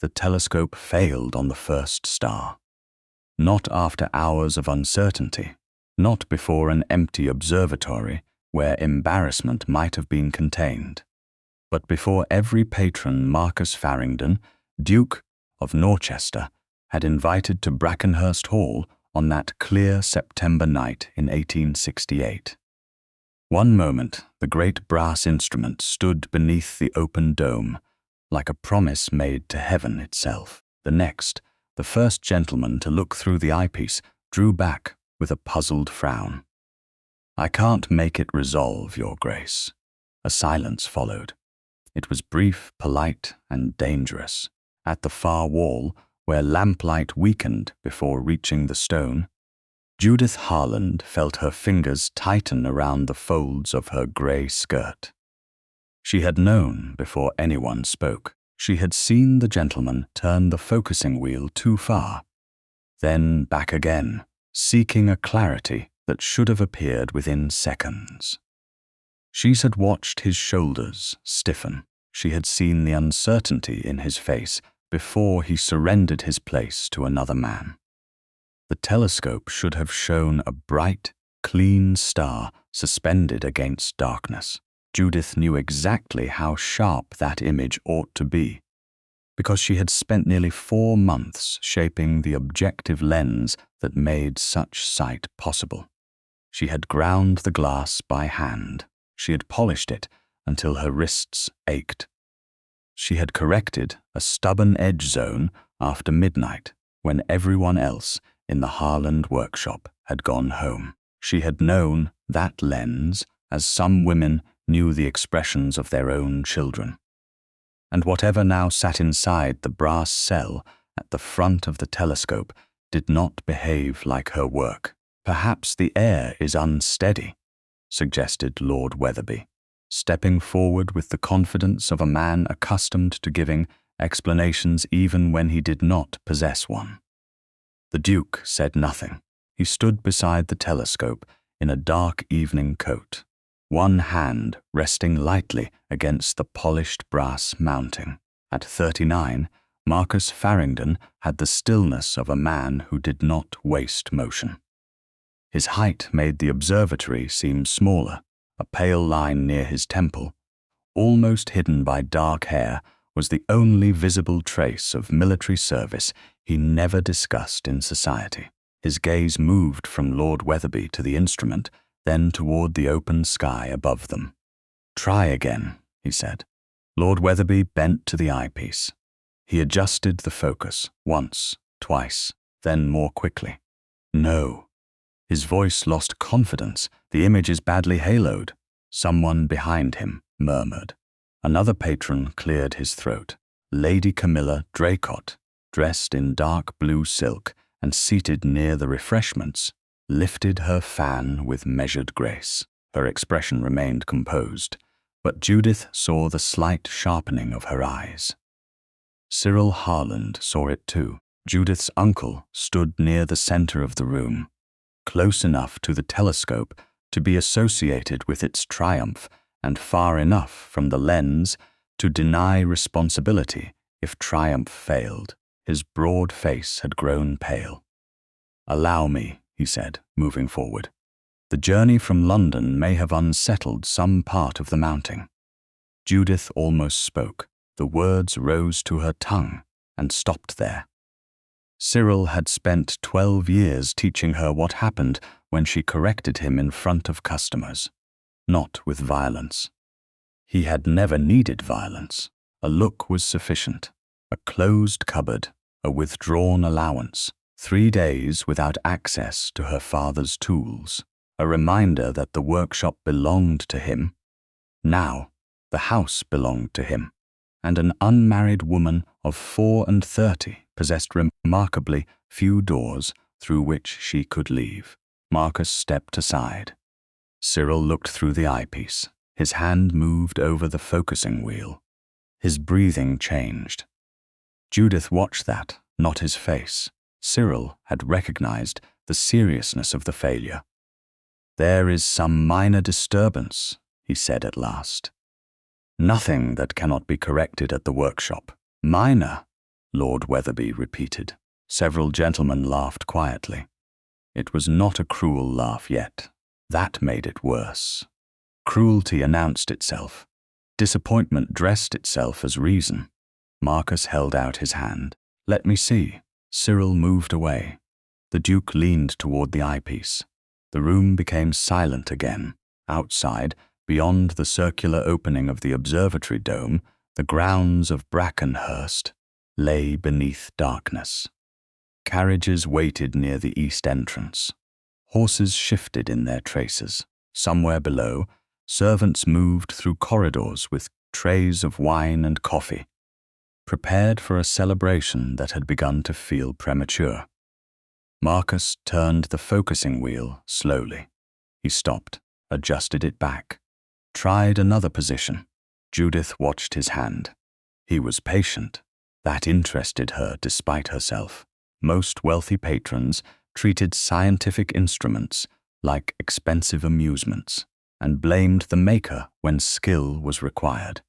the telescope failed on the first star. Not after hours of uncertainty, not before an empty observatory where embarrassment might have been contained, but before every patron Marcus Farringdon, Duke of Norchester, had invited to Brackenhurst Hall on that clear September night in 1868. One moment, the great brass instrument stood beneath the open dome, like a promise made to heaven itself. The next, the first gentleman to look through the eyepiece drew back with a puzzled frown. "I can't make it resolve, Your Grace." A silence followed. It was brief, polite, and dangerous. At the far wall, where lamplight weakened before reaching the stone, Judith Harland felt her fingers tighten around the folds of her grey skirt. She had known before anyone spoke. She had seen the gentleman turn the focusing wheel too far, then back again, seeking a clarity that should have appeared within seconds. She had watched his shoulders stiffen. She had seen the uncertainty in his face before he surrendered his place to another man. The telescope should have shown a bright, clean star suspended against darkness. Judith knew exactly how sharp that image ought to be, because she had spent nearly 4 months shaping the objective lens that made such sight possible. She had ground the glass by hand. She had polished it until her wrists ached. She had corrected a stubborn edge zone after midnight when everyone else in the Harland workshop had gone home. She had known that lens as some women knew the expressions of their own children. And whatever now sat inside the brass cell at the front of the telescope did not behave like her work. "Perhaps the air is unsteady," suggested Lord Wetherby, stepping forward with the confidence of a man accustomed to giving explanations even when he did not possess one. The Duke said nothing. He stood beside the telescope in a dark evening coat, one hand resting lightly against the polished brass mounting. At 39, Marcus Farringdon had the stillness of a man who did not waste motion. His height made the observatory seem smaller. A pale line near his temple, almost hidden by dark hair, was the only visible trace of military service he never discussed in society. His gaze moved from Lord Wetherby to the instrument, then toward the open sky above them. "Try again," he said. Lord Wetherby bent to the eyepiece. He adjusted the focus, once, twice, then more quickly. "No." His voice lost confidence. "The image is badly haloed." Someone behind him murmured. Another patron cleared his throat. Lady Camilla Draycott, dressed in dark blue silk and seated near the refreshments, lifted her fan with measured grace. Her expression remained composed, but Judith saw the slight sharpening of her eyes. Cyril Harland saw it too. Judith's uncle stood near the center of the room, close enough to the telescope to be associated with its triumph and far enough from the lens to deny responsibility if triumph failed. His broad face had grown pale. "Allow me," he said, moving forward. "The journey from London may have unsettled some part of the mounting." Judith almost spoke. The words rose to her tongue and stopped there. Cyril had spent 12 years teaching her what happened when she corrected him in front of customers, not with violence. He had never needed violence. A look was sufficient. A closed cupboard, a withdrawn allowance, 3 days without access to her father's tools, a reminder that the workshop belonged to him. Now, the house belonged to him, and an unmarried woman of 34 possessed remarkably few doors through which she could leave. Marcus stepped aside. Cyril looked through the eyepiece. His hand moved over the focusing wheel. His breathing changed. Judith watched that, not his face. Cyril had recognized the seriousness of the failure. "There is some minor disturbance," he said at last. "Nothing that cannot be corrected at the workshop." "Minor?" Lord Wetherby repeated. Several gentlemen laughed quietly. It was not a cruel laugh yet. That made it worse. Cruelty announced itself. Disappointment dressed itself as reason. Marcus held out his hand. "Let me see." Cyril moved away. The Duke leaned toward the eyepiece. The room became silent again. Outside, beyond the circular opening of the observatory dome, the grounds of Brackenhurst lay beneath darkness. Carriages waited near the east entrance. Horses shifted in their traces. Somewhere below, servants moved through corridors with trays of wine and coffee, prepared for a celebration that had begun to feel premature. Marcus turned the focusing wheel slowly. He stopped, adjusted it back, tried another position. Judith watched his hand. He was patient. That interested her despite herself. Most wealthy patrons treated scientific instruments like expensive amusements and blamed the maker when skill was required.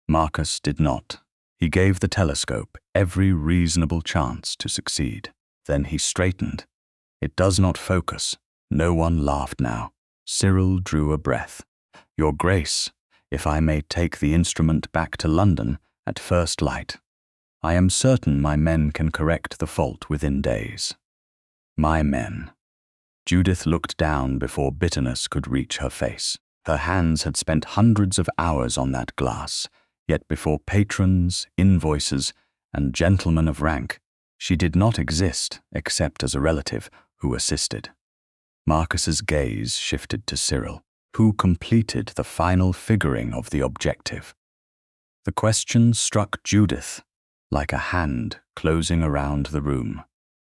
Marcus did not. He gave the telescope every reasonable chance to succeed. Then he straightened. "It does not focus." No one laughed now. Cyril drew a breath. "Your Grace, if I may take the instrument back to London at first light. I am certain my men can correct the fault within days." My men. Judith looked down before bitterness could reach her face. Her hands had spent hundreds of hours on that glass, yet before patrons, invoices, and gentlemen of rank, she did not exist except as a relative who assisted. Marcus's gaze shifted to Cyril, who completed the final figuring of the objective. The question struck Judith like a hand closing around the room.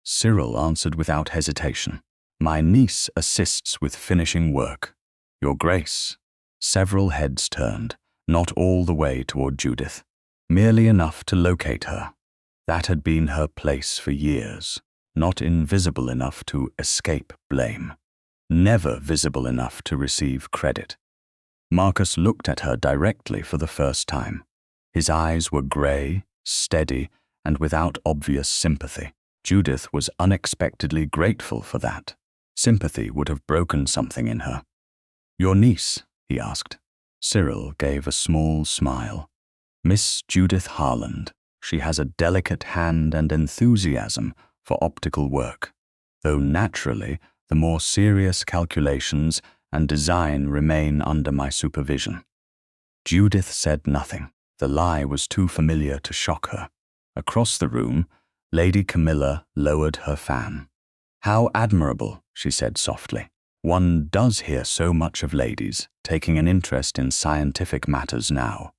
Cyril answered without hesitation. "My niece assists with finishing work. Your Grace." Several heads turned, not all the way toward Judith, merely enough to locate her. That had been her place for years, not invisible enough to escape blame, never visible enough to receive credit. Marcus looked at her directly for the first time. His eyes were grey, steady, and without obvious sympathy. Judith was unexpectedly grateful for that. Sympathy would have broken something in her. "Your niece?" he asked. Cyril gave a small smile. "Miss Judith Harland. She has a delicate hand and enthusiasm for optical work, though naturally the more serious calculations and design remain under my supervision." Judith said nothing. The lie was too familiar to shock her. Across the room, Lady Camilla lowered her fan. "How admirable," she said softly. "One does hear so much of ladies taking an interest in scientific matters now."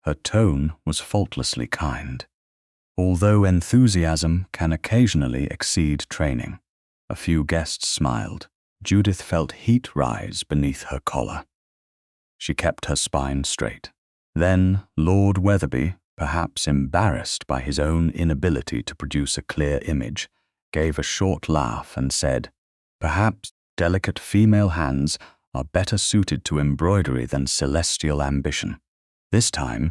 Her tone was faultlessly kind. Although enthusiasm can occasionally exceed training. A few guests smiled. Judith felt heat rise beneath her collar. She kept her spine straight. Then Lord Wetherby, perhaps embarrassed by his own inability to produce a clear image, gave a short laugh and said, "Perhaps delicate female hands are better suited to embroidery than celestial ambition." This time,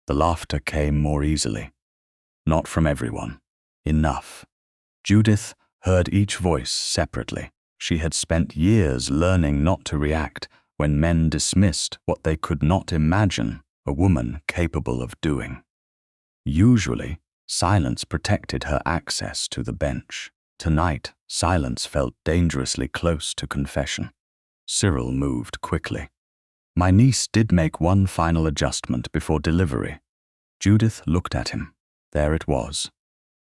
the laughter came more easily. Not from everyone. Enough. Judith heard each voice separately. She had spent years learning not to react when men dismissed what they could not imagine a woman capable of doing. Usually, silence protected her access to the bench. Tonight, silence felt dangerously close to confession. Cyril moved quickly. "My niece did make one final adjustment before delivery." Judith looked at him. There it was.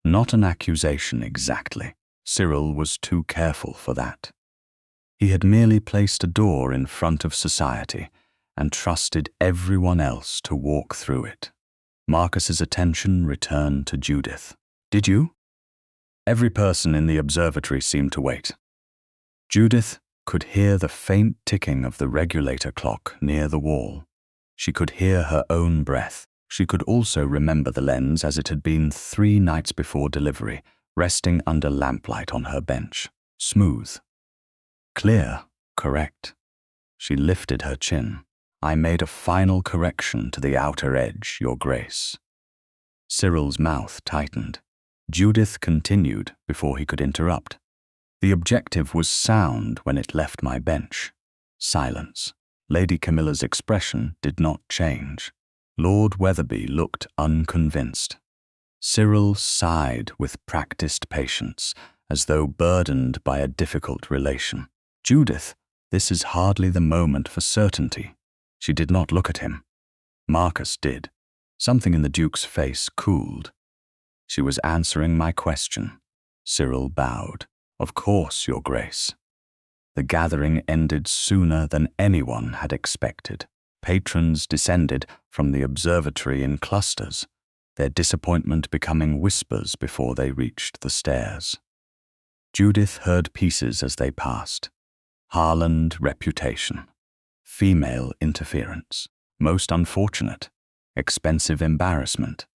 Not an accusation exactly. Cyril was too careful for that. He had merely placed a door in front of society and trusted everyone else to walk through it. Marcus's attention returned to Judith. "Did you?" Every person in the observatory seemed to wait. Judith could hear the faint ticking of the regulator clock near the wall. She could hear her own breath. She could also remember the lens as it had been 3 nights before delivery, resting under lamplight on her bench. Smooth. Clear. Correct. She lifted her chin. "I made a final correction to the outer edge, Your Grace." Cyril's mouth tightened. Judith continued before he could interrupt. The objective was sound when it left my bench. Silence. Lady Camilla's expression did not change. Lord Wetherby looked unconvinced. Cyril sighed with practiced patience, as though burdened by a difficult relation. Judith, this is hardly the moment for certainty. She did not look at him. Marcus did. Something in the Duke's face cooled. She was answering my question. Cyril bowed. Of course, Your Grace. The gathering ended sooner than anyone had expected. Patrons descended from the observatory in clusters, their disappointment becoming whispers before they reached the stairs. Judith heard pieces as they passed. Harland reputation. Female interference. Most unfortunate. Expensive embarrassment.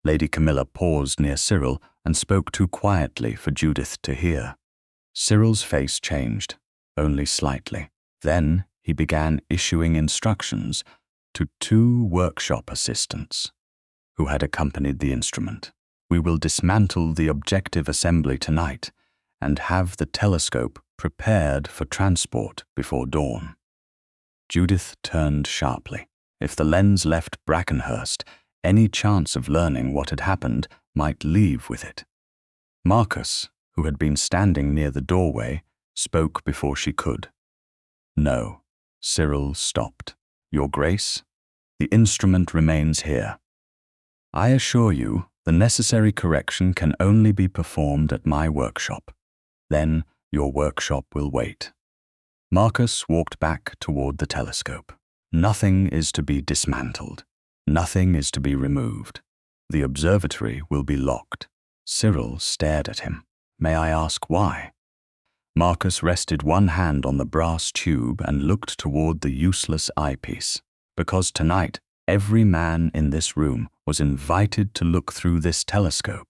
Lady Camilla paused near Cyril and spoke too quietly for Judith to hear. Cyril's face changed, only slightly. Then he began issuing instructions to 2 workshop assistants who had accompanied the instrument. We will dismantle the objective assembly tonight and have the telescope prepared for transport before dawn. Judith turned sharply. If the lens left Brackenhurst, any chance of learning what had happened might leave with it. Marcus, who had been standing near the doorway, spoke before she could. No, Cyril stopped. Your Grace, the instrument remains here. I assure you, the necessary correction can only be performed at my workshop. Then your workshop will wait. Marcus walked back toward the telescope. Nothing is to be dismantled. Nothing is to be removed. The observatory will be locked. Cyril stared at him. May I ask why? Marcus rested one hand on the brass tube and looked toward the useless eyepiece. Because tonight, every man in this room was invited to look through this telescope,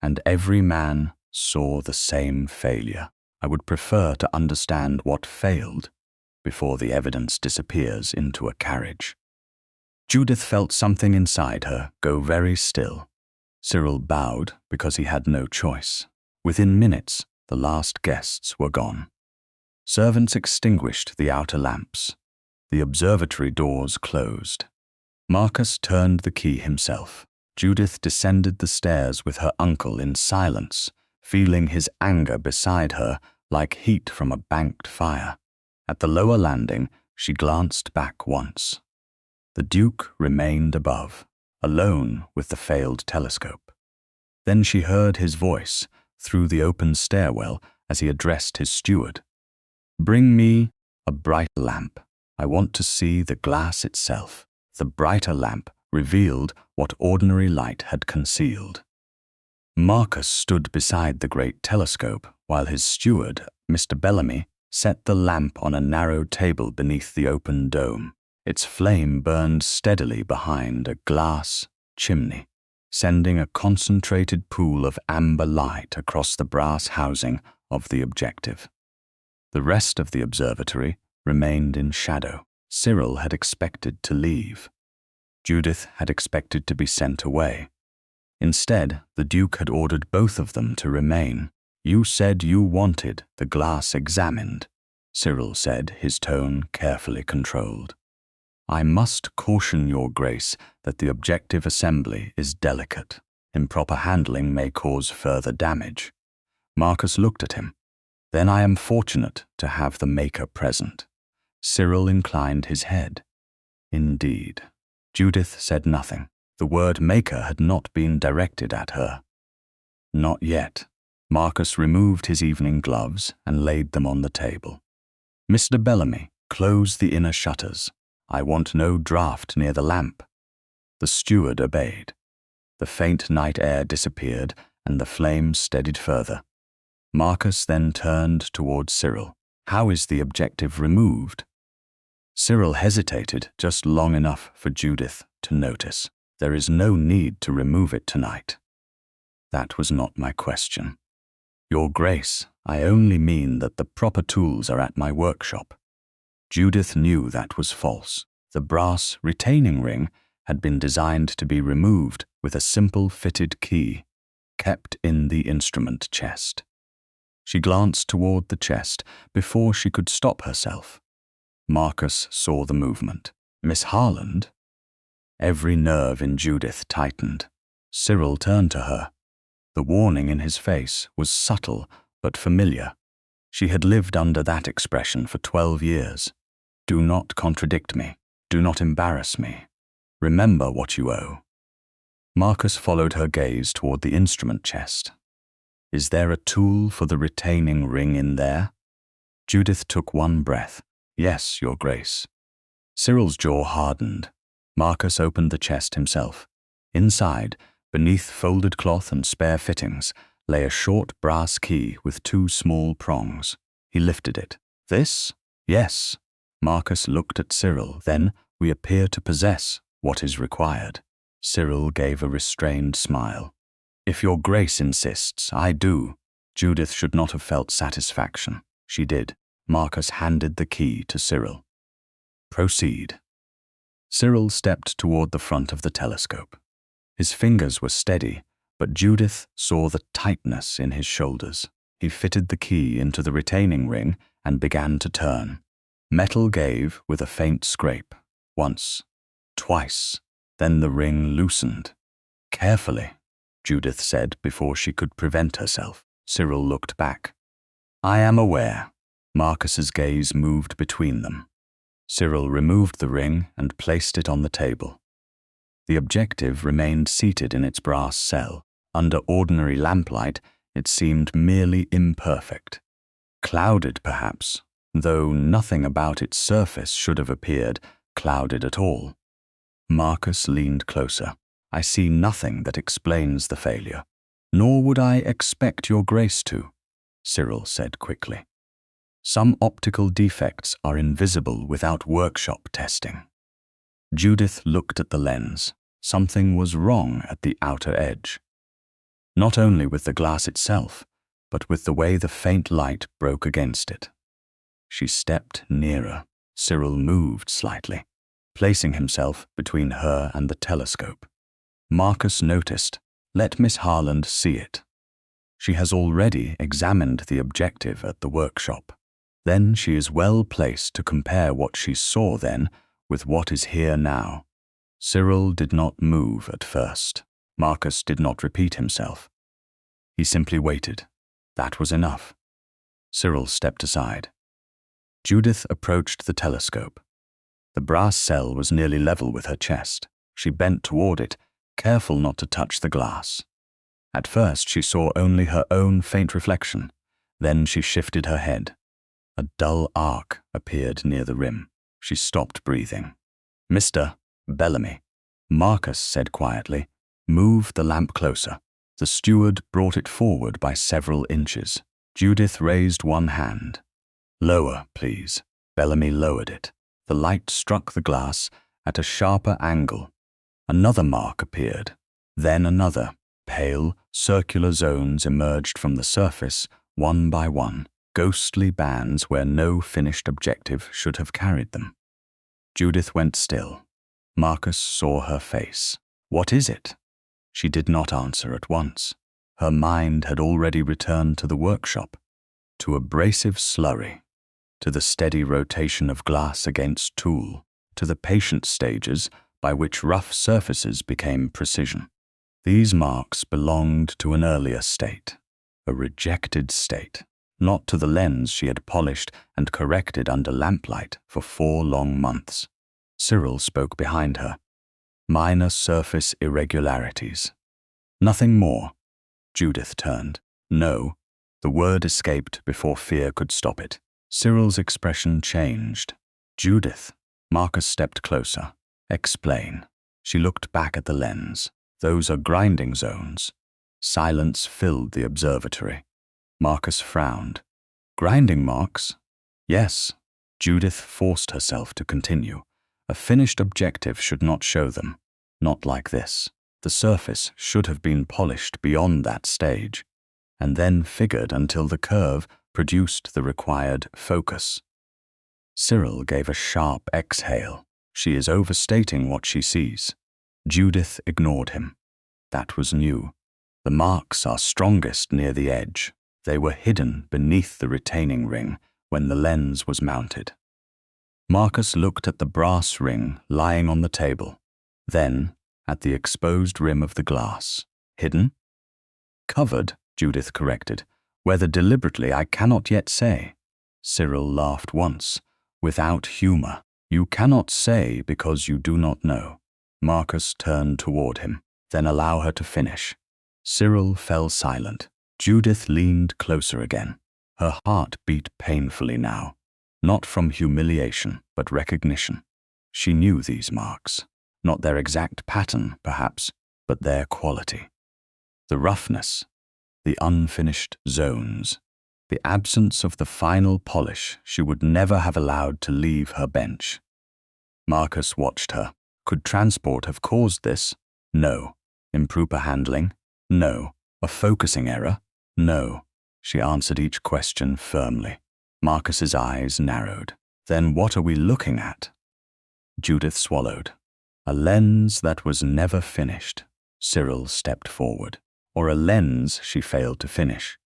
and every man saw the same failure. I would prefer to understand what failed before the evidence disappears into a carriage. Judith felt something inside her go very still. Cyril bowed because he had no choice. Within minutes, the last guests were gone. Servants extinguished the outer lamps. The observatory doors closed. Marcus turned the key himself. Judith descended the stairs with her uncle in silence, feeling his anger beside her like heat from a banked fire. At the lower landing, she glanced back once. The Duke remained above, alone with the failed telescope. Then she heard his voice through the open stairwell as he addressed his steward. Bring me a bright lamp. I want to see the glass itself. The brighter lamp revealed what ordinary light had concealed. Marcus stood beside the great telescope while his steward, Mr. Bellamy, set the lamp on a narrow table beneath the open dome. Its flame burned steadily behind a glass chimney, sending a concentrated pool of amber light across the brass housing of the objective. The rest of the observatory remained in shadow. Cyril had expected to leave. Judith had expected to be sent away. Instead, the Duke had ordered both of them to remain. You said you wanted the glass examined, Cyril said, his tone carefully controlled. I must caution your Grace that the objective assembly is delicate. Improper handling may cause further damage. Marcus looked at him. Then I am fortunate to have the maker present. Cyril inclined his head. Indeed. Judith said nothing. The word maker had not been directed at her. Not yet. Marcus removed his evening gloves and laid them on the table. Mr. Bellamy, close the inner shutters. I want no draught near the lamp. The steward obeyed. The faint night air disappeared and the flame steadied further. Marcus then turned toward Cyril. How is the objective removed? Cyril hesitated just long enough for Judith to notice. There is no need to remove it tonight. That was not my question. Your Grace, I only mean that the proper tools are at my workshop. Judith knew that was false. The brass retaining ring had been designed to be removed with a simple fitted key. kept in the instrument chest. She glanced toward the chest before she could stop herself. Marcus saw the movement. Miss Harland? Every nerve in Judith tightened. Cyril turned to her. The warning in his face was subtle but familiar. She had lived under that expression for 12 years. Do not contradict me. Do not embarrass me. Remember what you owe. Marcus followed her gaze toward the instrument chest. Is there a tool for the retaining ring in there? Judith took one breath. Yes, Your Grace. Cyril's jaw hardened. Marcus opened the chest himself. Inside, beneath folded cloth and spare fittings, lay a short brass key with 2 small prongs. He lifted it. This? Yes. Marcus looked at Cyril. Then we appear to possess what is required. Cyril gave a restrained smile. If Your Grace insists, I do. Judith should not have felt satisfaction. She did. Marcus handed the key to Cyril. Proceed. Cyril stepped toward the front of the telescope. His fingers were steady, but Judith saw the tightness in his shoulders. He fitted the key into the retaining ring and began to turn. Metal gave with a faint scrape. Once, twice, then the ring loosened. Carefully, Judith said before she could prevent herself. Cyril looked back. I am aware. Marcus's gaze moved between them. Cyril removed the ring and placed it on the table. The objective remained seated in its brass cell. Under ordinary lamplight, it seemed merely imperfect. Clouded, perhaps, though nothing about its surface should have appeared clouded at all. Marcus leaned closer. I see nothing that explains the failure. Nor would I expect Your Grace to, Cyril said quickly. Some optical defects are invisible without workshop testing. Judith looked at the lens. Something was wrong at the outer edge. Not only with the glass itself, but with the way the faint light broke against it. She stepped nearer. Cyril moved slightly, placing himself between her and the telescope. Marcus noticed. Let Miss Harland see it. She has already examined the objective at the workshop. Then she is well placed to compare what she saw then with what is here now. Cyril did not move at first. Marcus did not repeat himself. He simply waited. That was enough. Cyril stepped aside. Judith approached the telescope. The brass cell was nearly level with her chest. She bent toward it, careful not to touch the glass. At first she saw only her own faint reflection. Then she shifted her head. A dull arc appeared near the rim. She stopped breathing. Mr. Bellamy, Marcus said quietly, move the lamp closer. The steward brought it forward by several inches. Judith raised one hand. Lower, please. Bellamy lowered it. The light struck the glass at a sharper angle. Another mark appeared. Then another. Pale, circular zones emerged from the surface, one by one. Ghostly bands where no finished objective should have carried them. Judith went still. Marcus saw her face. What is it? She did not answer at once. Her mind had already returned to the workshop, to abrasive slurry, to the steady rotation of glass against tool, to the patient stages by which rough surfaces became precision. These marks belonged to an earlier state, a rejected state. Not to the lens she had polished and corrected under lamplight for 4 long months. Cyril spoke behind her. Minor surface irregularities. Nothing more. Judith turned. No. The word escaped before fear could stop it. Cyril's expression changed. Judith. Marcus stepped closer. Explain. She looked back at the lens. Those are grinding zones. Silence filled the observatory. Marcus frowned. Grinding marks? Yes. Judith forced herself to continue. A finished objective should not show them. Not like this. The surface should have been polished beyond that stage, and then figured until the curve produced the required focus. Cyril gave a sharp exhale. She is overstating what she sees. Judith ignored him. That was new. The marks are strongest near the edge. They were hidden beneath the retaining ring when the lens was mounted. Marcus looked at the brass ring lying on the table, then at the exposed rim of the glass. Hidden? Covered, Judith corrected. Whether deliberately, I cannot yet say. Cyril laughed once, without humor. You cannot say because you do not know. Marcus turned toward him. Then allow her to finish. Cyril fell silent. Judith leaned closer again. Her heart beat painfully now, not from humiliation, but recognition. She knew these marks, not their exact pattern, perhaps, but their quality. The roughness, the unfinished zones, the absence of the final polish she would never have allowed to leave her bench. Marcus watched her. Could transport have caused this? No. Improper handling? No. A focusing error? No. She answered each question firmly. Marcus's eyes narrowed. Then what are we looking at? Judith swallowed. A lens that was never finished. Cyril stepped forward. Or a lens she failed to finish.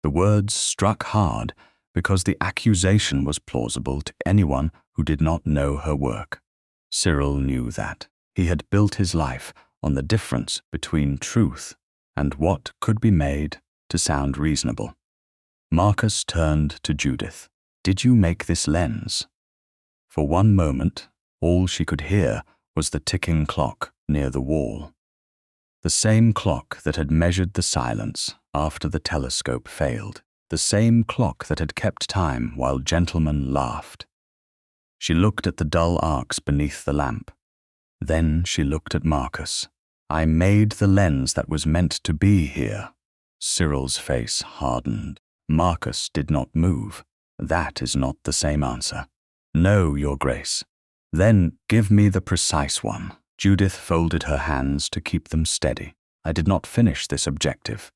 The words struck hard because the accusation was plausible to anyone who did not know her work. Cyril knew that. He had built his life on the difference between truth and what could be made to sound reasonable. Marcus turned to Judith. Did you make this lens? For one moment, all she could hear was the ticking clock near the wall. The same clock that had measured the silence after the telescope failed. The same clock that had kept time while gentlemen laughed. She looked at the dull arcs beneath the lamp. Then she looked at Marcus. I made the lens that was meant to be here. Cyril's face hardened. Marcus did not move. That is not the same answer. No, Your Grace. Then give me the precise one. Judith folded her hands to keep them steady. I did not finish this objective.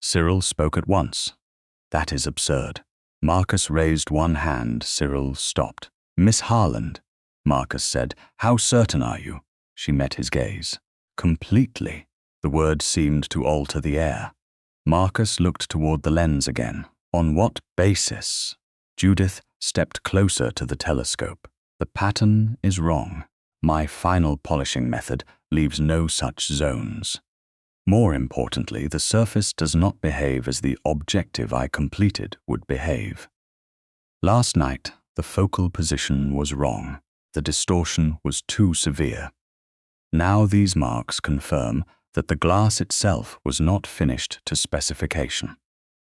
Cyril spoke at once. That is absurd. Marcus raised one hand. Cyril stopped. Miss Harland, Marcus said, how certain are you? She met his gaze. Completely. The word seemed to alter the air. Marcus looked toward the lens again. On what basis? Judith stepped closer to the telescope. The pattern is wrong. My final polishing method leaves no such zones. More importantly, the surface does not behave as the objective I completed would behave. Last night, the focal position was wrong. The distortion was too severe. Now these marks confirm that the glass itself was not finished to specification.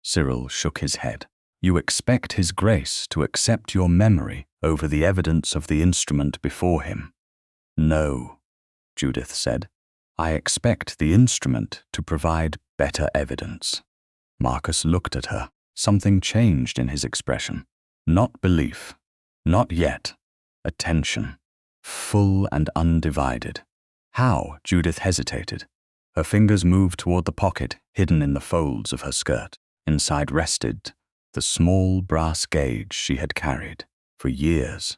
Cyril shook his head. You expect His Grace to accept your memory over the evidence of the instrument before him. No, Judith said. I expect the instrument to provide better evidence. Marcus looked at her. Something changed in his expression. Not belief. Not yet. Attention. Full and undivided. How? Judith hesitated. Her fingers moved toward the pocket hidden in the folds of her skirt. Inside rested the small brass gauge she had carried for years.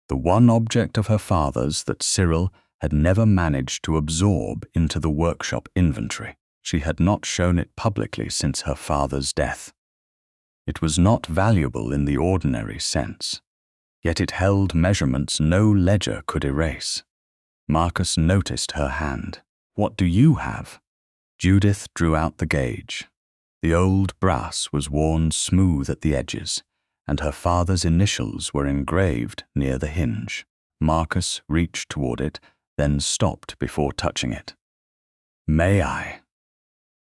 The one object of her father's that Cyril had never managed to absorb into the workshop inventory. She had not shown it publicly since her father's death. It was not valuable in the ordinary sense, yet it held measurements no ledger could erase. Marcus noticed her hand. What do you have? Judith drew out the gauge. The old brass was worn smooth at the edges, and her father's initials were engraved near the hinge. Marcus reached toward it, then stopped before touching it. May I?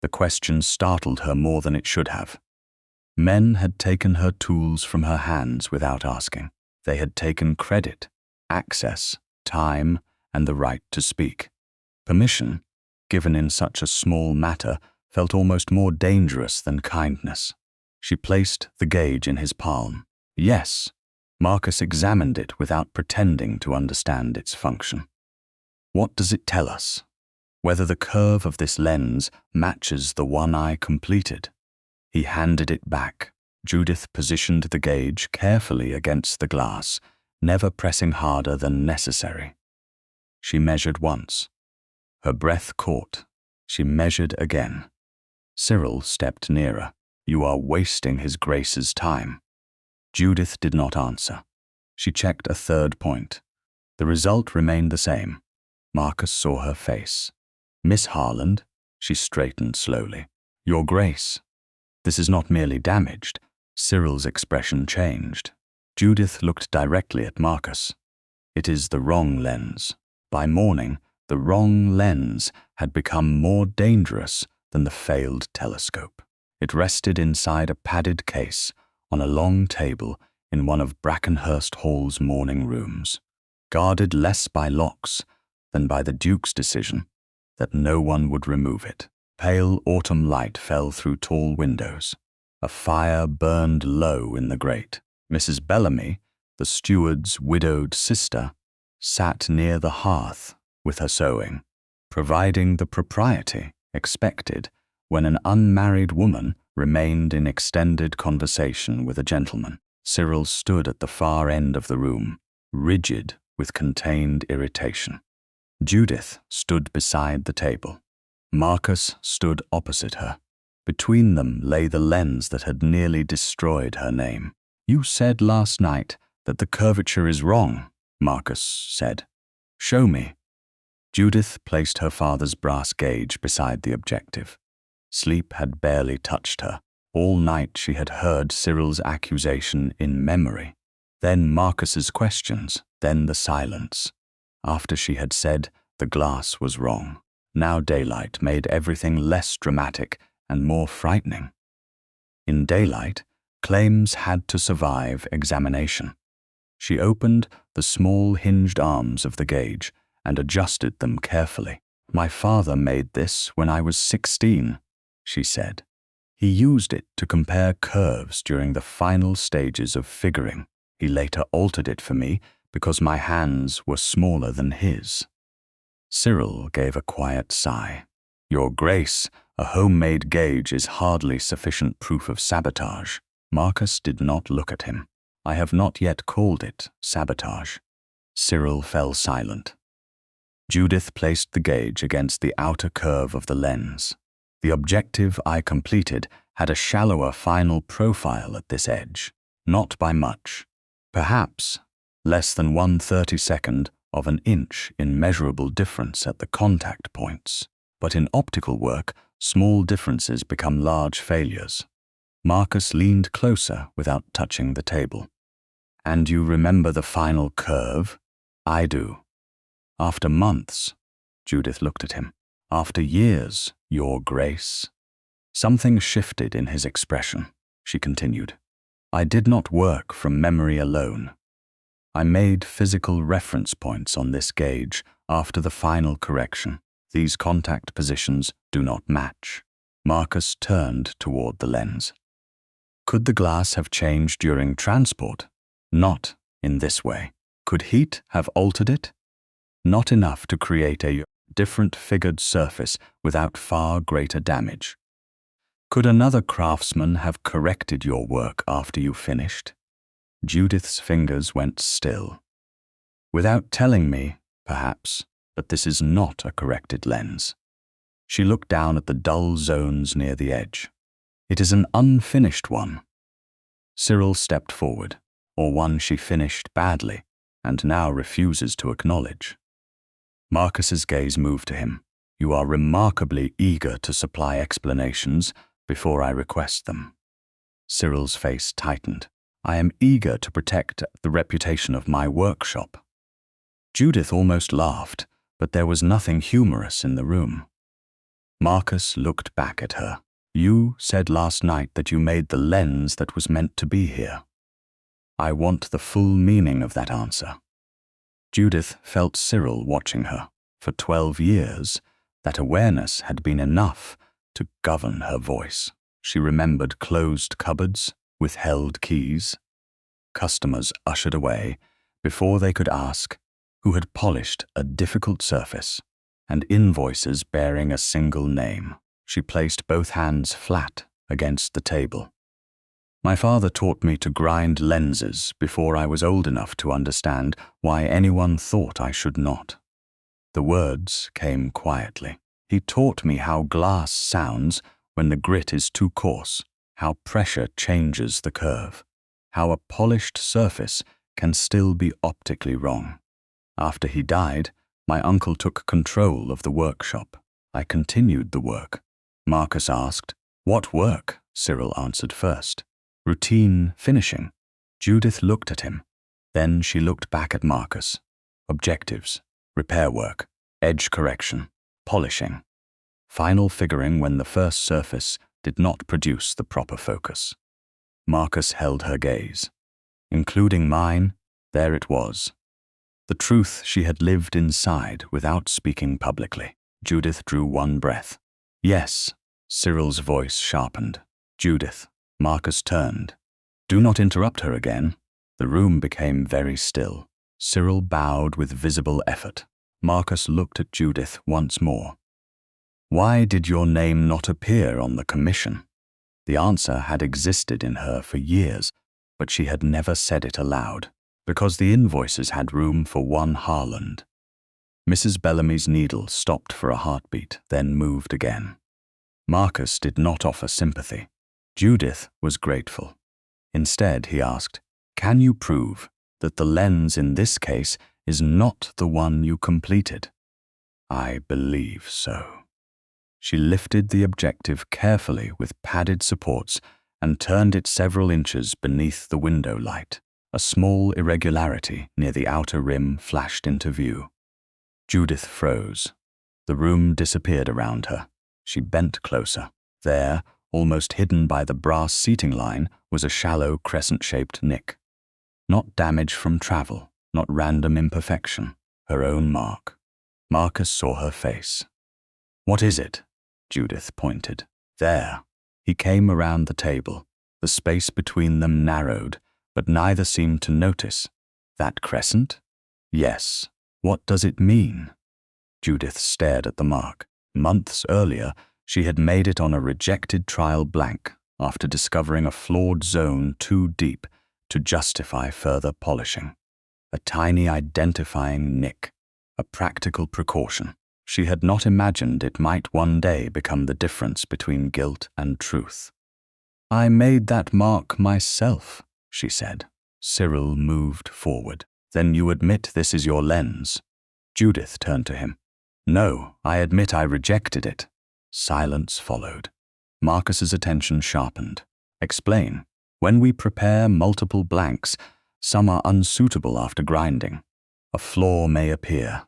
The question startled her more than it should have. Men had taken her tools from her hands without asking. They had taken credit, access, time, and the right to speak. Permission, given in such a small matter, felt almost more dangerous than kindness. She placed the gauge in his palm. Yes. Marcus examined it without pretending to understand its function. What does it tell us? Whether the curve of this lens matches the one I completed. He handed it back. Judith positioned the gauge carefully against the glass, never pressing harder than necessary. She measured once. Her breath caught. She measured again. Cyril stepped nearer. You are wasting His Grace's time. Judith did not answer. She checked a third point. The result remained the same. Marcus saw her face. Miss Harland, she straightened slowly. Your Grace. This is not merely damaged. Cyril's expression changed. Judith looked directly at Marcus. It is the wrong lens. By morning, the wrong lens had become more dangerous than the failed telescope. It rested inside a padded case on a long table in one of Brackenhurst Hall's morning rooms, guarded less by locks than by the Duke's decision that no one would remove it. Pale autumn light fell through tall windows. A fire burned low in the grate. Mrs. Bellamy, the steward's widowed sister, sat near the hearth with her sewing, providing the propriety expected when an unmarried woman remained in extended conversation with a gentleman. Cyril stood at the far end of the room, rigid with contained irritation. Judith stood beside the table. Marcus stood opposite her. Between them lay the lens that had nearly destroyed her name. You said last night that the curvature is wrong, Marcus said. Show me. Judith placed her father's brass gauge beside the objective. Sleep had barely touched her. All night she had heard Cyril's accusation in memory, then Marcus's questions, then the silence. After she had said the glass was wrong, now daylight made everything less dramatic and more frightening. In daylight, claims had to survive examination. She opened the small hinged arms of the gauge and adjusted them carefully. My father made this when I was 16, she said. He used it to compare curves during the final stages of figuring. He later altered it for me because my hands were smaller than his. Cyril gave a quiet sigh. Your Grace, a homemade gauge is hardly sufficient proof of sabotage. Marcus did not look at him. I have not yet called it sabotage. Cyril fell silent. Judith placed the gauge against the outer curve of the lens. The objective I completed had a shallower final profile at this edge, not by much. Perhaps less than 1/32 of an inch in measurable difference at the contact points. But in optical work, small differences become large failures. Marcus leaned closer without touching the table. And you remember the final curve? I do. After months, Judith looked at him. After years, Your Grace. Something shifted in his expression, she continued. I did not work from memory alone. I made physical reference points on this gauge after the final correction. These contact positions do not match. Marcus turned toward the lens. Could the glass have changed during transport? Not in this way. Could heat have altered it? Not enough to create a different figured surface without far greater damage. Could another craftsman have corrected your work after you finished? Judith's fingers went still. Without telling me, perhaps, that this is not a corrected lens. She looked down at the dull zones near the edge. It is an unfinished one. Cyril stepped forward, or one she finished badly and now refuses to acknowledge. Marcus's gaze moved to him. You are remarkably eager to supply explanations before I request them. Cyril's face tightened. I am eager to protect the reputation of my workshop. Judith almost laughed, but there was nothing humorous in the room. Marcus looked back at her. You said last night that you made the lens that was meant to be here. I want the full meaning of that answer. Judith felt Cyril watching her. For 12 years, that awareness had been enough to govern her voice. She remembered closed cupboards, withheld keys, customers ushered away before they could ask, who had polished a difficult surface, and invoices bearing a single name. She placed both hands flat against the table. My father taught me to grind lenses before I was old enough to understand why anyone thought I should not. The words came quietly. He taught me how glass sounds when the grit is too coarse, how pressure changes the curve, how a polished surface can still be optically wrong. After he died, my uncle took control of the workshop. I continued the work. Marcus asked, "What work?" Cyril answered first. "Routine finishing." Judith looked at him. Then she looked back at Marcus. Objectives, repair work, edge correction, polishing, final figuring when the first surface did not produce the proper focus. Marcus held her gaze. Including mine, there it was. The truth she had lived inside without speaking publicly. Judith drew one breath. "Yes," Cyril's voice sharpened. "Judith." Marcus turned. "Do not interrupt her again." The room became very still. Cyril bowed with visible effort. Marcus looked at Judith once more. "Why did your name not appear on the commission?" The answer had existed in her for years, but she had never said it aloud, because the invoices had room for one Harland. Mrs. Bellamy's needle stopped for a heartbeat, then moved again. Marcus did not offer sympathy. Judith was grateful. Instead, he asked, "Can you prove that the lens in this case is not the one you completed?" "I believe so." She lifted the objective carefully with padded supports and turned it several inches beneath the window light. A small irregularity near the outer rim flashed into view. Judith froze. The room disappeared around her. She bent closer. There, almost hidden by the brass seating line, was a shallow crescent-shaped nick. Not damage from travel, not random imperfection, her own mark. Marcus saw her face. "What is it?" Judith pointed. "There." He came around the table. The space between them narrowed, but neither seemed to notice. "That crescent?" "Yes." "What does it mean?" Judith stared at the mark. Months earlier, she had made it on a rejected trial blank after discovering a flawed zone too deep to justify further polishing. A tiny identifying nick, a practical precaution. She had not imagined it might one day become the difference between guilt and truth. "I made that mark myself," she said. Cyril moved forward. "Then you admit this is your lens?" Judith turned to him. "No, I admit I rejected it." Silence followed. Marcus's attention sharpened. "Explain. When we prepare multiple blanks, some are unsuitable after grinding. A flaw may appear.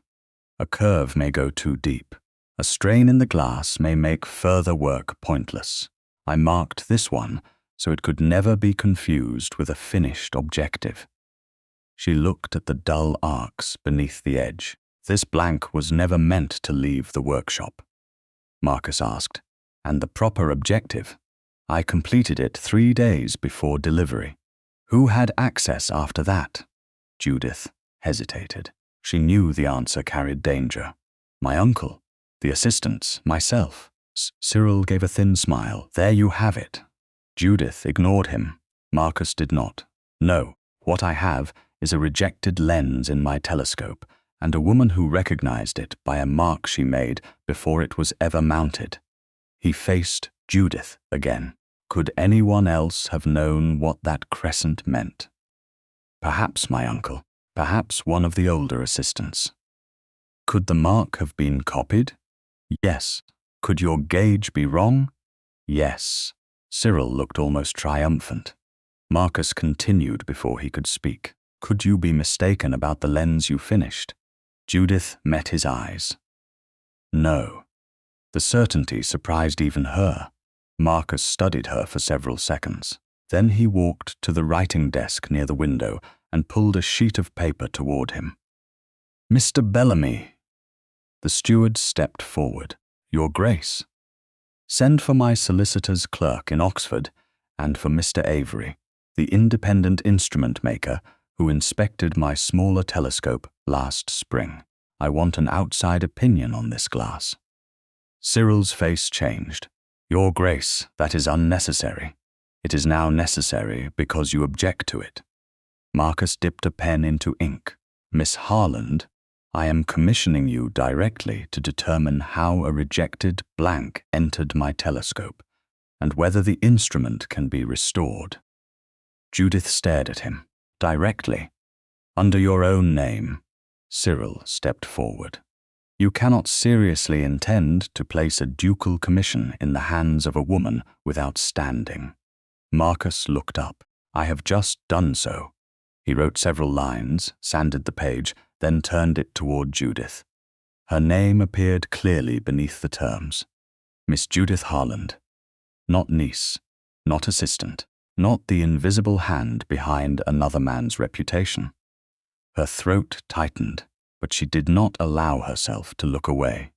A curve may go too deep. A strain in the glass may make further work pointless. I marked this one so it could never be confused with a finished objective." She looked at the dull arcs beneath the edge. "This blank was never meant to leave the workshop." Marcus asked, "And the proper objective?" "I completed it 3 days before delivery." "Who had access after that?" Judith hesitated. She knew the answer carried danger. "My uncle, the assistants, myself." Cyril gave a thin smile. "There you have it." Judith ignored him. Marcus did not. "No, what I have is a rejected lens in my telescope, and a woman who recognized it by a mark she made before it was ever mounted." He faced Judith again. Could anyone else have known what that crescent meant? Perhaps my uncle. Perhaps one of the older assistants. Could the mark have been copied? Yes. Could your gauge be wrong? Yes. Cyril looked almost triumphant. Marcus continued before he could speak. "Could you be mistaken about the lens you finished?" Judith met his eyes. "No." The certainty surprised even her. Marcus studied her for several seconds. Then he walked to the writing desk near the window and pulled a sheet of paper toward him. "Mr. Bellamy." The steward stepped forward. "Your Grace." "Send for my solicitor's clerk in Oxford and for Mr. Avery, the independent instrument maker who inspected my smaller telescope last spring. I want an outside opinion on this glass." Cyril's face changed. "Your Grace, that is unnecessary. It is now necessary because you object to it." Marcus dipped a pen into ink. "Miss Harland, I am commissioning you directly to determine how a rejected blank entered my telescope and whether the instrument can be restored." Judith stared at him. "Directly? Under your own name?" Cyril stepped forward. "You cannot seriously intend to place a ducal commission in the hands of a woman without standing." Marcus looked up. "I have just done so." He wrote several lines, sanded the page, then turned it toward Judith. Her name appeared clearly beneath the terms. Miss Judith Harland. Not niece, not assistant, not the invisible hand behind another man's reputation. Her throat tightened, but she did not allow herself to look away.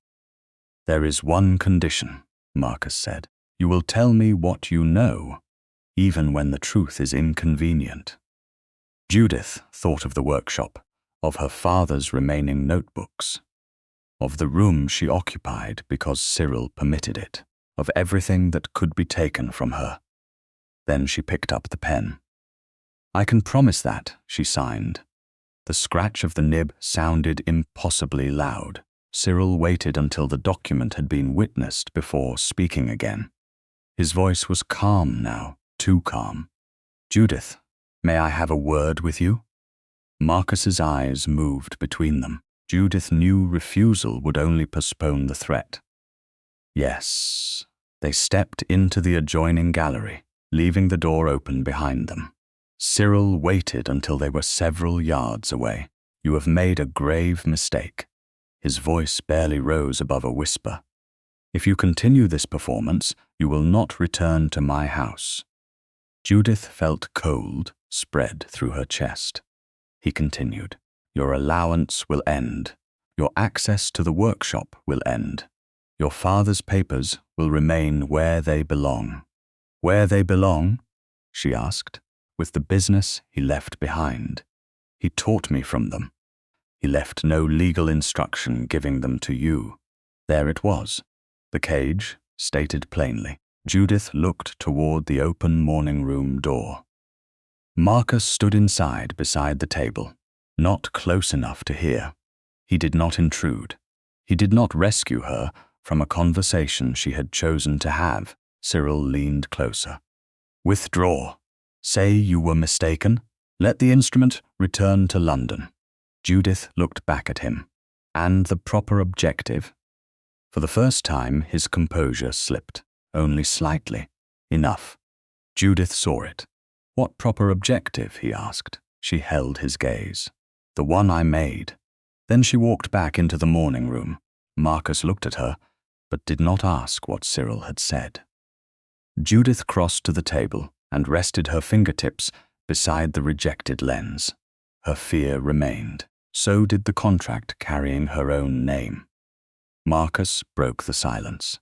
"There is one condition," Marcus said. "You will tell me what you know, even when the truth is inconvenient." Judith thought of the workshop, of her father's remaining notebooks, of the room she occupied because Cyril permitted it, of everything that could be taken from her. Then she picked up the pen. "I can promise that," she signed. The scratch of the nib sounded impossibly loud. Cyril waited until the document had been witnessed before speaking again. His voice was calm now, too calm. "Judith, may I have a word with you?" Marcus's eyes moved between them. Judith knew refusal would only postpone the threat. "Yes." They stepped into the adjoining gallery, leaving the door open behind them. Cyril waited until they were several yards away. "You have made a grave mistake." His voice barely rose above a whisper. "If you continue this performance, you will not return to my house." Judith felt cold spread through her chest. He continued, "Your allowance will end. Your access to the workshop will end. Your father's papers will remain where they belong." "Where they belong?" she asked. "With the business he left behind. He taught me from them. He left no legal instruction giving them to you." There it was, the cage, stated plainly. Judith looked toward the open morning room door. Marcus stood inside beside the table, not close enough to hear. He did not intrude. He did not rescue her from a conversation she had chosen to have. Cyril leaned closer. "Withdraw. Say you were mistaken. Let the instrument return to London." Judith looked back at him. "And the proper objective?" For the first time, his composure slipped, only slightly. "Enough." Judith saw it. "What proper objective?" he asked. She held his gaze. "The one I made." Then she walked back into the morning room. Marcus looked at her, but did not ask what Cyril had said. Judith crossed to the table and rested her fingertips beside the rejected lens. Her fear remained. So did the contract carrying her own name. Marcus broke the silence.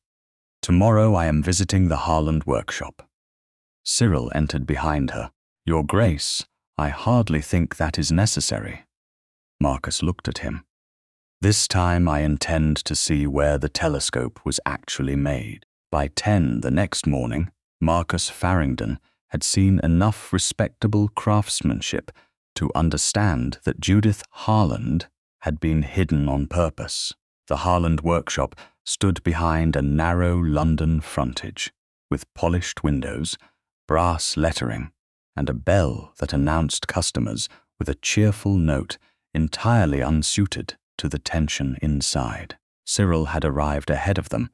"Tomorrow I am visiting the Harland workshop." Cyril entered behind her. "Your Grace, I hardly think that is necessary." Marcus looked at him. "This time I intend to see where the telescope was actually made." By 10 the next morning, Marcus Farringdon had seen enough respectable craftsmanship to understand that Judith Harland had been hidden on purpose. The Harland workshop stood behind a narrow London frontage, with polished windows, brass lettering, and a bell that announced customers with a cheerful note entirely unsuited to the tension inside. Cyril had arrived ahead of them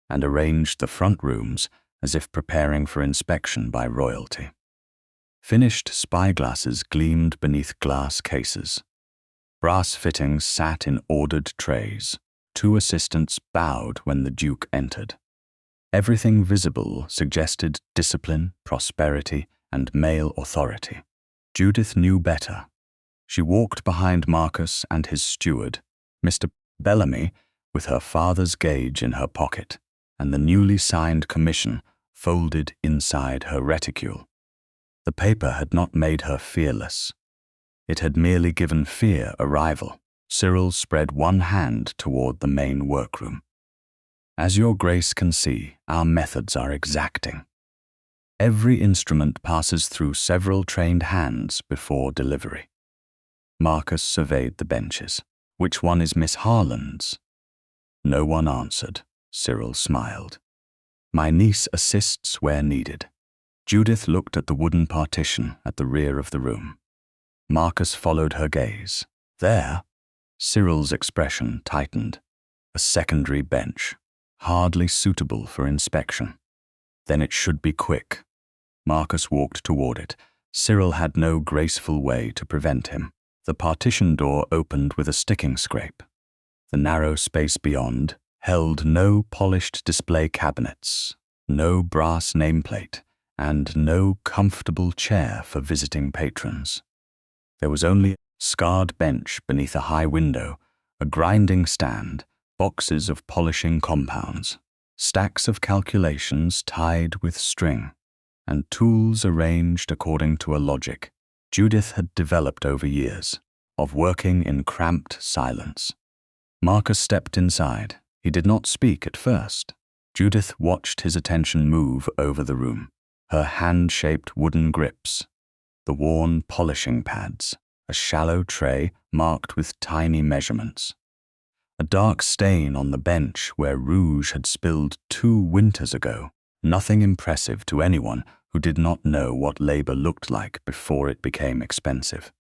and arranged the front rooms as if preparing for inspection by royalty. Finished spyglasses gleamed beneath glass cases. Brass fittings sat in ordered trays. 2 assistants bowed when the Duke entered. Everything visible suggested discipline, prosperity, and male authority. Judith knew better. She walked behind Marcus and his steward, Mr. Bellamy, with her father's gauge in her pocket, and the newly signed commission folded inside her reticule. The paper had not made her fearless. It had merely given fear a rival. Cyril spread one hand toward the main workroom. "As your Grace can see, our methods are exacting. Every instrument passes through several trained hands before delivery." Marcus surveyed the benches. Which one is Miss Harland's? No one answered. Cyril smiled. My niece assists where needed. Judith looked at the wooden partition at the rear of the room. Marcus followed her gaze. There, Cyril's expression tightened. A secondary bench, hardly suitable for inspection. Then it should be quick. Marcus walked toward it. Cyril had no graceful way to prevent him. The partition door opened with a sticking scrape. The narrow space beyond held no polished display cabinets, no brass nameplate, and no comfortable chair for visiting patrons. There was only a scarred bench beneath a high window, a grinding stand, boxes of polishing compounds, stacks of calculations tied with string, and tools arranged according to a logic Judith had developed over years, of working in cramped silence. Marcus stepped inside. He did not speak at first. Judith watched his attention move over the room, her hand-shaped wooden grips, the worn polishing pads, a shallow tray marked with tiny measurements, a dark stain on the bench where rouge had spilled 2 winters ago, nothing impressive to anyone who did not know what labor looked like before it became expensive.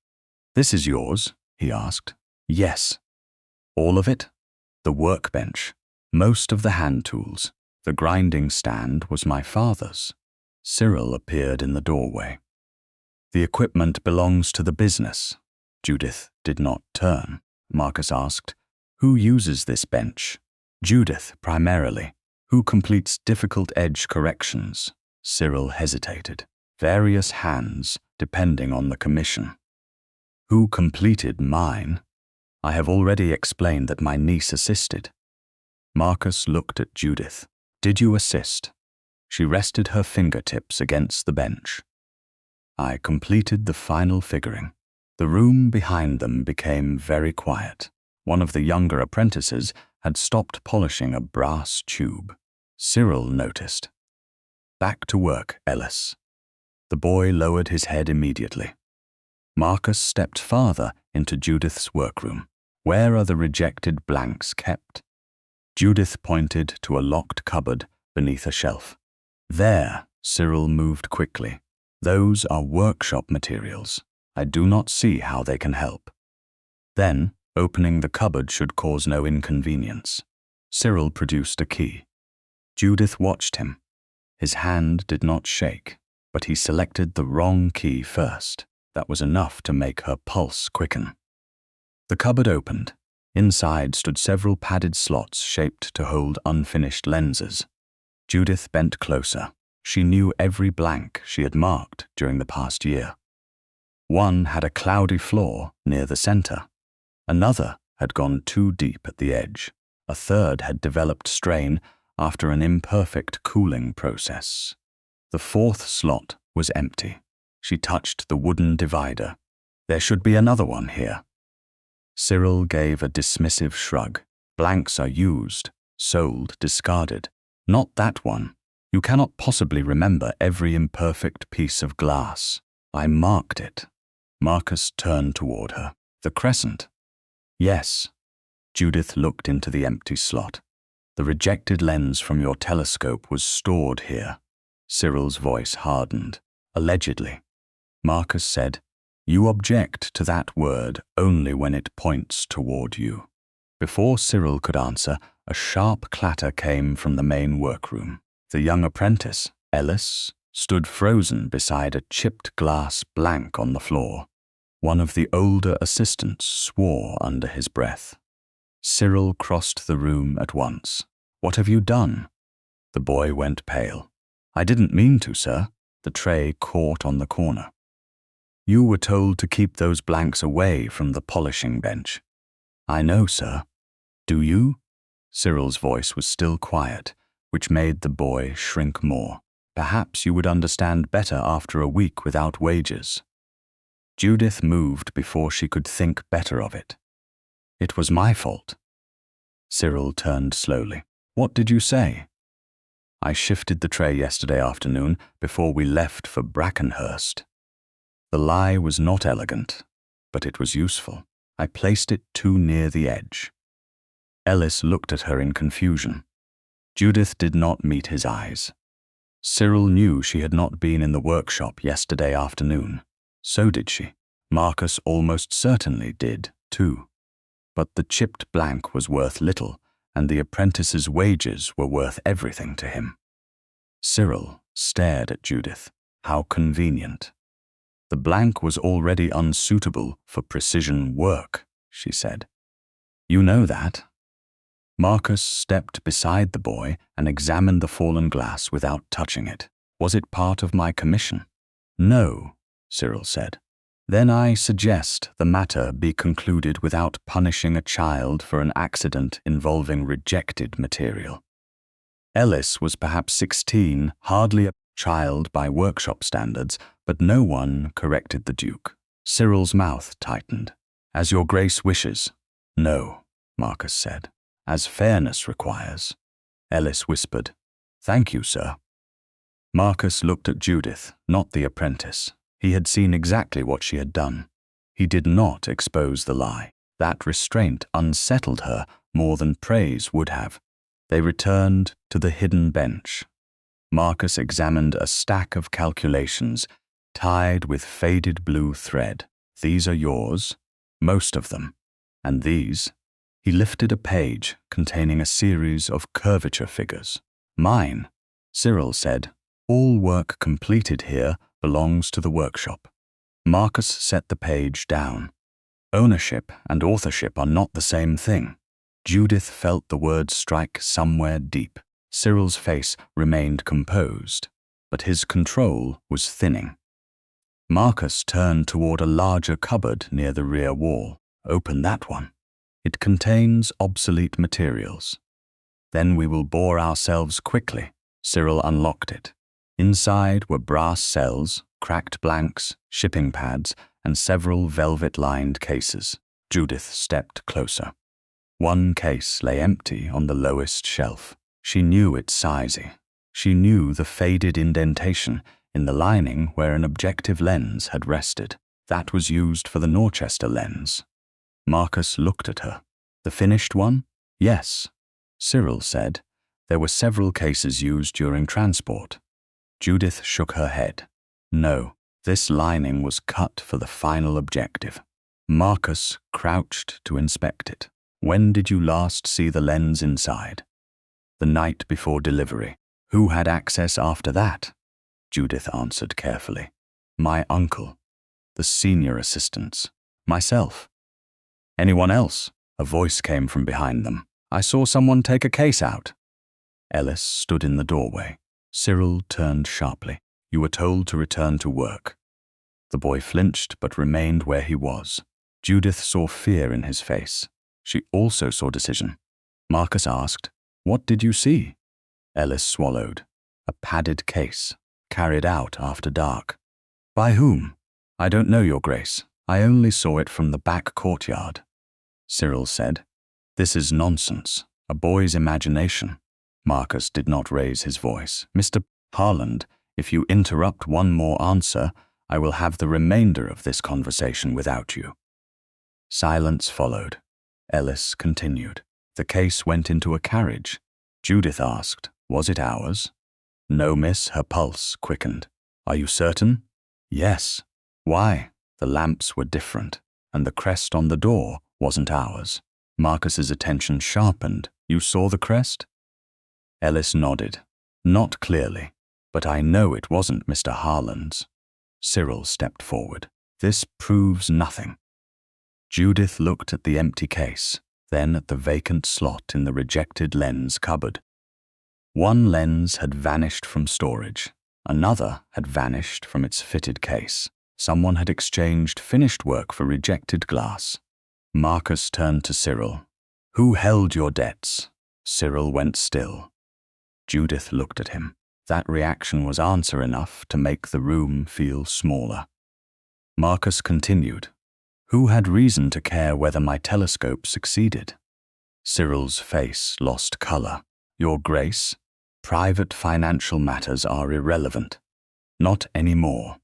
This is yours? He asked. Yes. All of it? The workbench, most of the hand tools. The grinding stand was my father's. Cyril appeared in the doorway. The equipment belongs to the business. Judith did not turn. Marcus asked, Who uses this bench? Judith, primarily. Who completes difficult edge corrections? Cyril hesitated. Various hands, depending on the commission. Who completed mine? I have already explained that my niece assisted. Marcus looked at Judith. Did you assist? She rested her fingertips against the bench. I completed the final figuring. The room behind them became very quiet. One of the younger apprentices had stopped polishing a brass tube. Cyril noticed. Back to work, Ellis. The boy lowered his head immediately. Marcus stepped farther into Judith's workroom. Where are the rejected blanks kept? Judith pointed to a locked cupboard beneath a shelf. There, Cyril moved quickly. Those are workshop materials. I do not see how they can help. Then, opening the cupboard should cause no inconvenience. Cyril produced a key. Judith watched him. His hand did not shake, but he selected the wrong key first. That was enough to make her pulse quicken. The cupboard opened. Inside stood several padded slots shaped to hold unfinished lenses. Judith bent closer. She knew every blank she had marked during the past year. One had a cloudy floor near the center. Another had gone too deep at the edge. A third had developed strain after an imperfect cooling process. The 4th slot was empty. She touched the wooden divider. There should be another one here. Cyril gave a dismissive shrug. Blanks are used, sold, discarded. Not that one. You cannot possibly remember every imperfect piece of glass. I marked it. Marcus turned toward her. The crescent. Yes. Judith looked into the empty slot. The rejected lens from your telescope was stored here. Cyril's voice hardened. Allegedly. Marcus said, You object to that word only when it points toward you. Before Cyril could answer, a sharp clatter came from the main workroom. The young apprentice, Ellis, stood frozen beside a chipped glass blank on the floor. One of the older assistants swore under his breath. Cyril crossed the room at once. What have you done? The boy went pale. I didn't mean to, sir. The tray caught on the corner. You were told to keep those blanks away from the polishing bench. I know, sir. Do you? Cyril's voice was still quiet, which made the boy shrink more. Perhaps you would understand better after a week without wages. Judith moved before she could think better of it. It was my fault. Cyril turned slowly. What did you say? I shifted the tray yesterday afternoon before we left for Brackenhurst. The lie was not elegant, but it was useful. I placed it too near the edge. Ellis looked at her in confusion. Judith did not meet his eyes. Cyril knew she had not been in the workshop yesterday afternoon. So did she. Marcus almost certainly did, too. But the chipped blank was worth little, and the apprentice's wages were worth everything to him. Cyril stared at Judith. How convenient. The blank was already unsuitable for precision work, she said. You know that. Marcus stepped beside the boy and examined the fallen glass without touching it. Was it part of my commission? No, Cyril said. Then I suggest the matter be concluded without punishing a child for an accident involving rejected material. Ellis was perhaps 16, hardly a child by workshop standards, but no one corrected the Duke. Cyril's mouth tightened. As your grace wishes. No, Marcus said. As fairness requires. Ellis whispered. Thank you, sir. Marcus looked at Judith, not the apprentice. He had seen exactly what she had done. He did not expose the lie. That restraint unsettled her more than praise would have. They returned to the hidden bench. Marcus examined a stack of calculations tied with faded blue thread. These are yours, most of them. And these? He lifted a page containing a series of curvature figures. Mine, Cyril said. All work completed here belongs to the workshop. Marcus set the page down. Ownership and authorship are not the same thing. Judith felt the words strike somewhere deep. Cyril's face remained composed, but his control was thinning. Marcus turned toward a larger cupboard near the rear wall. Open that one. It contains obsolete materials. Then we will bore ourselves quickly. Cyril unlocked it. Inside were brass cells, cracked blanks, shipping pads, and several velvet-lined cases. Judith stepped closer. One case lay empty on the lowest shelf. She knew its sizing. She knew the faded indentation in the lining where an objective lens had rested. That was used for the Norchester lens. Marcus looked at her. The finished one? Yes. Cyril said. There were several cases used during transport. Judith shook her head. No, this lining was cut for the final objective. Marcus crouched to inspect it. When did you last see the lens inside? The night before delivery. Who had access after that? Judith answered carefully. My uncle. The senior assistants. Myself. Anyone else? A voice came from behind them. I saw someone take a case out. Ellis stood in the doorway. Cyril turned sharply. You were told to return to work. The boy flinched but remained where he was. Judith saw fear in his face. She also saw decision. Marcus asked, What did you see? Ellis swallowed. A padded case, carried out after dark. By whom? I don't know, Your Grace. I only saw it from the back courtyard. Cyril said, This is nonsense, a boy's imagination. Marcus did not raise his voice. Mr. Harland, if you interrupt one more answer, I will have the remainder of this conversation without you. Silence followed. Ellis continued. The case went into a carriage. Judith asked, Was it ours? No, miss, her pulse quickened. Are you certain? Yes. Why? The lamps were different, and the crest on the door wasn't ours. Marcus's attention sharpened. You saw the crest? Ellis nodded. Not clearly, but I know it wasn't Mr. Harland's. Cyril stepped forward. This proves nothing. Judith looked at the empty case, then at the vacant slot in the rejected lens cupboard. One lens had vanished from storage. Another had vanished from its fitted case. Someone had exchanged finished work for rejected glass. Marcus turned to Cyril. Who held your debts? Cyril went still. Judith looked at him. That reaction was answer enough to make the room feel smaller. Marcus continued. Who had reason to care whether my telescope succeeded? Cyril's face lost color. Your Grace, private financial matters are irrelevant. Not anymore.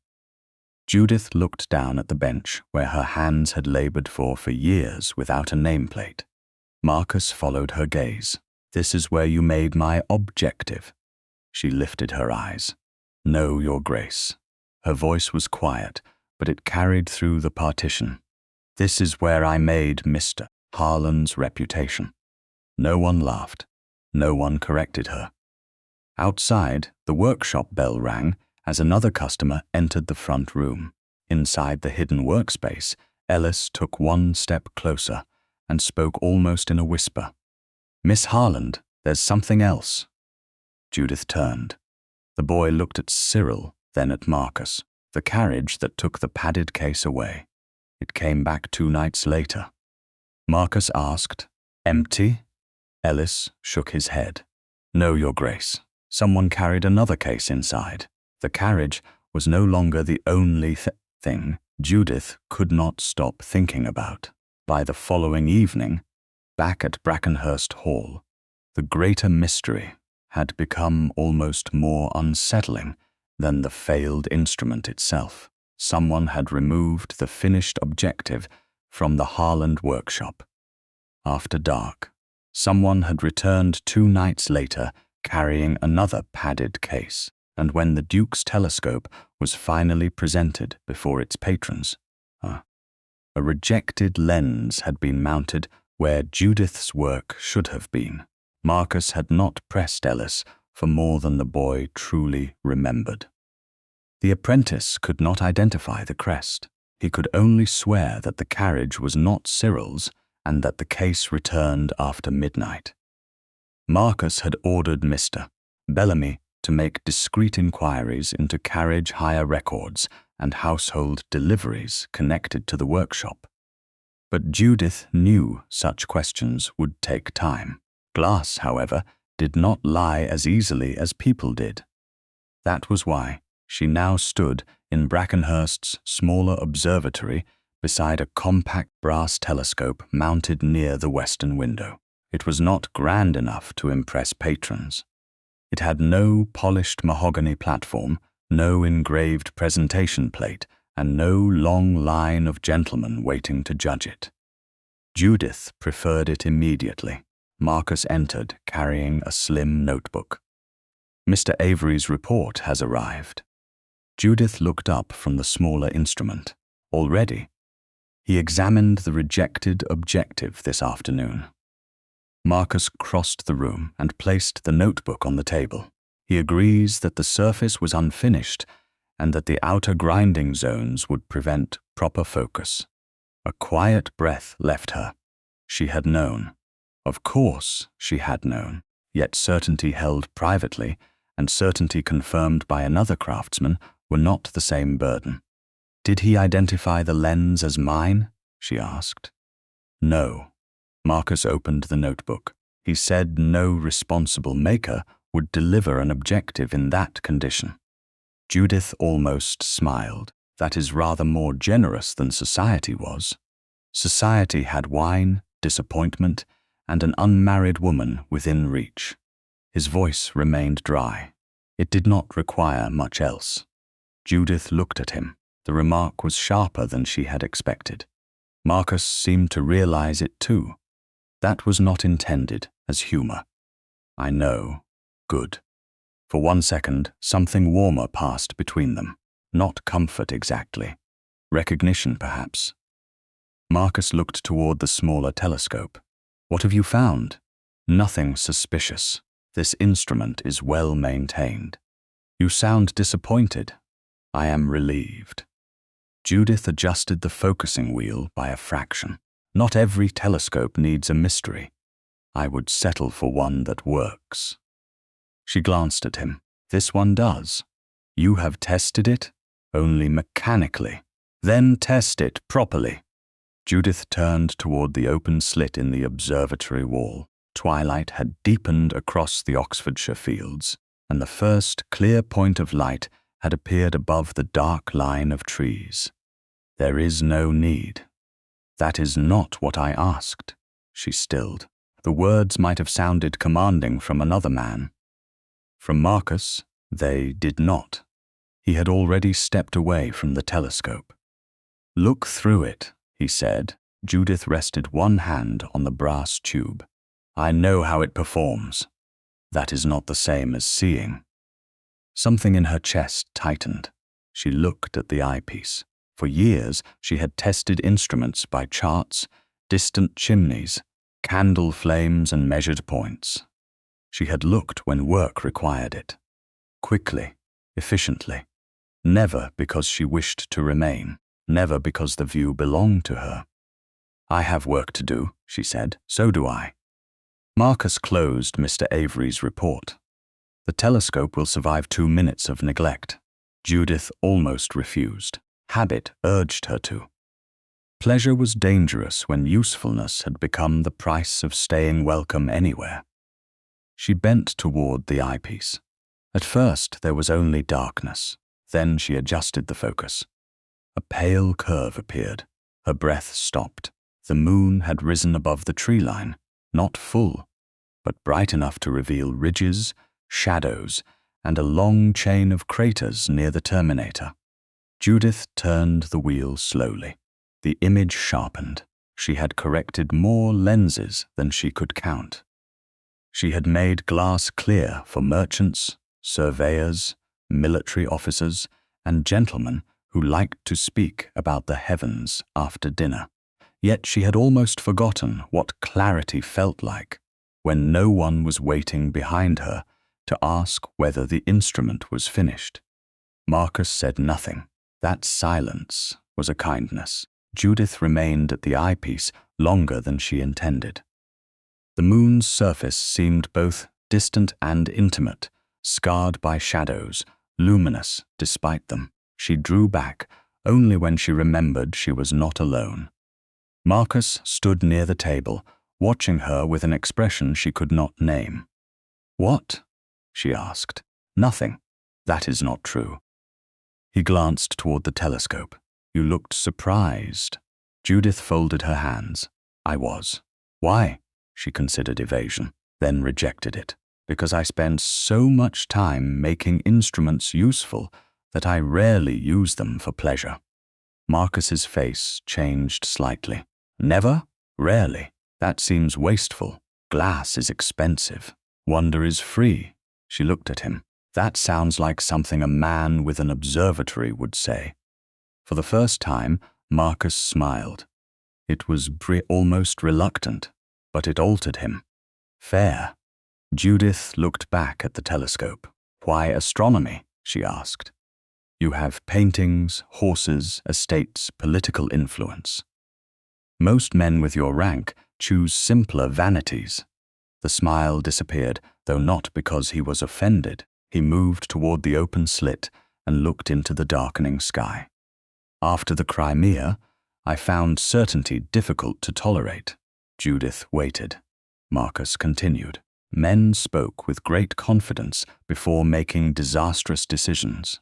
Judith looked down at the bench where her hands had labored for years without a nameplate. Marcus followed her gaze. "This is where you made my objective." She lifted her eyes. "No, Your Grace." Her voice was quiet, but it carried through the partition. "This is where I made Mr. Harland's reputation." No one laughed. No one corrected her. Outside, the workshop bell rang as another customer entered the front room. Inside the hidden workspace, Ellis took one step closer and spoke almost in a whisper. "Miss Harland, there's something else." Judith turned. The boy looked at Cyril, then at Marcus, the carriage that took the padded case away. It came back 2 nights later. Marcus asked, "Empty?" Ellis shook his head. "No, Your Grace. Someone carried another case inside." The carriage was no longer the only thing Judith could not stop thinking about. By the following evening, back at Brackenhurst Hall, the greater mystery had become almost more unsettling than the failed instrument itself. Someone had removed the finished objective from the Harland workshop. After dark, someone had returned 2 nights later carrying another padded case, and when the Duke's telescope was finally presented before its patrons, a rejected lens had been mounted where Judith's work should have been. Marcus had not pressed Ellis for more than the boy truly remembered. The apprentice could not identify the crest. He could only swear that the carriage was not Cyril's and that the case returned after midnight. Marcus had ordered Mr. Bellamy to make discreet inquiries into carriage hire records and household deliveries connected to the workshop. But Judith knew such questions would take time. Glass, however, did not lie as easily as people did. That was why she now stood in Brackenhurst's smaller observatory beside a compact brass telescope mounted near the western window. It was not grand enough to impress patrons. It had no polished mahogany platform, no engraved presentation plate, and no long line of gentlemen waiting to judge it. Judith preferred it immediately. Marcus entered, carrying a slim notebook. "Mr. Avery's report has arrived." Judith looked up from the smaller instrument. "Already?" "He examined the rejected objective this afternoon." Marcus crossed the room and placed the notebook on the table. "He agrees that the surface was unfinished and that the outer grinding zones would prevent proper focus." A quiet breath left her. She had known. Of course she had known, yet certainty held privately and certainty confirmed by another craftsman were not the same burden. "Did he identify the lens as mine?" she asked. "No." Marcus opened the notebook. "He said no responsible maker would deliver an objective in that condition." Judith almost smiled. "That is rather more generous than society was." Society had wine, disappointment, and an unmarried woman within reach. His voice remained dry. It did not require much else. Judith looked at him. The remark was sharper than she had expected. Marcus seemed to realize it too. That was not intended as humor. "I know. Good." For 1 second, something warmer passed between them. Not comfort exactly. Recognition, perhaps. Marcus looked toward the smaller telescope. "What have you found?" "Nothing suspicious. This instrument is well maintained." "You sound disappointed." "I am relieved." Judith adjusted the focusing wheel by a fraction. "Not every telescope needs a mystery. I would settle for one that works." She glanced at him. "This one does. You have tested it?" "Only mechanically." "Then test it properly." Judith turned toward the open slit in the observatory wall. Twilight had deepened across the Oxfordshire fields, and the first clear point of light had appeared above the dark line of trees. "There is no need." "That is not what I asked." She stilled. The words might have sounded commanding from another man. From Marcus, they did not. He had already stepped away from the telescope. "Look through it," he said. Judith rested one hand on the brass tube. "I know how it performs." "That is not the same as seeing." Something in her chest tightened. She looked at the eyepiece. For years, she had tested instruments by charts, distant chimneys, candle flames, and measured points. She had looked when work required it. Quickly, efficiently. Never because she wished to remain. Never because the view belonged to her. "I have work to do," she said. "So do I." Marcus closed Mr. Avery's report. "The telescope will survive 2 minutes of neglect." Judith almost refused. Habit urged her to. Pleasure was dangerous when usefulness had become the price of staying welcome anywhere. She bent toward the eyepiece. At first there was only darkness. Then she adjusted the focus. A pale curve appeared. Her breath stopped. The moon had risen above the tree line, not full, but bright enough to reveal ridges, shadows, and a long chain of craters near the terminator. Judith turned the wheel slowly. The image sharpened. She had corrected more lenses than she could count. She had made glass clear for merchants, surveyors, military officers, and gentlemen who liked to speak about the heavens after dinner. Yet she had almost forgotten what clarity felt like when no one was waiting behind her to ask whether the instrument was finished. Marcus said nothing. That silence was a kindness. Judith remained at the eyepiece longer than she intended. The moon's surface seemed both distant and intimate, scarred by shadows, luminous despite them. She drew back only when she remembered she was not alone. Marcus stood near the table, watching her with an expression she could not name. "What?" she asked. "Nothing. That is not true." He glanced toward the telescope. "You looked surprised." Judith folded her hands. "I was." "Why?" She considered evasion, then rejected it. "Because I spend so much time making instruments useful that I rarely use them for pleasure." Marcus's face changed slightly. "Never? Rarely? That seems wasteful. Glass is expensive. Wonder is free." She looked at him. "That sounds like something a man with an observatory would say." For the first time, Marcus smiled. It was almost reluctant, but it altered him. "Fair." Judith looked back at the telescope. "Why astronomy?" she asked. "You have paintings, horses, estates, political influence. Most men with your rank choose simpler vanities." The smile disappeared, though not because he was offended. He moved toward the open slit and looked into the darkening sky. "After the Crimea, I found certainty difficult to tolerate." Judith waited. Marcus continued. "Men spoke with great confidence before making disastrous decisions.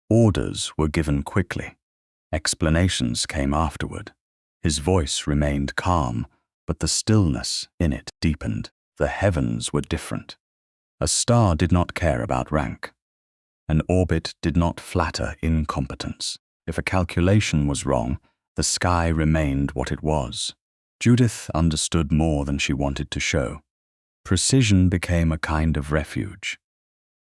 Orders were given quickly. Explanations came afterward." His voice remained calm, but the stillness in it deepened. The heavens were different. A star did not care about rank. An orbit did not flatter incompetence. If a calculation was wrong, the sky remained what it was. Judith understood more than she wanted to show. Precision became a kind of refuge.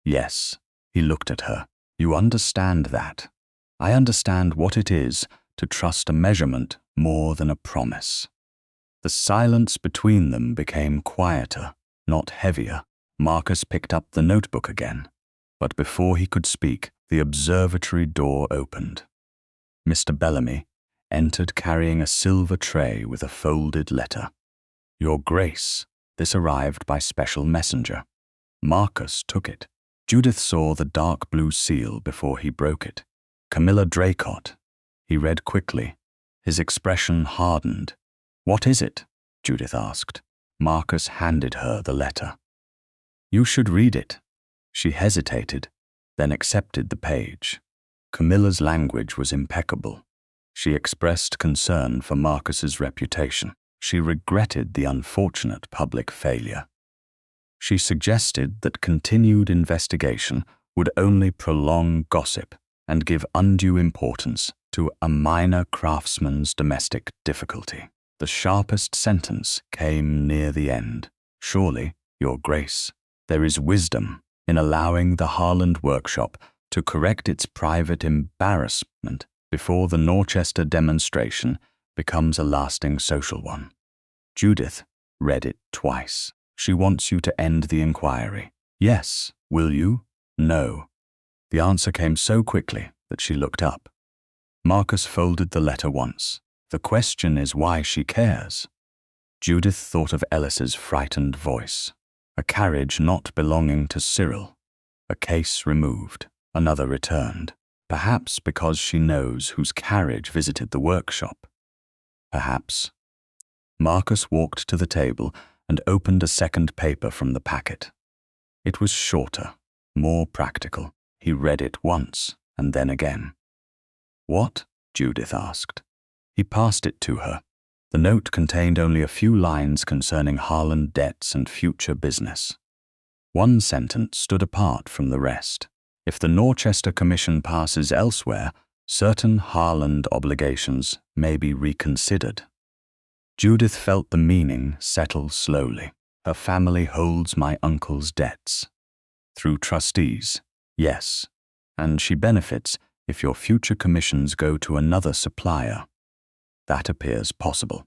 "Yes," he looked at her. "You understand that. I understand what it is to trust a measurement more than a promise." The silence between them became quieter, not heavier. Marcus picked up the notebook again, but before he could speak, the observatory door opened. Mr. Bellamy entered carrying a silver tray with a folded letter. "Your Grace," this arrived by special messenger. Marcus took it. Judith saw the dark blue seal before he broke it. "Camilla Draycott." He read quickly. His expression hardened. "What is it?" Judith asked. Marcus handed her the letter. "You should read it." She hesitated, then accepted the page. Camilla's language was impeccable. She expressed concern for Marcus's reputation. She regretted the unfortunate public failure. She suggested that continued investigation would only prolong gossip and give undue importance to a minor craftsman's domestic difficulty. The sharpest sentence came near the end. Surely, Your Grace, there is wisdom in allowing the Harland workshop to correct its private embarrassment before the Norchester demonstration becomes a lasting social one. Judith read it twice. She wants you to end the inquiry. Yes, will you? No. The answer came so quickly that she looked up. Marcus folded the letter once. The question is why she cares. Judith thought of Ellis's frightened voice. A carriage not belonging to Cyril. A case removed. Another returned. Perhaps because she knows whose carriage visited the workshop. Perhaps. Marcus walked to the table and opened a second paper from the packet. It was shorter, more practical. He read it once and then again. What? Judith asked. He passed it to her. The note contained only a few lines concerning Harland debts and future business. One sentence stood apart from the rest. If the Norchester Commission passes elsewhere, certain Harland obligations may be reconsidered. Judith felt the meaning settle slowly. Her family holds my uncle's debts. Through trustees, yes, and she benefits if your future commissions go to another supplier. That appears possible.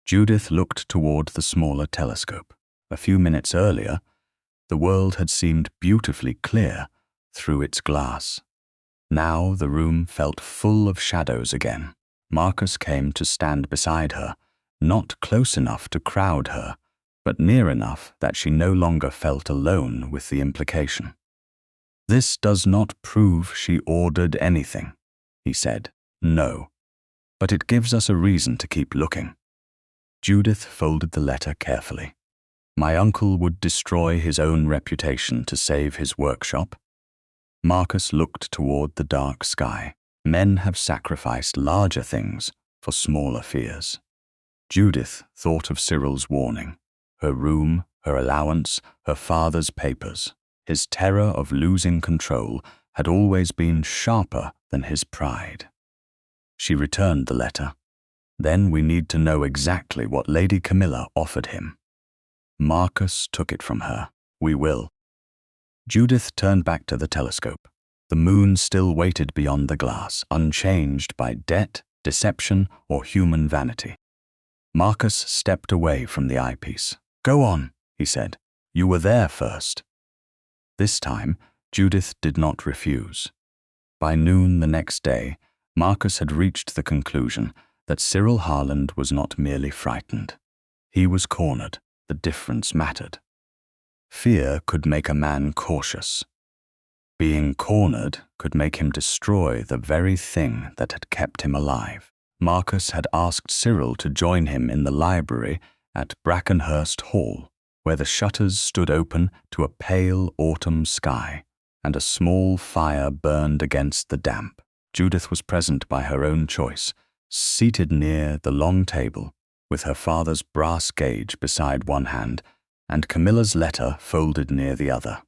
Judith looked toward the smaller telescope. A few minutes earlier, the world had seemed beautifully clear through its glass. Now the room felt full of shadows again. Marcus came to stand beside her, not close enough to crowd her, but near enough that she no longer felt alone with the implication. This does not prove she ordered anything, he said. No, but it gives us a reason to keep looking. Judith folded the letter carefully. My uncle would destroy his own reputation to save his workshop. Marcus looked toward the dark sky. Men have sacrificed larger things for smaller fears. Judith thought of Cyril's warning, her room, her allowance, her father's papers. His terror of losing control had always been sharper than his pride. She returned the letter. Then we need to know exactly what Lady Camilla offered him. Marcus took it from her. We will. Judith turned back to the telescope. The moon still waited beyond the glass, unchanged by debt, deception, or human vanity. Marcus stepped away from the eyepiece. Go on, he said. You were there first. This time, Judith did not refuse. By noon the next day, Marcus had reached the conclusion that Cyril Harland was not merely frightened. He was cornered. The difference mattered. Fear could make a man cautious. Being cornered could make him destroy the very thing that had kept him alive. Marcus had asked Cyril to join him in the library at Brackenhurst Hall, where the shutters stood open to a pale autumn sky, and a small fire burned against the damp. Judith was present by her own choice, seated near the long table, with her father's brass gauge beside one hand and Camilla's letter folded near the other.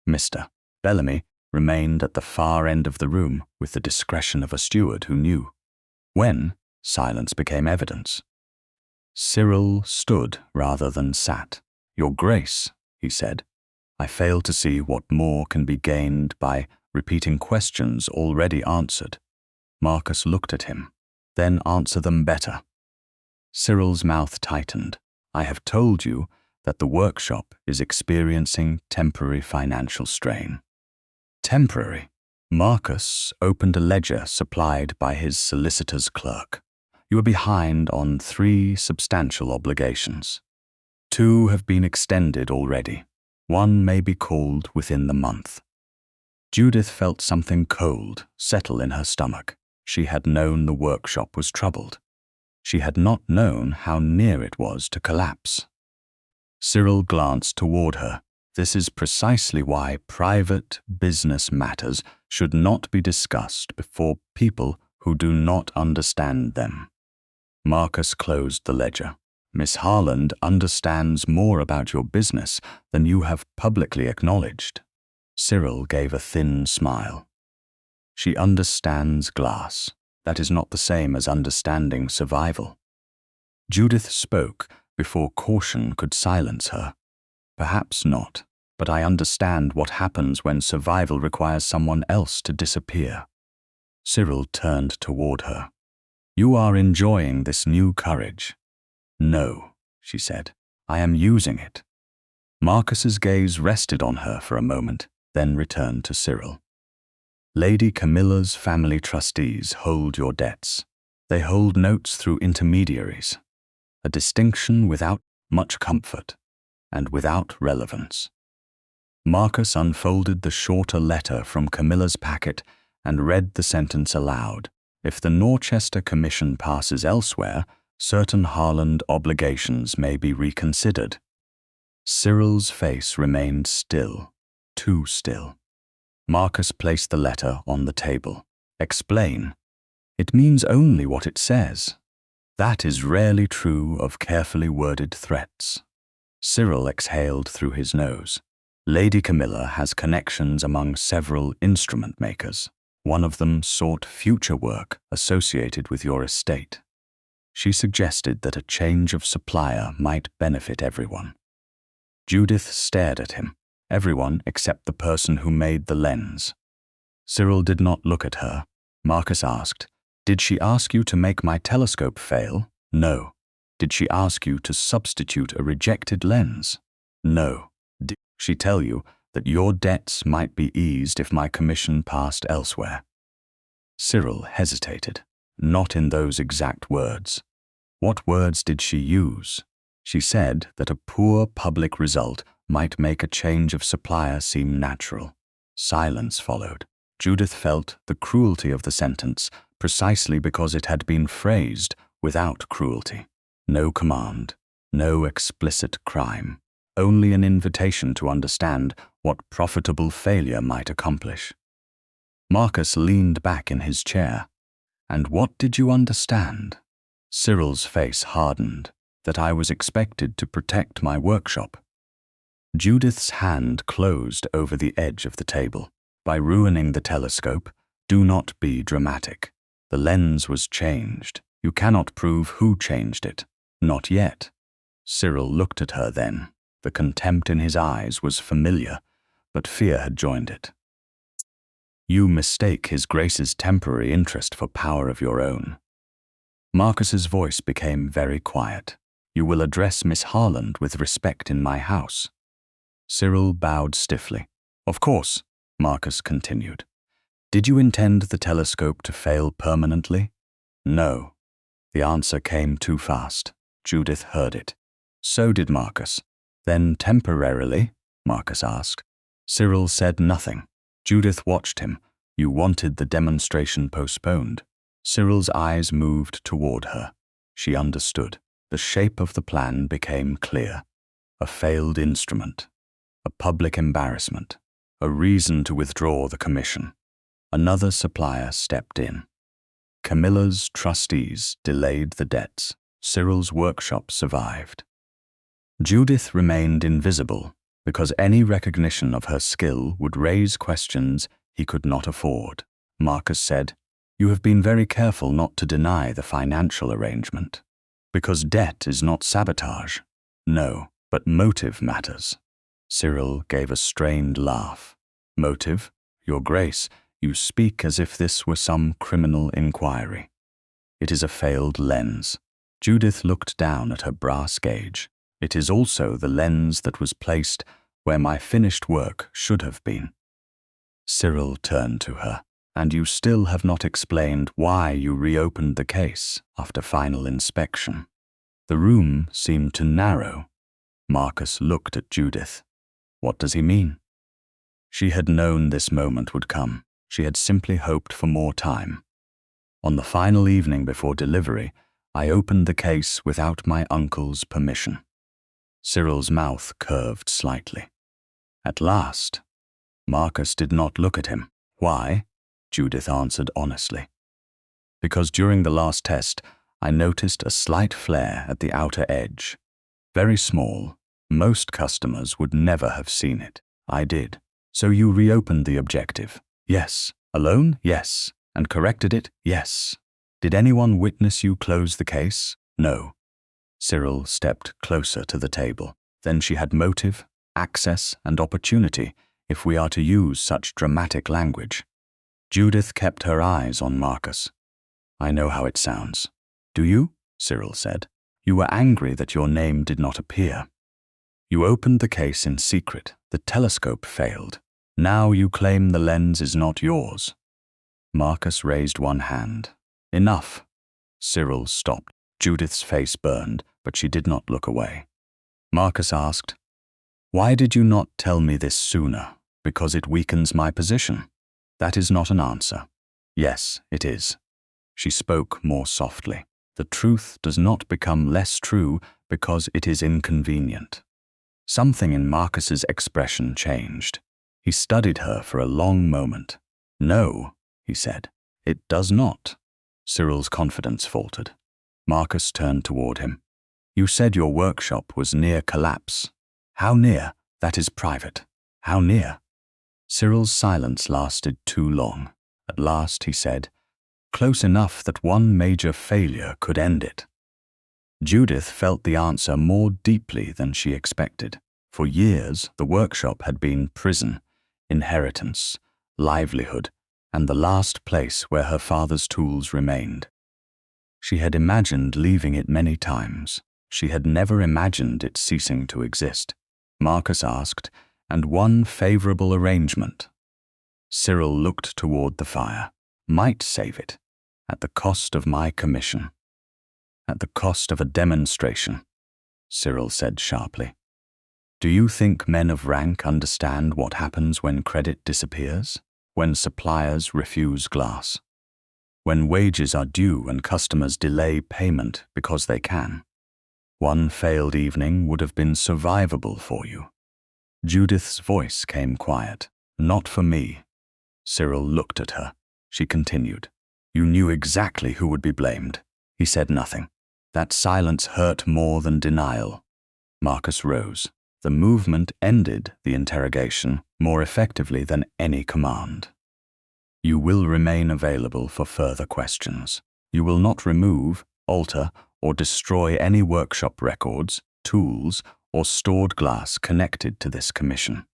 Mr. Bellamy remained at the far end of the room with the discretion of a steward who knew. When, silence became evidence. Cyril stood rather than sat. Your Grace, he said, I fail to see what more can be gained by repeating questions already answered. Marcus looked at him. Then answer them better. Cyril's mouth tightened. I have told you that the workshop is experiencing temporary financial strain. Temporary. Marcus opened a ledger supplied by his solicitor's clerk. You are behind on 3 substantial obligations. 2 have been extended already. 1 may be called within the month. Judith felt something cold settle in her stomach. She had known the workshop was troubled. She had not known how near it was to collapse. Cyril glanced toward her. This is precisely why private business matters should not be discussed before people who do not understand them. Marcus closed the ledger. Miss Harland understands more about your business than you have publicly acknowledged. Cyril gave a thin smile. She understands glass. That is not the same as understanding survival. Judith spoke before caution could silence her. Perhaps not, but I understand what happens when survival requires someone else to disappear. Cyril turned toward her. You are enjoying this new courage. No, she said. I am using it. Marcus's gaze rested on her for a moment, then returned to Cyril. Lady Camilla's family trustees hold your debts. They hold notes through intermediaries. A distinction without much comfort and without relevance. Marcus unfolded the shorter letter from Camilla's packet and read the sentence aloud. If the Norchester Commission passes elsewhere, certain Harland obligations may be reconsidered. Cyril's face remained still, too still. Marcus placed the letter on the table. Explain. It means only what it says. That is rarely true of carefully worded threats. Cyril exhaled through his nose. Lady Camilla has connections among several instrument makers. One of them sought future work associated with your estate. She suggested that a change of supplier might benefit everyone. Judith stared at him, everyone except the person who made the lens. Cyril did not look at her. Marcus asked, Did she ask you to make my telescope fail? No. Did she ask you to substitute a rejected lens? No. Did she tell you that your debts might be eased if my commission passed elsewhere? Cyril hesitated. Not in those exact words. What words did she use? She said that a poor public result might make a change of supplier seem natural. Silence followed. Judith felt the cruelty of the sentence precisely because it had been phrased without cruelty. No command, no explicit crime, only an invitation to understand what profitable failure might accomplish. Marcus leaned back in his chair. And what did you understand? Cyril's face hardened. That I was expected to protect my workshop. Judith's hand closed over the edge of the table. By ruining the telescope, do not be dramatic. The lens was changed. You cannot prove who changed it. Not yet. Cyril looked at her then. The contempt in his eyes was familiar, but fear had joined it. You mistake His Grace's temporary interest for power of your own. Marcus's voice became very quiet. You will address Miss Harland with respect in my house. Cyril bowed stiffly. Of course, Marcus continued. Did you intend the telescope to fail permanently? No. The answer came too fast. Judith heard it. So did Marcus. Then temporarily? Marcus asked. Cyril said nothing. Judith watched him. You wanted the demonstration postponed. Cyril's eyes moved toward her. She understood. The shape of the plan became clear. A failed instrument. A public embarrassment. A reason to withdraw the commission. Another supplier stepped in. Camilla's trustees delayed the debts. Cyril's workshop survived. Judith remained invisible because any recognition of her skill would raise questions he could not afford. Marcus said, You have been very careful not to deny the financial arrangement. Because debt is not sabotage. No, but motive matters. Cyril gave a strained laugh. Motive? Your Grace, you speak as if this were some criminal inquiry. It is a failed lens. Judith looked down at her brass gauge. It is also the lens that was placed where my finished work should have been. Cyril turned to her. And you still have not explained why you reopened the case after final inspection. The room seemed to narrow. Marcus looked at Judith. What does he mean? She had known this moment would come. She had simply hoped for more time. On the final evening before delivery, I opened the case without my uncle's permission. Cyril's mouth curved slightly. At last. Marcus did not look at him. Why? Judith answered honestly. Because during the last test, I noticed a slight flare at the outer edge. Very small. Most customers would never have seen it. I did. So you reopened the objective? Yes. Alone? Yes. And corrected it? Yes. Did anyone witness you close the case? No. Cyril stepped closer to the table. Then she had motive, access, and opportunity, if we are to use such dramatic language. Judith kept her eyes on Marcus. I know how it sounds. Do you? Cyril said. You were angry that your name did not appear. You opened the case in secret. The telescope failed. Now you claim the lens is not yours. Marcus raised one hand. Enough. Cyril stopped. Judith's face burned, but she did not look away. Marcus asked, Why did you not tell me this sooner? Because it weakens my position. That is not an answer. Yes, it is. She spoke more softly. The truth does not become less true because it is inconvenient. Something in Marcus's expression changed. He studied her for a long moment. No, he said, it does not. Cyril's confidence faltered. Marcus turned toward him. You said your workshop was near collapse. How near? That is private. How near? Cyril's silence lasted too long. At last he said, Close enough that one major failure could end it. Judith felt the answer more deeply than she expected. For years, the workshop had been prison, inheritance, livelihood, and the last place where her father's tools remained. She had imagined leaving it many times. She had never imagined it ceasing to exist. Marcus asked, and one favorable arrangement. Cyril looked toward the fire. Might save it, at the cost of my commission. At the cost of a demonstration, Cyril said sharply. Do you think men of rank understand what happens when credit disappears? When suppliers refuse glass? When wages are due and customers delay payment because they can? One failed evening would have been survivable for you. Judith's voice came quiet. Not for me. Cyril looked at her. She continued. You knew exactly who would be blamed. He said nothing. That silence hurt more than denial. Marcus rose. The movement ended the interrogation more effectively than any command. You will remain available for further questions. You will not remove, alter, or destroy any workshop records, tools, or stored glass connected to this commission.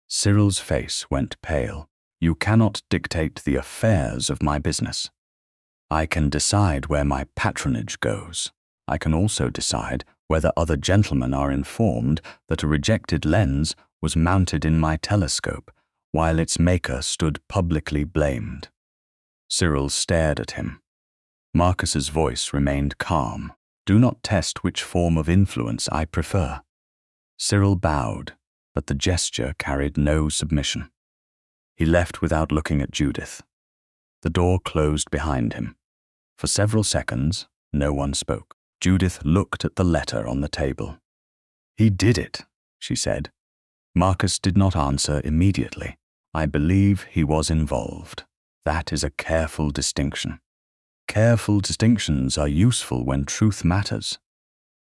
Cyril's face went pale. You cannot dictate the affairs of my business. I can decide where my patronage goes. I can also decide whether other gentlemen are informed that a rejected lens was mounted in my telescope, while its maker stood publicly blamed. Cyril stared at him. Marcus's voice remained calm. Do not test which form of influence I prefer. Cyril bowed, but the gesture carried no submission. He left without looking at Judith. The door closed behind him. For several seconds, no one spoke. Judith looked at the letter on the table. He did it, she said. Marcus did not answer immediately. I believe he was involved. That is a careful distinction. Careful distinctions are useful when truth matters.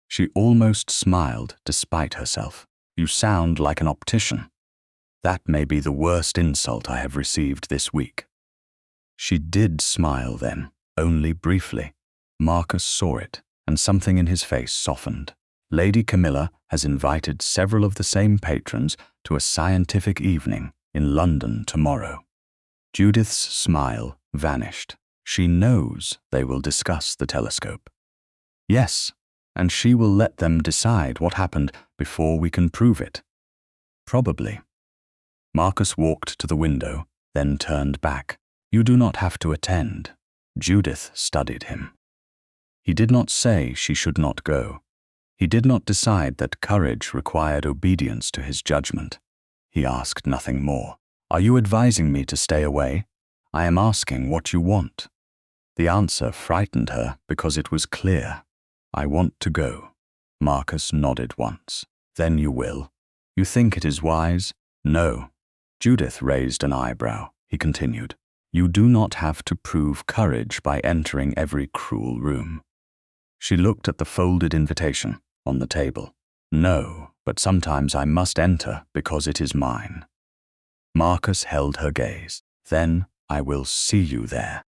She almost smiled despite herself. You sound like an optician. That may be the worst insult I have received this week. She did smile then, only briefly. Marcus saw it, and something in his face softened. Lady Camilla has invited several of the same patrons to a scientific evening in London tomorrow. Judith's smile vanished. She knows they will discuss the telescope. Yes, and she will let them decide what happened before we can prove it. Probably. Marcus walked to the window, then turned back. You do not have to attend. Judith studied him. He did not say she should not go. He did not decide that courage required obedience to his judgment. He asked nothing more. Are you advising me to stay away? I am asking what you want. The answer frightened her because it was clear. I want to go. Marcus nodded once. Then you will. You think it is wise? No. Judith raised an eyebrow. He continued. You do not have to prove courage by entering every cruel room. She looked at the folded invitation on the table. No, but sometimes I must enter because it is mine. Marcus held her gaze. Then I will see you there.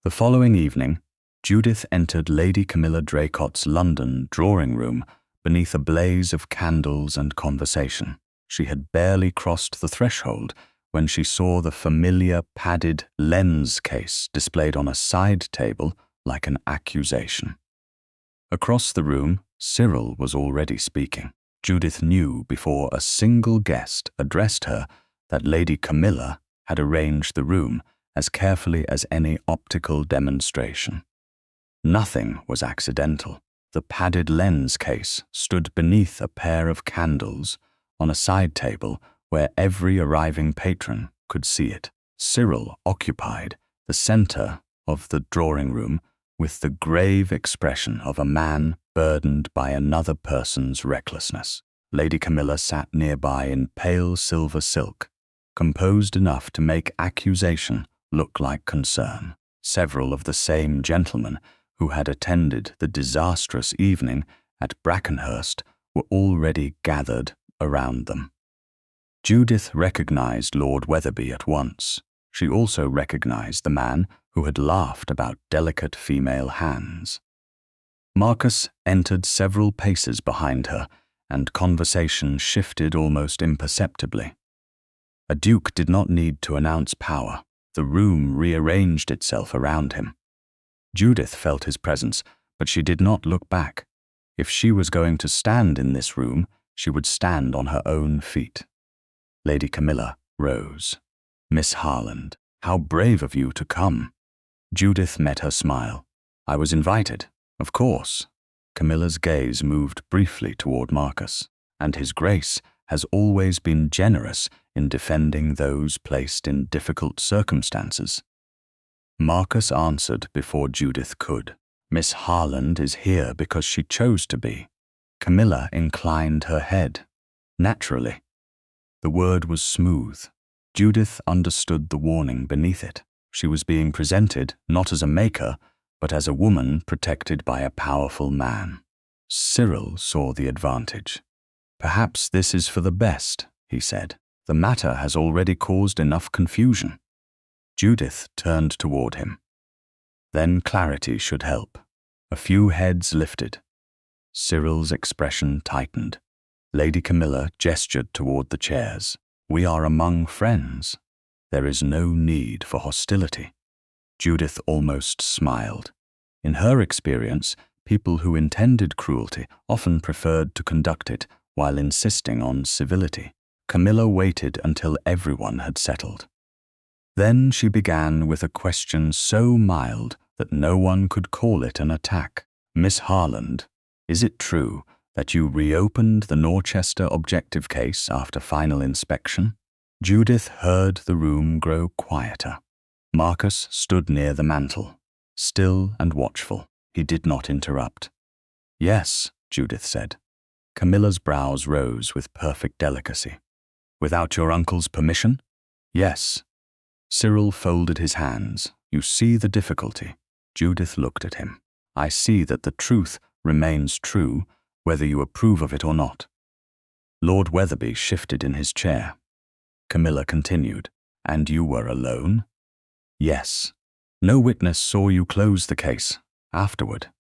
The following evening, Judith entered Lady Camilla Draycott's London drawing-room beneath a blaze of candles and conversation. She had barely crossed the threshold when she saw the familiar padded lens case displayed on a side table like an accusation. Across the room, Cyril was already speaking. Judith knew before a single guest addressed her that Lady Camilla had arranged the room as carefully as any optical demonstration. Nothing was accidental. The padded lens case stood beneath a pair of candles on a side table where every arriving patron could see it. Cyril occupied the center of the drawing room with the grave expression of a man burdened by another person's recklessness. Lady Camilla sat nearby in pale silver silk, composed enough to make accusation look like concern. Several of the same gentlemen who had attended the disastrous evening at Brackenhurst were already gathered around them. Judith recognized Lord Wetherby at once. She also recognized the man who had laughed about delicate female hands. Marcus entered several paces behind her, and conversation shifted almost imperceptibly. A duke did not need to announce power. The room rearranged itself around him. Judith felt his presence, but she did not look back. If she was going to stand in this room, she would stand on her own feet. Lady Camilla rose. "Miss Harland, how brave of you to come." Judith met her smile. "I was invited, of course." Camilla's gaze moved briefly toward Marcus, and his grace has always been generous in defending those placed in difficult circumstances. Marcus answered before Judith could. "Miss Harland is here because she chose to be." Camilla inclined her head. "Naturally." The word was smooth. Judith understood the warning beneath it. She was being presented not as a maker, but as a woman protected by a powerful man. Cyril saw the advantage. "Perhaps this is for the best," he said. "The matter has already caused enough confusion." Judith turned toward him. Then clarity should help. A few heads lifted. Cyril's expression tightened. Lady Camilla gestured toward the chairs. "We are among friends. There is no need for hostility." Judith almost smiled. In her experience, people who intended cruelty often preferred to conduct it while insisting on civility. Camilla waited until everyone had settled. Then she began with a question so mild that no one could call it an attack. "Miss Harland, is it true that you reopened the Norchester objective case after final inspection?" Judith heard the room grow quieter. Marcus stood near the mantel, still and watchful. He did not interrupt. "Yes," Judith said. Camilla's brows rose with perfect delicacy. "Without your uncle's permission?" "Yes." Cyril folded his hands. "You see the difficulty." Judith looked at him. "I see that the truth remains true, whether you approve of it or not." Lord Wetherby shifted in his chair. Camilla continued. "And you were alone?" "Yes." "No witness saw you close the case afterward?"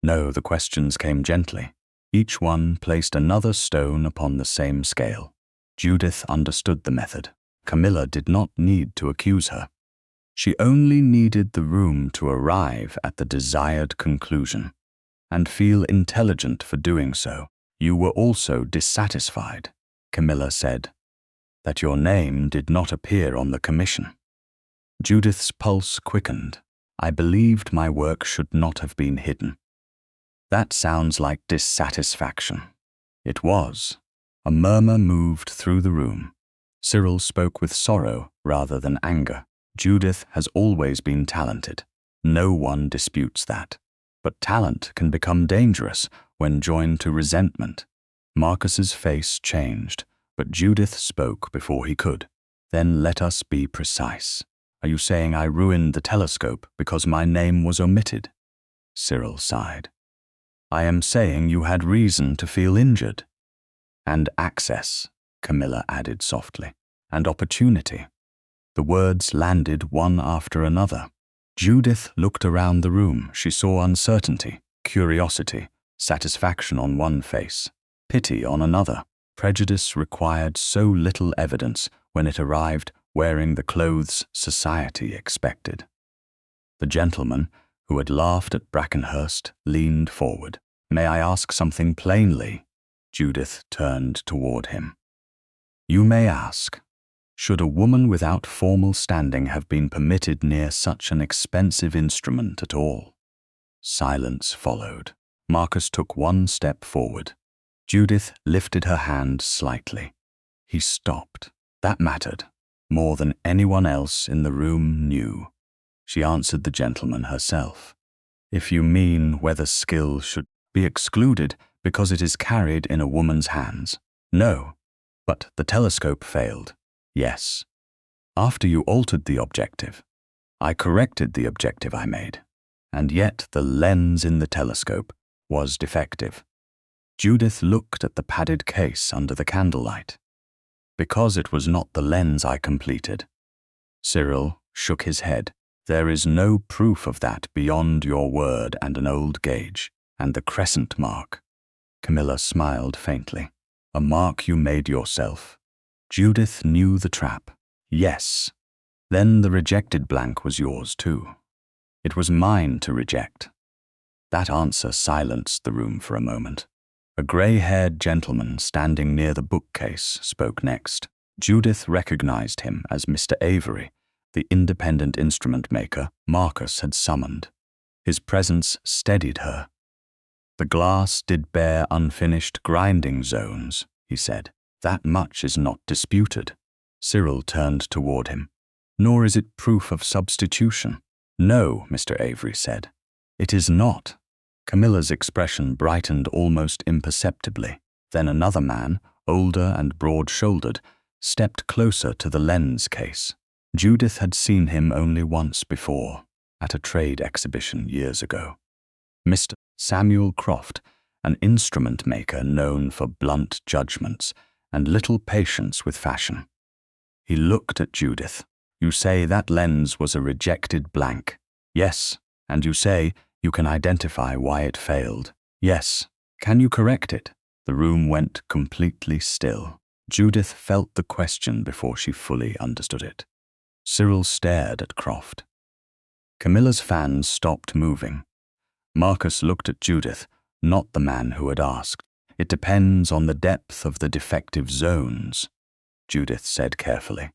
"No." The questions came gently. Each one placed another stone upon the same scale. Judith understood the method. Camilla did not need to accuse her. She only needed the room to arrive at the desired conclusion, and feel intelligent for doing so. "You were also dissatisfied," Camilla said, "that your name did not appear on the commission." Judith's pulse quickened. "I believed my work should not have been hidden." "That sounds like dissatisfaction." It was. A murmur moved through the room. Cyril spoke with sorrow rather than anger. "Judith has always been talented. No one disputes that. But talent can become dangerous when joined to resentment." Marcus's face changed, but Judith spoke before he could. "Then let us be precise. Are you saying I ruined the telescope because my name was omitted?" Cyril sighed. "I am saying you had reason to feel injured." "And access," Camilla added softly. and opportunity. The words landed one after another. Judith looked around the room. She saw uncertainty, curiosity, satisfaction on one face, pity on another. Prejudice required so little evidence when it arrived wearing the clothes society expected. The gentleman, who had laughed at Brackenhurst, leaned forward. "May I ask something plainly?" Judith turned toward him. "You may ask. Should a woman without formal standing have been permitted near such an expensive instrument at all?" Silence followed. Marcus took one step forward. Judith lifted her hand slightly. He stopped. That mattered, more than anyone else in the room knew. She answered the gentleman herself. "If you mean whether skill should be excluded because it is carried in a woman's hands, no. But the telescope failed. Yes. After you altered the objective, I corrected the objective I made, and yet the lens in the telescope was defective." Judith looked at the padded case under the candlelight. "Because it was not the lens I completed." Cyril shook his head. "There is no proof of that beyond your word and an old gauge, and the crescent mark." Camilla smiled faintly. "A mark you made yourself." Judith knew the trap. "Yes. Then the rejected blank was yours too. It was mine to reject." That answer silenced the room for a moment. A grey-haired gentleman standing near the bookcase spoke next. Judith recognized him as Mr. Avery, the independent instrument maker Marcus had summoned. His presence steadied her. "The glass did bear unfinished grinding zones," he said. "That much is not disputed." Cyril turned toward him. "Nor is it proof of substitution." "No," Mr. Avery said. "It is not." Camilla's expression brightened almost imperceptibly. Then another man, older and broad-shouldered, stepped closer to the lens case. Judith had seen him only once before, at a trade exhibition years ago. Mr. Samuel Croft, an instrument maker known for blunt judgments and little patience with fashion. He looked at Judith. "You say that lens was a rejected blank." "Yes. And you say you can identify why it failed." "Yes. Can you correct it?" The room went completely still. Judith felt the question before she fully understood it. Cyril stared at Croft. Camilla's fan stopped moving. Marcus looked at Judith, not the man who had asked. "It depends on the depth of the defective zones," Judith said carefully.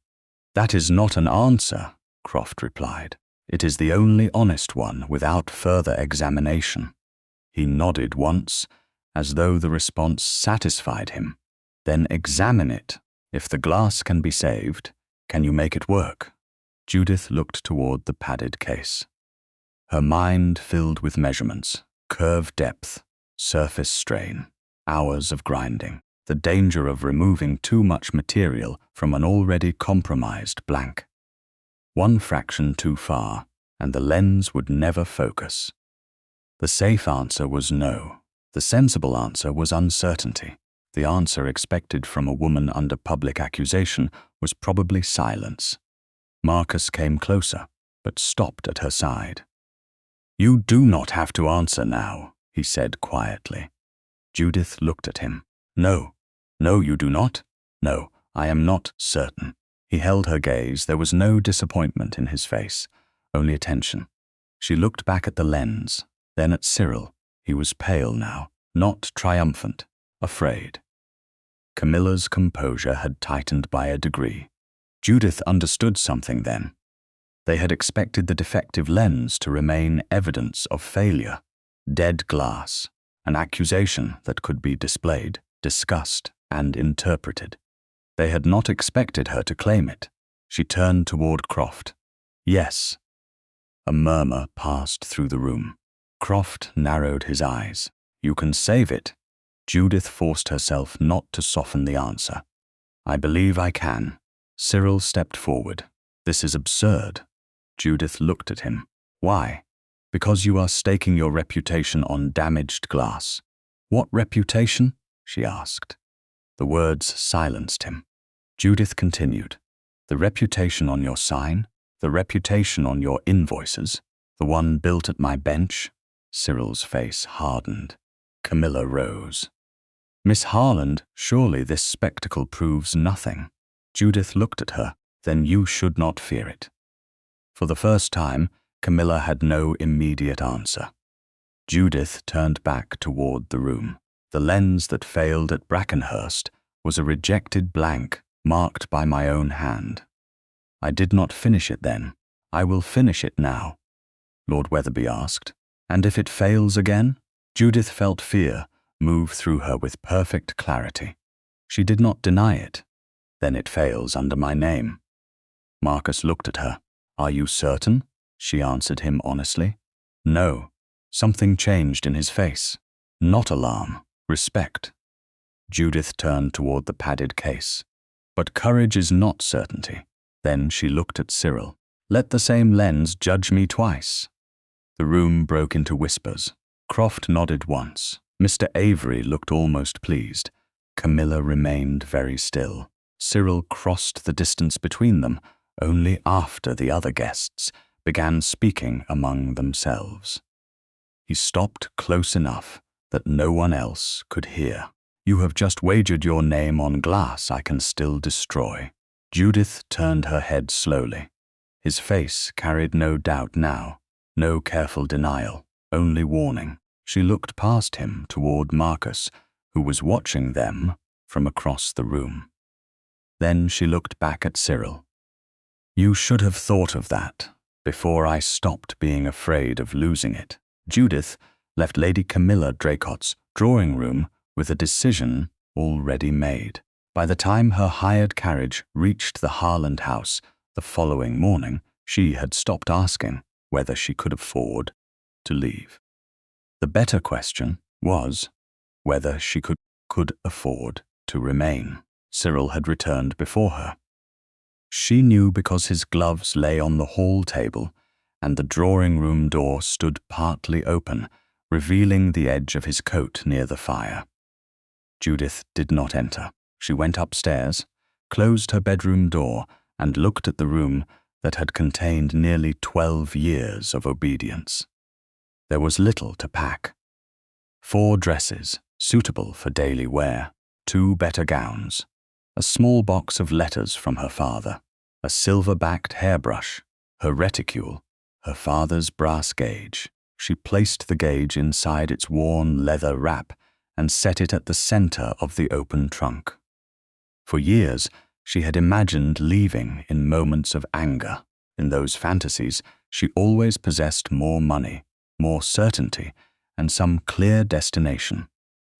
"That is not an answer," Croft replied. "It is the only honest one without further examination." He nodded once, as though the response satisfied him. "Then examine it. If the glass can be saved, can you make it work?" Judith looked toward the padded case. Her mind filled with measurements, curve depth, surface strain, hours of grinding, the danger of removing too much material from an already compromised blank. One fraction too far, and the lens would never focus. The safe answer was no. The sensible answer was uncertainty. The answer expected from a woman under public accusation was probably silence. Marcus came closer, but stopped at her side. "You do not have to answer now," he said quietly. Judith looked at him. "No. No, you do not? No, I am not certain." He held her gaze. There was no disappointment in his face, only attention. She looked back at the lens, then at Cyril. He was pale now, not triumphant, afraid. Camilla's composure had tightened by a degree. Judith understood something then. They had expected the defective lens to remain evidence of failure, dead glass, an accusation that could be displayed, discussed, and interpreted. They had not expected her to claim it. She turned toward Croft. "Yes." A murmur passed through the room. Croft narrowed his eyes. "You can save it." Judith forced herself not to soften the answer. "I believe I can." Cyril stepped forward. "This is absurd." Judith looked at him. "Why?" "Because you are staking your reputation on damaged glass." "What reputation?" she asked. The words silenced him. Judith continued. The reputation on your sign, the reputation on your invoices, the one built at my bench. Cyril's face hardened. Camilla rose. Miss Harland, surely this spectacle proves nothing. Judith looked at her. Then you should not fear it. For the first time, Camilla had no immediate answer. Judith turned back toward the room. The lens that failed at Brackenhurst was a rejected blank marked by my own hand. I did not finish it then. I will finish it now, Lord Wetherby asked. And if it fails again? Judith felt fear move through her with perfect clarity. She did not deny it. Then it fails under my name. Marcus looked at her. Are you certain? She answered him honestly. No. Something changed in his face. Not alarm, respect. Judith turned toward the padded case. But courage is not certainty. Then she looked at Cyril. Let the same lens judge me twice. The room broke into whispers. Croft nodded once. Mr. Avery looked almost pleased. Camilla remained very still. Cyril crossed the distance between them only after the other guests began speaking among themselves. He stopped close enough that no one else could hear. You have just wagered your name on glass I can still destroy. Judith turned her head slowly. His face carried no doubt now, no careful denial, only warning. She looked past him toward Marcus, who was watching them from across the room. Then she looked back at Cyril. You should have thought of that before I stopped being afraid of losing it. Judith left Lady Camilla Draycott's drawing room with a decision already made. By the time her hired carriage reached the Harland house the following morning, she had stopped asking whether she could afford to leave. The better question was whether she could afford to remain. Cyril had returned before her. She knew because his gloves lay on the hall table and the drawing-room door stood partly open, revealing the edge of his coat near the fire. Judith did not enter. She went upstairs, closed her bedroom door, and looked at the room that had contained nearly 12 years of obedience. There was little to pack. 4 dresses, suitable for daily wear, 2 better gowns, a small box of letters from her father, a silver-backed hairbrush, her reticule, her father's brass gauge. She placed the gauge inside its worn leather wrap and set it at the center of the open trunk. For years, she had imagined leaving in moments of anger. In those fantasies, she always possessed more money, more certainty, and some clear destination.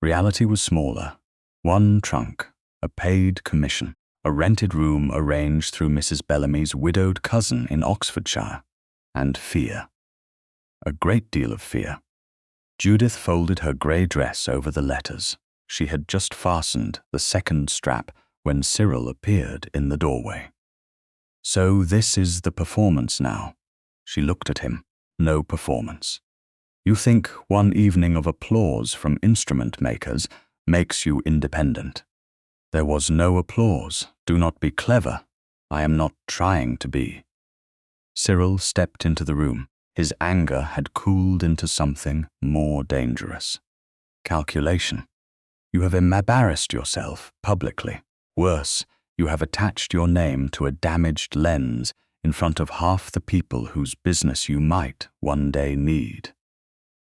Reality was smaller. 1 trunk, a paid commission, a rented room arranged through Mrs. Bellamy's widowed cousin in Oxfordshire, and fear. A great deal of fear. Judith folded her grey dress over the letters. She had just fastened the second strap when Cyril appeared in the doorway. So this is the performance now. She looked at him. No performance. You think one evening of applause from instrument makers makes you independent. There was no applause. Do not be clever. I am not trying to be. Cyril stepped into the room. His anger had cooled into something more dangerous. Calculation. You have embarrassed yourself publicly. Worse, you have attached your name to a damaged lens in front of half the people whose business you might one day need.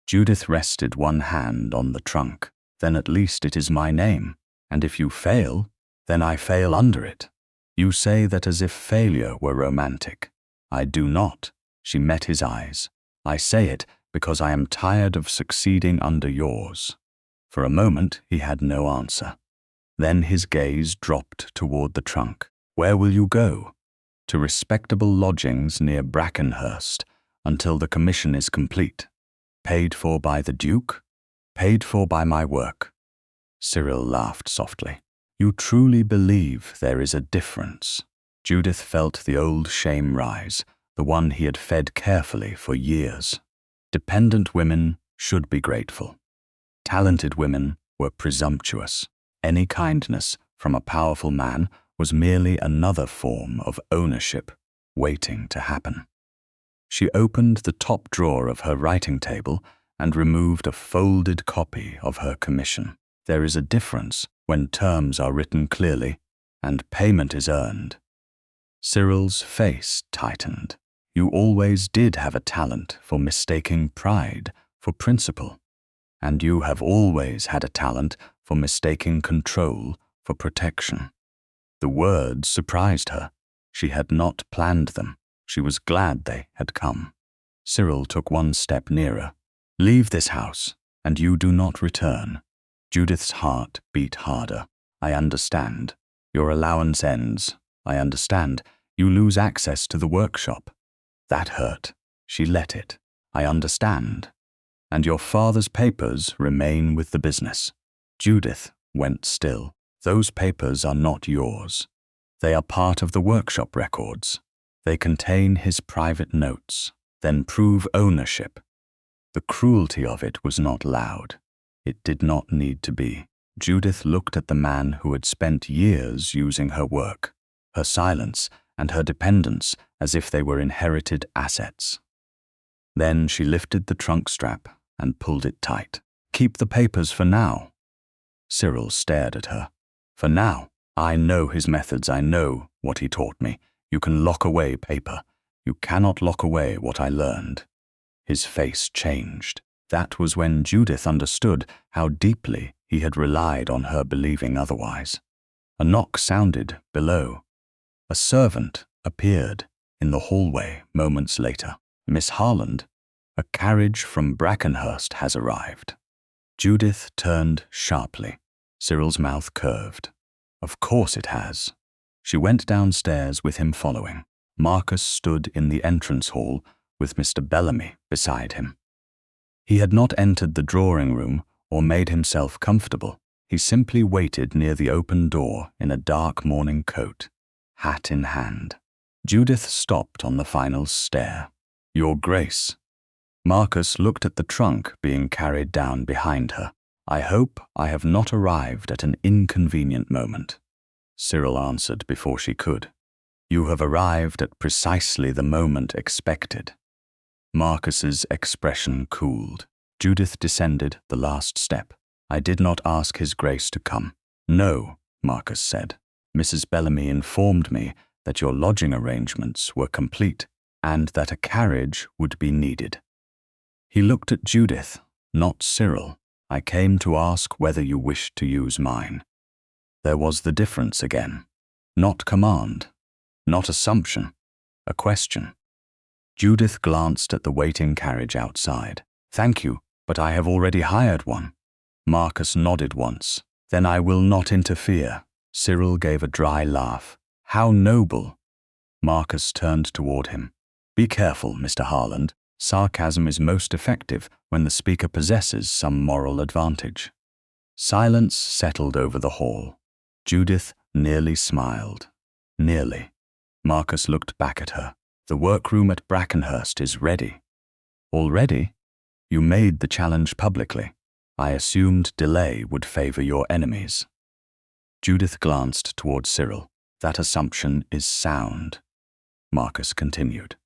Judith rested one hand on the trunk. Then at least it is my name, and if you fail, then I fail under it. You say that as if failure were romantic. I do not. She met his eyes. I say it because I am tired of succeeding under yours. For a moment he had no answer. Then his gaze dropped toward the trunk. Where will you go? To respectable lodgings near Brackenhurst until the commission is complete. Paid for by the Duke? Paid for by my work. Cyril laughed softly. You truly believe there is a difference? Judith felt the old shame rise, the one he had fed carefully for years. Dependent women should be grateful. Talented women were presumptuous. Any kindness from a powerful man was merely another form of ownership waiting to happen. She opened the top drawer of her writing table and removed a folded copy of her commission. There is a difference when terms are written clearly and payment is earned. Cyril's face tightened. You always did have a talent for mistaking pride for principle, and you have always had a talent for mistaking control for protection. The words surprised her. She had not planned them. She was glad they had come. Cyril took one step nearer. Leave this house, and you do not return. Judith's heart beat harder. I understand. Your allowance ends. I understand. You lose access to the workshop. That hurt. She let it. I understand. And your father's papers remain with the business. Judith went still. Those papers are not yours. They are part of the workshop records. They contain his private notes, then prove ownership. The cruelty of it was not loud. It did not need to be. Judith looked at the man who had spent years using her work, her silence and her dependence as if they were inherited assets. Then she lifted the trunk strap and pulled it tight. Keep the papers for now. Cyril stared at her. For now, I know his methods. I know what he taught me. You can lock away paper. You cannot lock away what I learned. His face changed. That was when Judith understood how deeply he had relied on her believing otherwise. A knock sounded below. A servant appeared in the hallway moments later. Miss Harland, a carriage from Brackenhurst has arrived. Judith turned sharply. Cyril's mouth curved. Of course it has. She went downstairs with him following. Marcus stood in the entrance hall with Mr. Bellamy beside him. He had not entered the drawing room or made himself comfortable. He simply waited near the open door in a dark morning coat, hat in hand. Judith stopped on the final stair. Your Grace. Marcus looked at the trunk being carried down behind her. I hope I have not arrived at an inconvenient moment. Cyril answered before she could. You have arrived at precisely the moment expected. Marcus's expression cooled. Judith descended the last step. I did not ask His Grace to come. No, Marcus said. Mrs. Bellamy informed me that your lodging arrangements were complete and that a carriage would be needed. He looked at Judith, not Cyril. I came to ask whether you wished to use mine. There was the difference again. Not command, not assumption, a question. Judith glanced at the waiting carriage outside. Thank you, but I have already hired one. Marcus nodded once. Then I will not interfere. Cyril gave a dry laugh. How noble. Marcus turned toward him. Be careful, Mr. Harland. Sarcasm is most effective when the speaker possesses some moral advantage. Silence settled over the hall. Judith nearly smiled. Nearly. Marcus looked back at her. The workroom at Brackenhurst is ready. Already? You made the challenge publicly. I assumed delay would favor your enemies. Judith glanced toward Cyril. That assumption is sound. Marcus continued.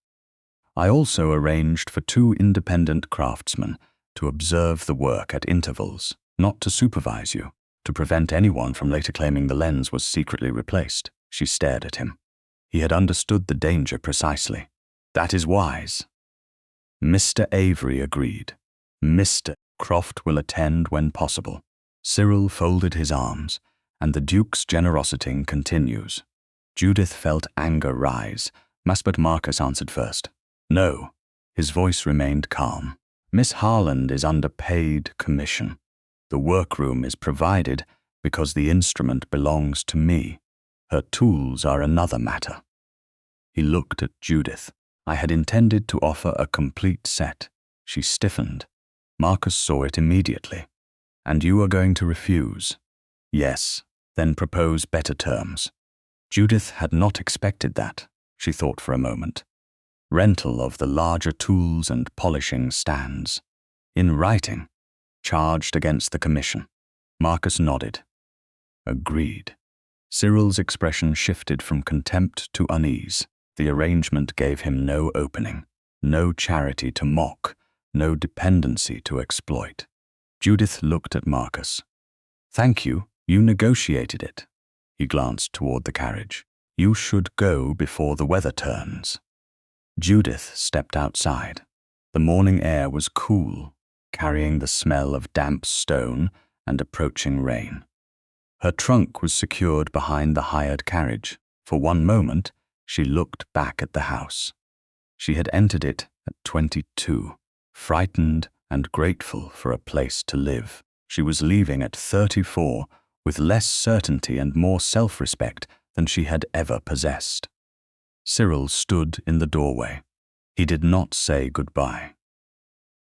I also arranged for 2 independent craftsmen to observe the work at intervals, not to supervise you, to prevent anyone from later claiming the lens was secretly replaced. She stared at him. He had understood the danger precisely. That is wise. Mr. Avery agreed. Mr. Croft will attend when possible. Cyril folded his arms, and the Duke's generosity continues. Judith felt anger rise, but Marcus answered first. No. His voice remained calm. Miss Harland is under paid commission. The workroom is provided because the instrument belongs to me. Her tools are another matter. He looked at Judith. I had intended to offer a complete set. She stiffened. Marcus saw it immediately. And you are going to refuse? Yes. Then propose better terms. Judith had not expected that. She thought for a moment. Rental of the larger tools and polishing stands. In writing. Charged against the commission. Marcus nodded. Agreed. Cyril's expression shifted from contempt to unease. The arrangement gave him no opening, no charity to mock, no dependency to exploit. Judith looked at Marcus. "Thank you, you negotiated it." He glanced toward the carriage. "You should go before the weather turns." Judith stepped outside. The morning air was cool, carrying the smell of damp stone and approaching rain. Her trunk was secured behind the hired carriage. For one moment, she looked back at the house. She had entered it at 22, frightened and grateful for a place to live. She was leaving at 34 with less certainty and more self-respect than she had ever possessed. Cyril stood in the doorway. He did not say goodbye.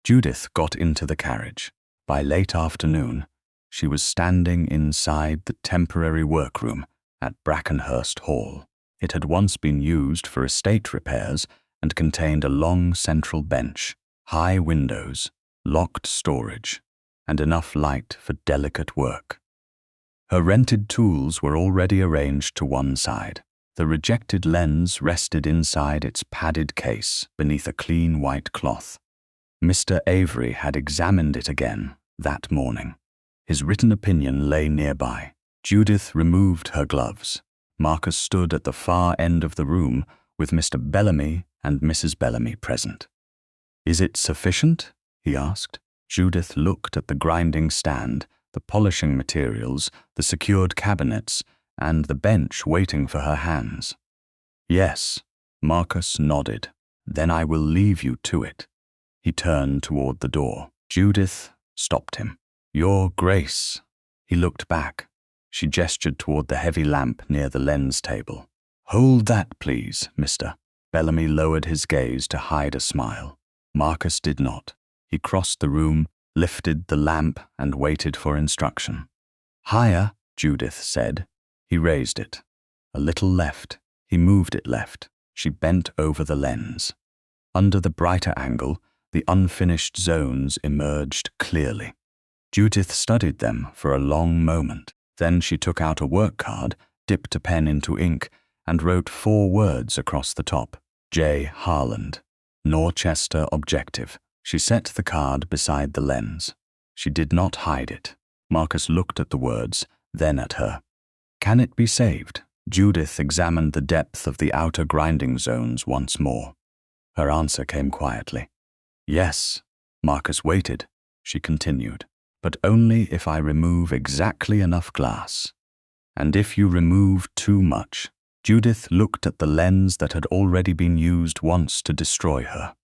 Judith got into the carriage. By late afternoon, she was standing inside the temporary workroom at Brackenhurst Hall. It had once been used for estate repairs and contained a long central bench, high windows, locked storage, and enough light for delicate work. Her rented tools were already arranged to one side. The rejected lens rested inside its padded case beneath a clean white cloth. Mr. Avery had examined it again that morning. His written opinion lay nearby. Judith removed her gloves. Marcus stood at the far end of the room with Mr. Bellamy and Mrs. Bellamy present. "Is it sufficient?" he asked. Judith looked at the grinding stand, the polishing materials, the secured cabinets, and the bench waiting for her hands. "Yes," Marcus nodded. "Then I will leave you to it." He turned toward the door. Judith stopped him. "Your Grace." He looked back. She gestured toward the heavy lamp near the lens table. "Hold that, please, Mr." Bellamy lowered his gaze to hide a smile. Marcus did not. He crossed the room, lifted the lamp, and waited for instruction. "Higher," Judith said. He raised it. A little left. He moved it left. She bent over the lens. Under the brighter angle, the unfinished zones emerged clearly. Judith studied them for a long moment. Then she took out a work card, dipped a pen into ink, and wrote 4 words across the top. J. Harland. Norchester Objective. She set the card beside the lens. She did not hide it. Marcus looked at the words, then at her. "Can it be saved?" Judith examined the depth of the outer grinding zones once more. Her answer came quietly. "Yes." Marcus waited. She continued. "But only if I remove exactly enough glass. And if you remove too much." Judith looked at the lens that had already been used once to destroy her.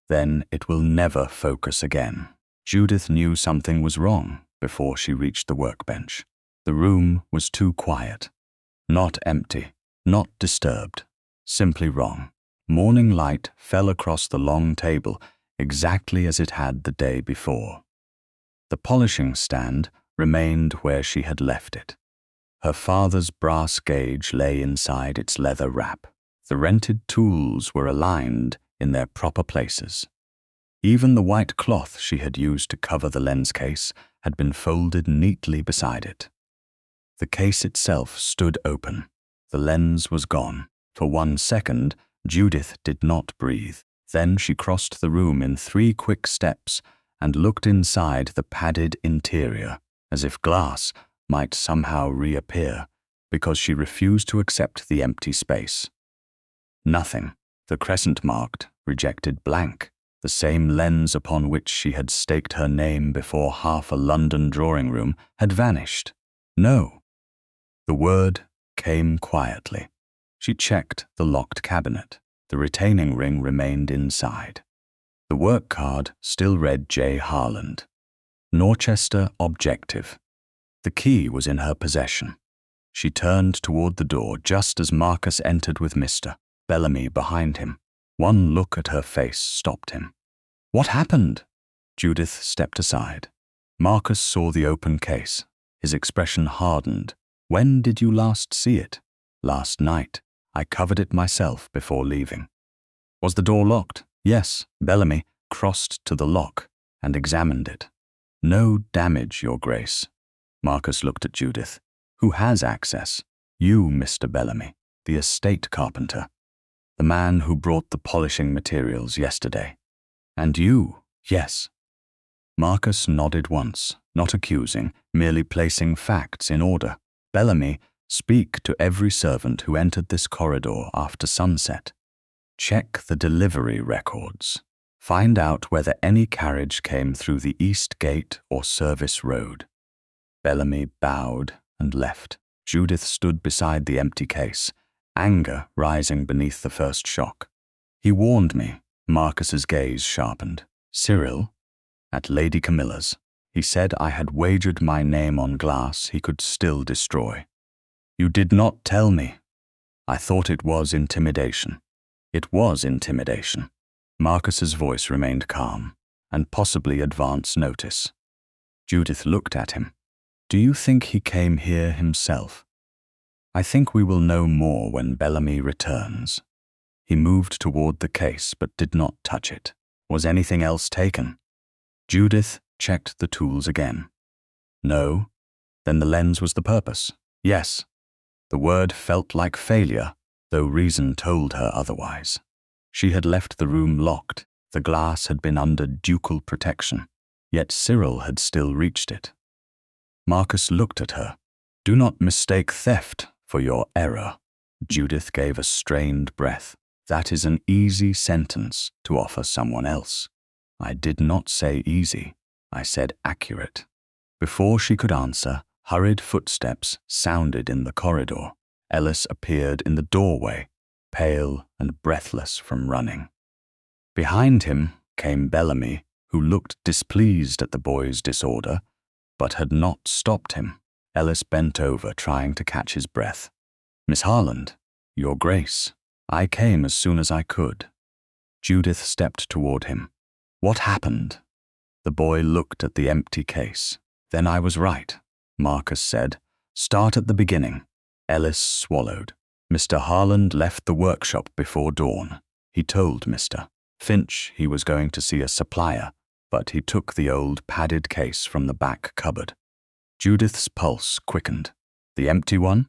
"Then it will never focus again." Judith knew something was wrong before she reached the workbench. The room was too quiet. Not empty, not disturbed, simply wrong. Morning light fell across the long table exactly as it had the day before. The polishing stand remained where she had left it. Her father's brass gauge lay inside its leather wrap. The rented tools were aligned in their proper places. Even the white cloth she had used to cover the lens case had been folded neatly beside it. The case itself stood open. The lens was gone. For 1 second, Judith did not breathe. Then she crossed the room in 3 quick steps and looked inside the padded interior, as if glass might somehow reappear, because she refused to accept the empty space. Nothing. The crescent marked, rejected blank. The same lens upon which she had staked her name before half a London drawing room had vanished. No. The word came quietly. She checked the locked cabinet. The retaining ring remained inside. The work card still read J. Harland. Norchester Objective. The key was in her possession. She turned toward the door just as Marcus entered with Mr. Bellamy behind him. One look at her face stopped him. "What happened?" Judith stepped aside. Marcus saw the open case. His expression hardened. "When did you last see it?" "Last night. I covered it myself before leaving." "Was the door locked?" "Yes." Bellamy crossed to the lock and examined it. "No damage, Your Grace." Marcus looked at Judith. "Who has access?" You, Mr. Bellamy, the estate carpenter, the man who brought the polishing materials yesterday. And you, yes." Marcus nodded once, not accusing, merely placing facts in order. "Bellamy, speak to every servant who entered this corridor after sunset. Check the delivery records. Find out whether any carriage came through the East Gate or Service Road." Bellamy bowed and left. Judith stood beside the empty case, anger rising beneath the first shock. "He warned me." Marcus's gaze sharpened. "Cyril? At Lady Camilla's. He said I had wagered my name on glass he could still destroy." "You did not tell me." "I thought it was intimidation." "It was intimidation." Marcus's voice remained calm, and possibly advance notice. Judith looked at him. "Do you think he came here himself?" "I think we will know more when Bellamy returns." He moved toward the case but did not touch it. "Was anything else taken?" Judith checked the tools again. "No." "Then the lens was the purpose?" "Yes." The word felt like failure, though reason told her otherwise. She had left the room locked. The glass had been under ducal protection, yet Cyril had still reached it. Marcus looked at her. "Do not mistake theft for your error." Judith gave a strained breath. "That is an easy sentence to offer someone else." "I did not say easy. I said accurate." Before she could answer, hurried footsteps sounded in the corridor. Ellis appeared in the doorway, pale and breathless from running. Behind him came Bellamy, who looked displeased at the boy's disorder, but had not stopped him. Ellis bent over, trying to catch his breath. "Miss Harland, Your Grace, I came as soon as I could." Judith stepped toward him. "What happened?" The boy looked at the empty case. "Then I was right," Marcus said. "Start at the beginning." Ellis swallowed. "Mr. Harland left the workshop before dawn. He told Mr. Finch he was going to see a supplier, but he took the old padded case from the back cupboard." Judith's pulse quickened. "The empty one?"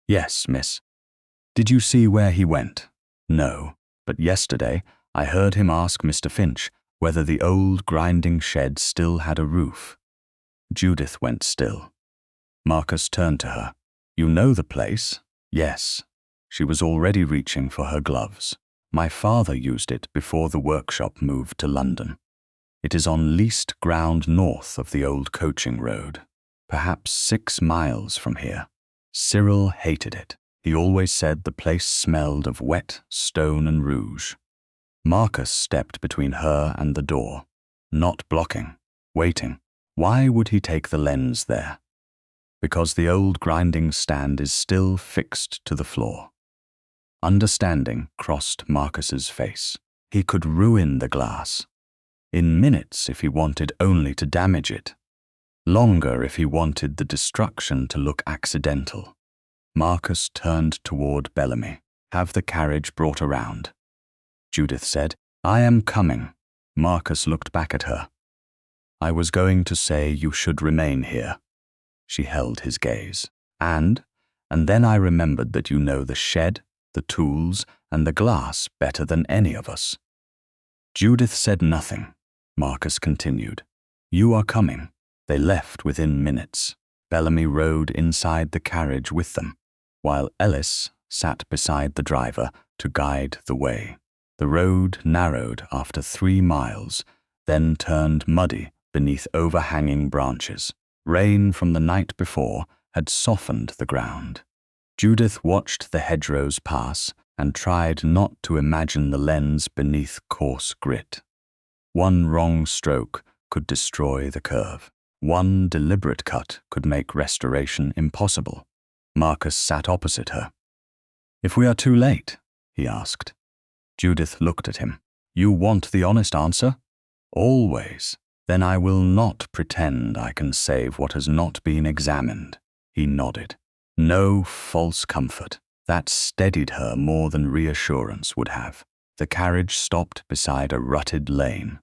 "Yes, miss." "Did you see where he went?" "No, but yesterday I heard him ask Mr. Finch whether the old grinding shed still had a roof." Judith went still. Marcus turned to her. "You know the place?" "Yes." She was already reaching for her gloves. "My father used it before the workshop moved to London. It is on leased ground north of the old coaching road, perhaps 6 miles from here. Cyril hated it. He always said the place smelled of wet stone and rouge." Marcus stepped between her and the door, not blocking, waiting. Why would he take the lens there? Because the old grinding stand is still fixed to the floor. Understanding crossed Marcus's face. He could ruin the glass. In minutes if he wanted only to damage it. Longer if he wanted the destruction to look accidental. Marcus turned toward Bellamy. "Have the carriage brought around." Judith said, "I am coming." Marcus looked back at her. "I was going to say you should remain here." She held his gaze. And then I remembered that you know the shed, the tools, and the glass better than any of us." Judith said nothing. Marcus continued. "You are coming." They left within minutes. Bellamy rode inside the carriage with them, while Ellis sat beside the driver to guide the way. The road narrowed after 3 miles, then turned muddy beneath overhanging branches. Rain from the night before had softened the ground. Judith watched the hedgerows pass and tried not to imagine the lens beneath coarse grit. One wrong stroke could destroy the curve. One deliberate cut could make restoration impossible. Marcus sat opposite her. "If we are too late?" he asked. Judith looked at him. "You want the honest answer?" "Always." "Then I will not pretend I can save what has not been examined." He nodded. No false comfort. That steadied her more than reassurance would have. The carriage stopped beside a rutted lane.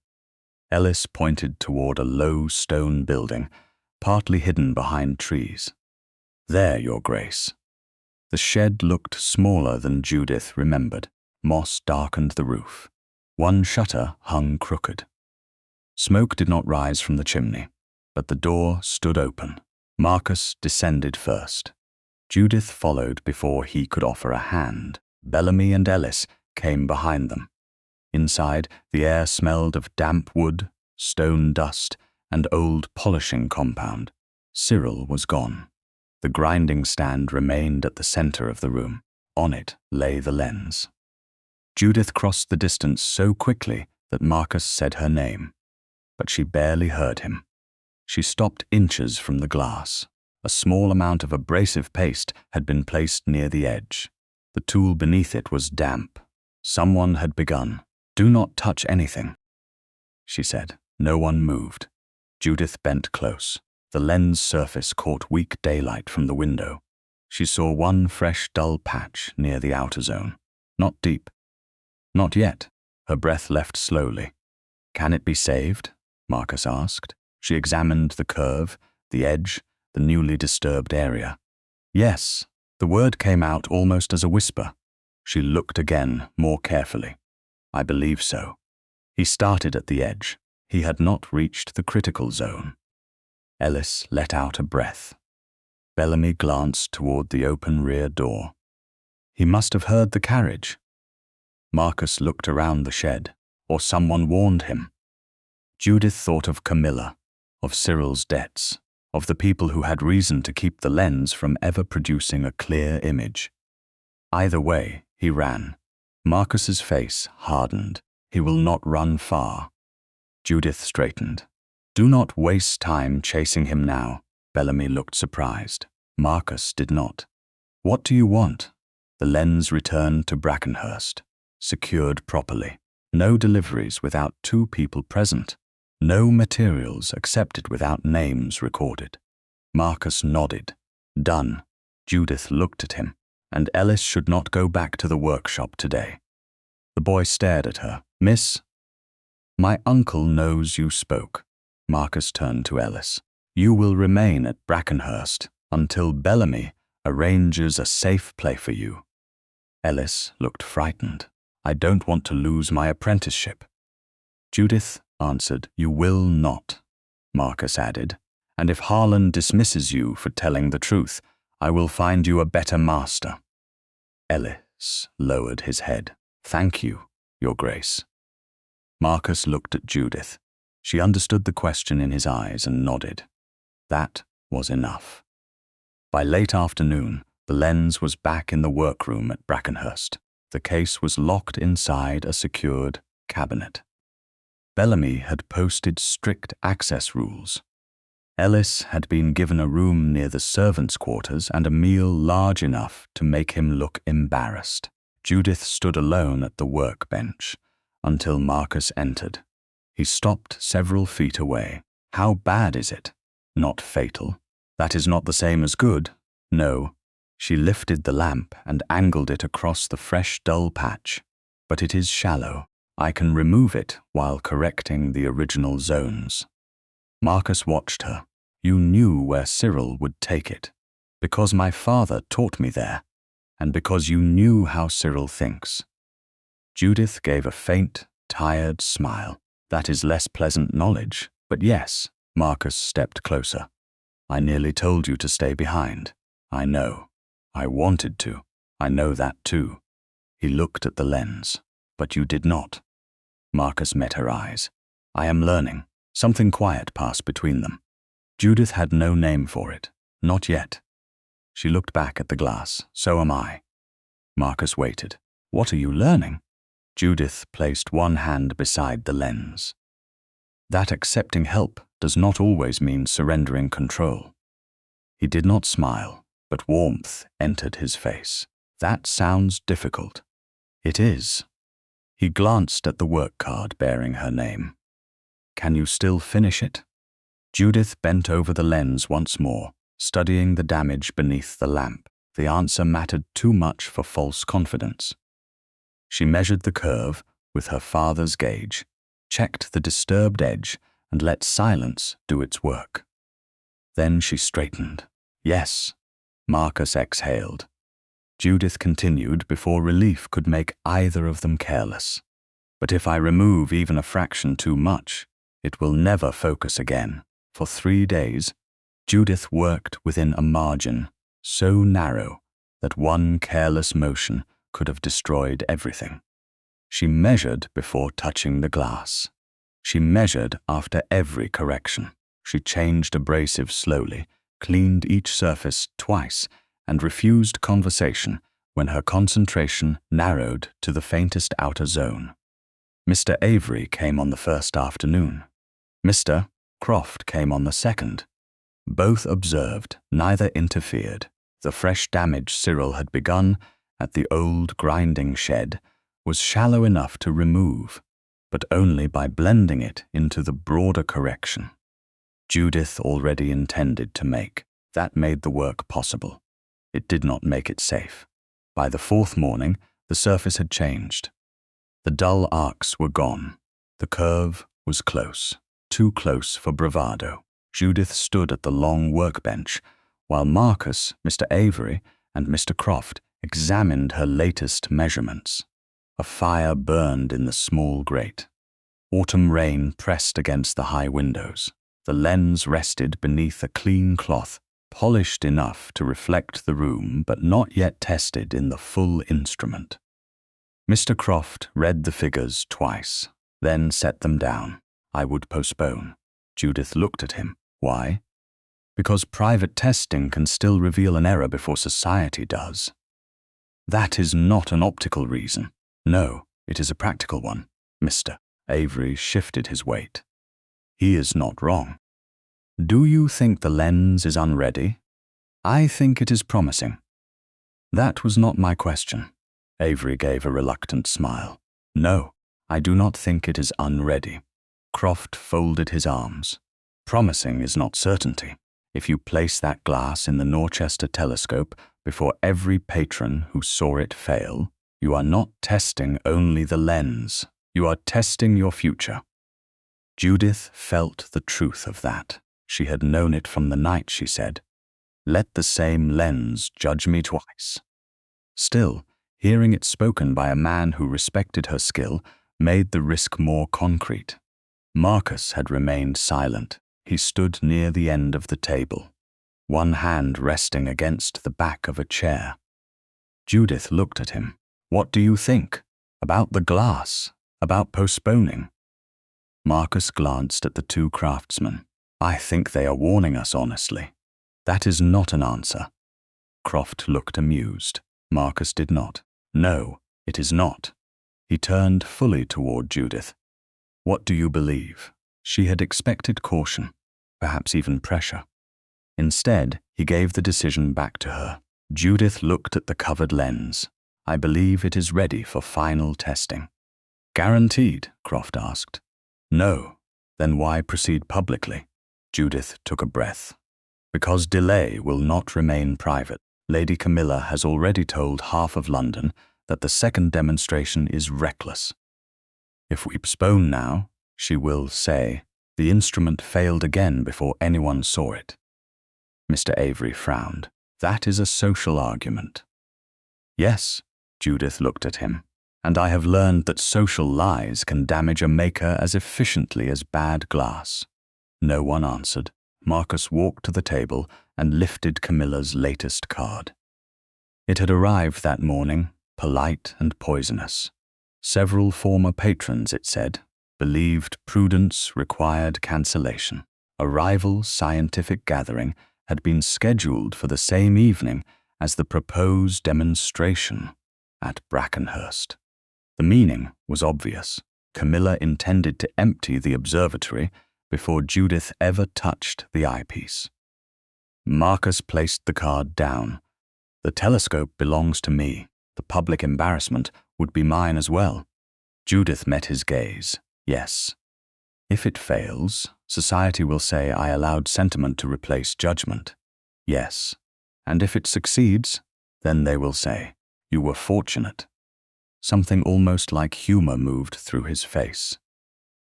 Ellis pointed toward a low stone building, partly hidden behind trees. "There, Your Grace." The shed looked smaller than Judith remembered. Moss darkened the roof. One shutter hung crooked. Smoke did not rise from the chimney, but the door stood open. Marcus descended first. Judith followed before he could offer a hand. Bellamy and Ellis came behind them. Inside, the air smelled of damp wood, stone dust, and old polishing compound. Cyril was gone. The grinding stand remained at the center of the room. On it lay the lens. Judith crossed the distance so quickly that Marcus said her name, but she barely heard him. She stopped inches from the glass. A small amount of abrasive paste had been placed near the edge. The tool beneath it was damp. Someone had begun. "Do not touch anything," she said. No one moved. Judith bent close. The lens surface caught weak daylight from the window. She saw one fresh, dull patch near the outer zone. Not deep. Not yet. Her breath left slowly. "Can it be saved?" Marcus asked. She examined the curve, the edge, the newly disturbed area. "Yes." The word came out almost as a whisper. She looked again, more carefully. "I believe so." He started at the edge. He had not reached the critical zone. Ellis let out a breath. Bellamy glanced toward the open rear door. He must have heard the carriage. Marcus looked around the shed, or someone warned him. Judith thought of Camilla, of Cyril's debts, of the people who had reason to keep the lens from ever producing a clear image. Either way, he ran. Marcus's face hardened. He will not run far. Judith straightened. "Do not waste time chasing him now." Bellamy looked surprised. Marcus did not. "What do you want?" The lens returned to Brackenhurst, secured properly. No deliveries without 2 people present. No materials accepted without names recorded. Marcus nodded. "Done." Judith looked at him, and Ellis should not go back to the workshop today. The boy stared at her. "Miss?" "My uncle knows you spoke." Marcus turned to Ellis. "You will remain at Brackenhurst until Bellamy arranges a safe play for you." Ellis looked frightened. "I don't want to lose my apprenticeship." Judith answered. "You will not," Marcus added. "And if Harland dismisses you for telling the truth, I will find you a better master." Ellis lowered his head. "Thank you, Your Grace." Marcus looked at Judith. She understood the question in his eyes and nodded. That was enough. By late afternoon, the lens was back in the workroom at Brackenhurst. The case was locked inside a secured cabinet. Bellamy had posted strict access rules. Ellis had been given a room near the servants' quarters and a meal large enough to make him look embarrassed. Judith stood alone at the workbench until Marcus entered. He stopped several feet away. "How bad is it?" "Not fatal." "That is not the same as good." "No." She lifted the lamp and angled it across the fresh, dull patch. "But it is shallow. I can remove it while correcting the original zones." Marcus watched her. "You knew where Cyril would take it. Because my father taught me there, and because you knew how Cyril thinks." Judith gave a faint, tired smile. "That is less pleasant knowledge, but yes." Marcus stepped closer. "I nearly told you to stay behind." "I know. I wanted to. I know that too." He looked at the lens. "But you did not." Marcus met her eyes. "I am learning." Something quiet passed between them. Judith had no name for it. Not yet. She looked back at the glass. "So am I." Marcus waited. "What are you learning?" Judith placed one hand beside the lens. "That accepting help does not always mean surrendering control." He did not smile, but warmth entered his face. "That sounds difficult." "It is." He glanced at the work card bearing her name. "Can you still finish it?" Judith bent over the lens once more, studying the damage beneath the lamp. The answer mattered too much for false confidence. She measured the curve with her father's gauge, checked the disturbed edge, and let silence do its work. Then she straightened. "Yes." Marcus exhaled. Judith continued before relief could make either of them careless. But if I remove even a fraction too much, it will never focus again. For 3 days, Judith worked within a margin so narrow that one careless motion could have destroyed everything. She measured before touching the glass. She measured after every correction. She changed abrasive slowly, cleaned each surface twice, and refused conversation when her concentration narrowed to the faintest outer zone. Mr. Avery came on the first afternoon. Mr. Croft came on the second. Both observed, neither interfered. The fresh damage Cyril had begun at the old grinding shed was shallow enough to remove, but only by blending it into the broader correction Judith already intended to make. That made the work possible. It did not make it safe. By the 4th morning, the surface had changed. The dull arcs were gone. The curve was close, too close for bravado. Judith stood at the long workbench, while Marcus, Mr. Avery, and Mr. Croft examined her latest measurements. A fire burned in the small grate. Autumn rain pressed against the high windows. The lens rested beneath a clean cloth, polished enough to reflect the room but not yet tested in the full instrument. Mr. Croft read the figures twice, then set them down. I would postpone. Judith looked at him. Why? Because private testing can still reveal an error before society does. That is not an optical reason. No, it is a practical one. Mr. Avery shifted his weight. He is not wrong. Do you think the lens is unready? I think it is promising. That was not my question. Avery gave a reluctant smile. No, I do not think it is unready. Croft folded his arms. Promising is not certainty. If you place that glass in the Norchester telescope before every patron who saw it fail, you are not testing only the lens. You are testing your future. Judith felt the truth of that. She had known it from the night she said, "Let the same lens judge me twice." Still, hearing it spoken by a man who respected her skill made the risk more concrete. Marcus had remained silent. He stood near the end of the table, one hand resting against the back of a chair. Judith looked at him. What do you think? About the glass? About postponing? Marcus glanced at the 2 craftsmen. I think they are warning us honestly. That is not an answer. Croft looked amused. Marcus did not. No, it is not. He turned fully toward Judith. What do you believe? She had expected caution, perhaps even pressure. Instead, he gave the decision back to her. Judith looked at the covered lens. I believe it is ready for final testing. Guaranteed? Croft asked. No. Then why proceed publicly? Judith took a breath. Because delay will not remain private. Lady Camilla has already told half of London that the second demonstration is reckless. If we postpone now, she will say, the instrument failed again before anyone saw it. Mr. Avery frowned. That is a social argument. Yes, Judith looked at him, and I have learned that social lies can damage a maker as efficiently as bad glass. No one answered. Marcus walked to the table and lifted Camilla's latest card. It had arrived that morning, polite and poisonous. Several former patrons, it said, believed prudence required cancellation. A rival scientific gathering had been scheduled for the same evening as the proposed demonstration at Brackenhurst. The meaning was obvious. Camilla intended to empty the observatory before Judith ever touched the eyepiece. Marcus placed the card down. The telescope belongs to me. The public embarrassment would be mine as well. Judith met his gaze. Yes. If it fails, society will say I allowed sentiment to replace judgment. Yes. And if it succeeds, then they will say, you were fortunate. Something almost like humor moved through his face.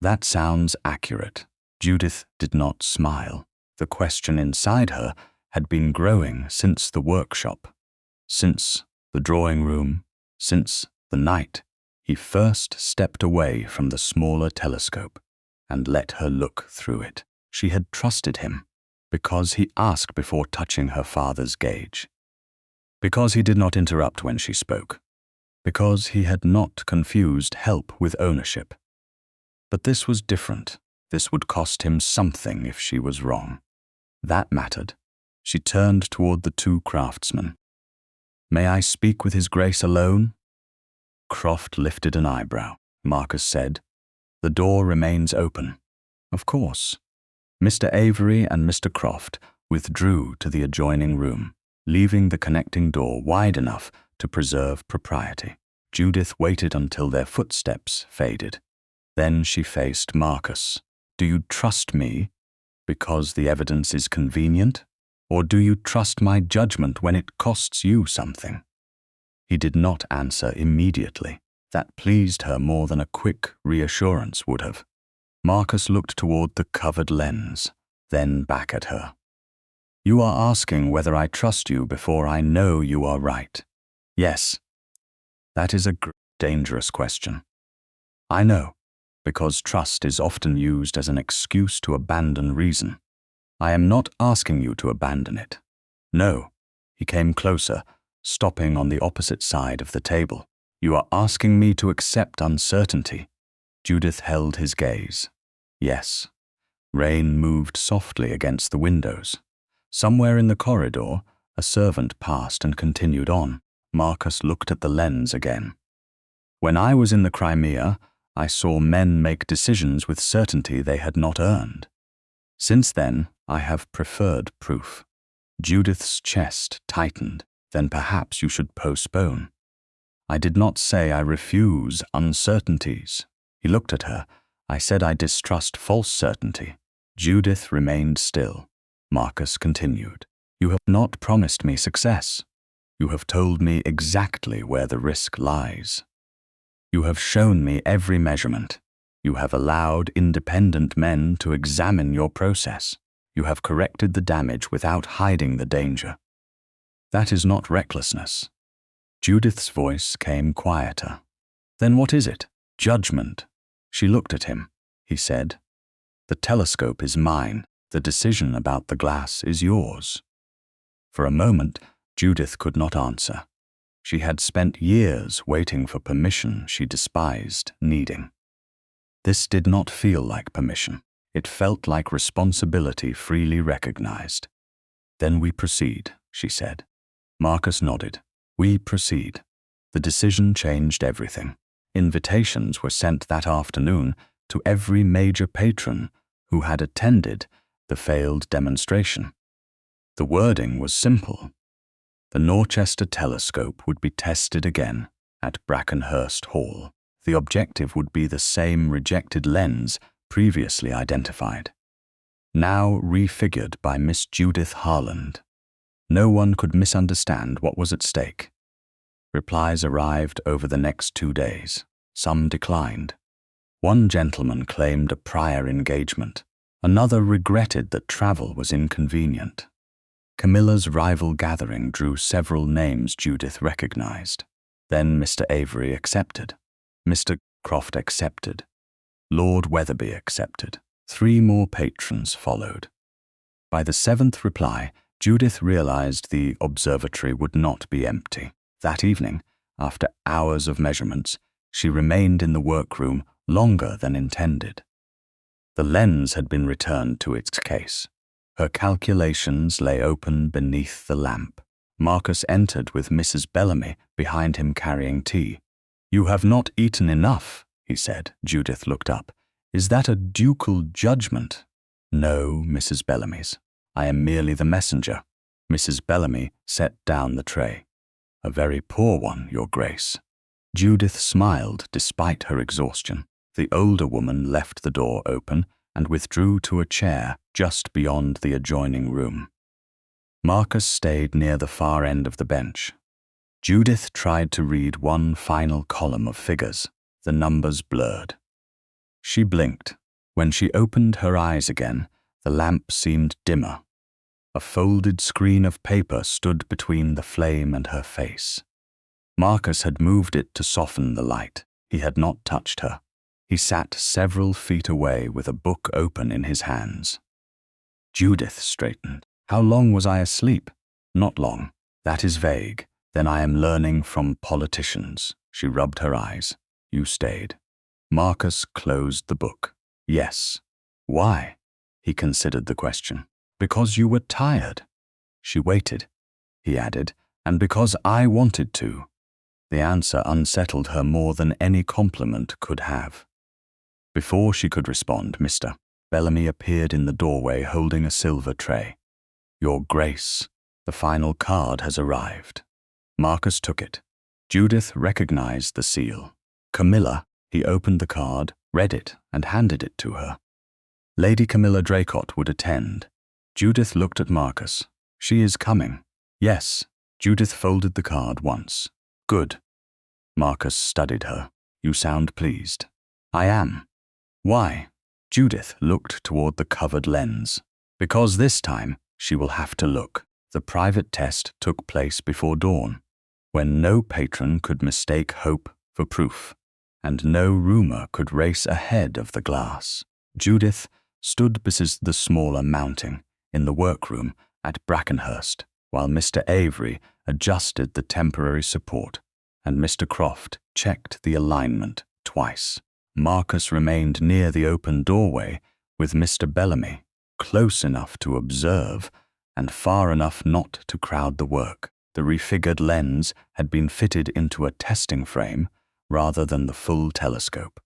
That sounds accurate. Judith did not smile. The question inside her had been growing since the workshop, since The drawing room, since the night he first stepped away from the smaller telescope and let her look through it. She had trusted him because he asked before touching her father's gauge, because he did not interrupt when she spoke, because he had not confused help with ownership. But this was different. This would cost him something if she was wrong. That mattered. She turned toward the two craftsmen. "May I speak with His Grace alone?" Croft lifted an eyebrow. Marcus said, "The door remains open." "Of course." Mr. Avery and Mr. Croft withdrew to the adjoining room, leaving the connecting door wide enough to preserve propriety. Judith waited until their footsteps faded. Then she faced Marcus. "Do you trust me because the evidence is convenient, or do you trust my judgment when it costs you something?" He did not answer immediately. That pleased her more than a quick reassurance would have. Marcus looked toward the covered lens, then back at her. "You are asking whether I trust you before I know you are right." "Yes." "That is a dangerous question." "I know, because trust is often used as an excuse to abandon reason. I am not asking you to abandon it." "No." He came closer, stopping on the opposite side of the table. "You are asking me to accept uncertainty." Judith held his gaze. "Yes." Rain moved softly against the windows. Somewhere in the corridor, a servant passed and continued on. Marcus looked at the lens again. "When I was in the Crimea, I saw men make decisions with certainty they had not earned. Since then, I have preferred proof." Judith's chest tightened. "Then perhaps you should postpone." "I did not say I refuse uncertainties." He looked at her. "I said I distrust false certainty." Judith remained still. Marcus continued. "You have not promised me success. You have told me exactly where the risk lies. You have shown me every measurement. You have allowed independent men to examine your process. You have corrected the damage without hiding the danger. That is not recklessness." Judith's voice came quieter. "Then what is it?" "Judgment." She looked at him. He said, "The telescope is mine. The decision about the glass is yours." For a moment, Judith could not answer. She had spent years waiting for permission she despised needing. This did not feel like permission. It felt like responsibility freely recognized. "Then we proceed," she said. Marcus nodded. "We proceed." The decision changed everything. Invitations were sent that afternoon to every major patron who had attended the failed demonstration. The wording was simple. The Norchester telescope would be tested again at Brackenhurst Hall. The objective would be the same rejected lens previously identified, now refigured by Miss Judith Harland. No one could misunderstand what was at stake. Replies arrived over the next 2 days. Some declined. One gentleman claimed a prior engagement. Another regretted that travel was inconvenient. Camilla's rival gathering drew several names Judith recognized. Then Mr. Avery accepted. Mr. Croft accepted. Lord Weatherby accepted. 3 more patrons followed. By the 7th reply, Judith realized the observatory would not be empty. That evening, after hours of measurements, she remained in the workroom longer than intended. The lens had been returned to its case. Her calculations lay open beneath the lamp. Marcus entered with Mrs. Bellamy behind him carrying tea. "You have not eaten enough," he said. Judith looked up. "Is that a ducal judgment?" "No, Mrs. Bellamy's. I am merely the messenger." Mrs. Bellamy set down the tray. "A very poor one, Your Grace." Judith smiled despite her exhaustion. The older woman left the door open and withdrew to a chair just beyond the adjoining room. Marcus stayed near the far end of the bench. Judith tried to read one final column of figures. The numbers blurred. She blinked. When she opened her eyes again, the lamp seemed dimmer. A folded screen of paper stood between the flame and her face. Marcus had moved it to soften the light. He had not touched her. He sat several feet away with a book open in his hands. Judith straightened. How long was I asleep? Not long. That is vague. Then I am learning from politicians. She rubbed her eyes. You stayed. Marcus closed the book. Yes. Why? He considered the question. Because you were tired. She waited. He added, and because I wanted to. The answer unsettled her more than any compliment could have. Before she could respond, Mr. Bellamy appeared in the doorway holding a silver tray. Your Grace, the final card has arrived. Marcus took it. Judith recognized the seal. Camilla, he opened the card, read it, and handed it to her. Lady Camilla Draycott would attend. Judith looked at Marcus. She is coming. Yes. Judith folded the card once. Good. Marcus studied her. You sound pleased. I am. Why? Judith looked toward the covered lens. Because this time, she will have to look. The private test took place before dawn, when no patron could mistake hope for proof, and no rumor could race ahead of the glass. Judith stood beside the smaller mounting in the workroom at Brackenhurst, while Mr. Avery adjusted the temporary support, and Mr. Croft checked the alignment twice. Marcus remained near the open doorway with Mr. Bellamy, close enough to observe and far enough not to crowd the work. The refigured lens had been fitted into a testing frame rather than the full telescope.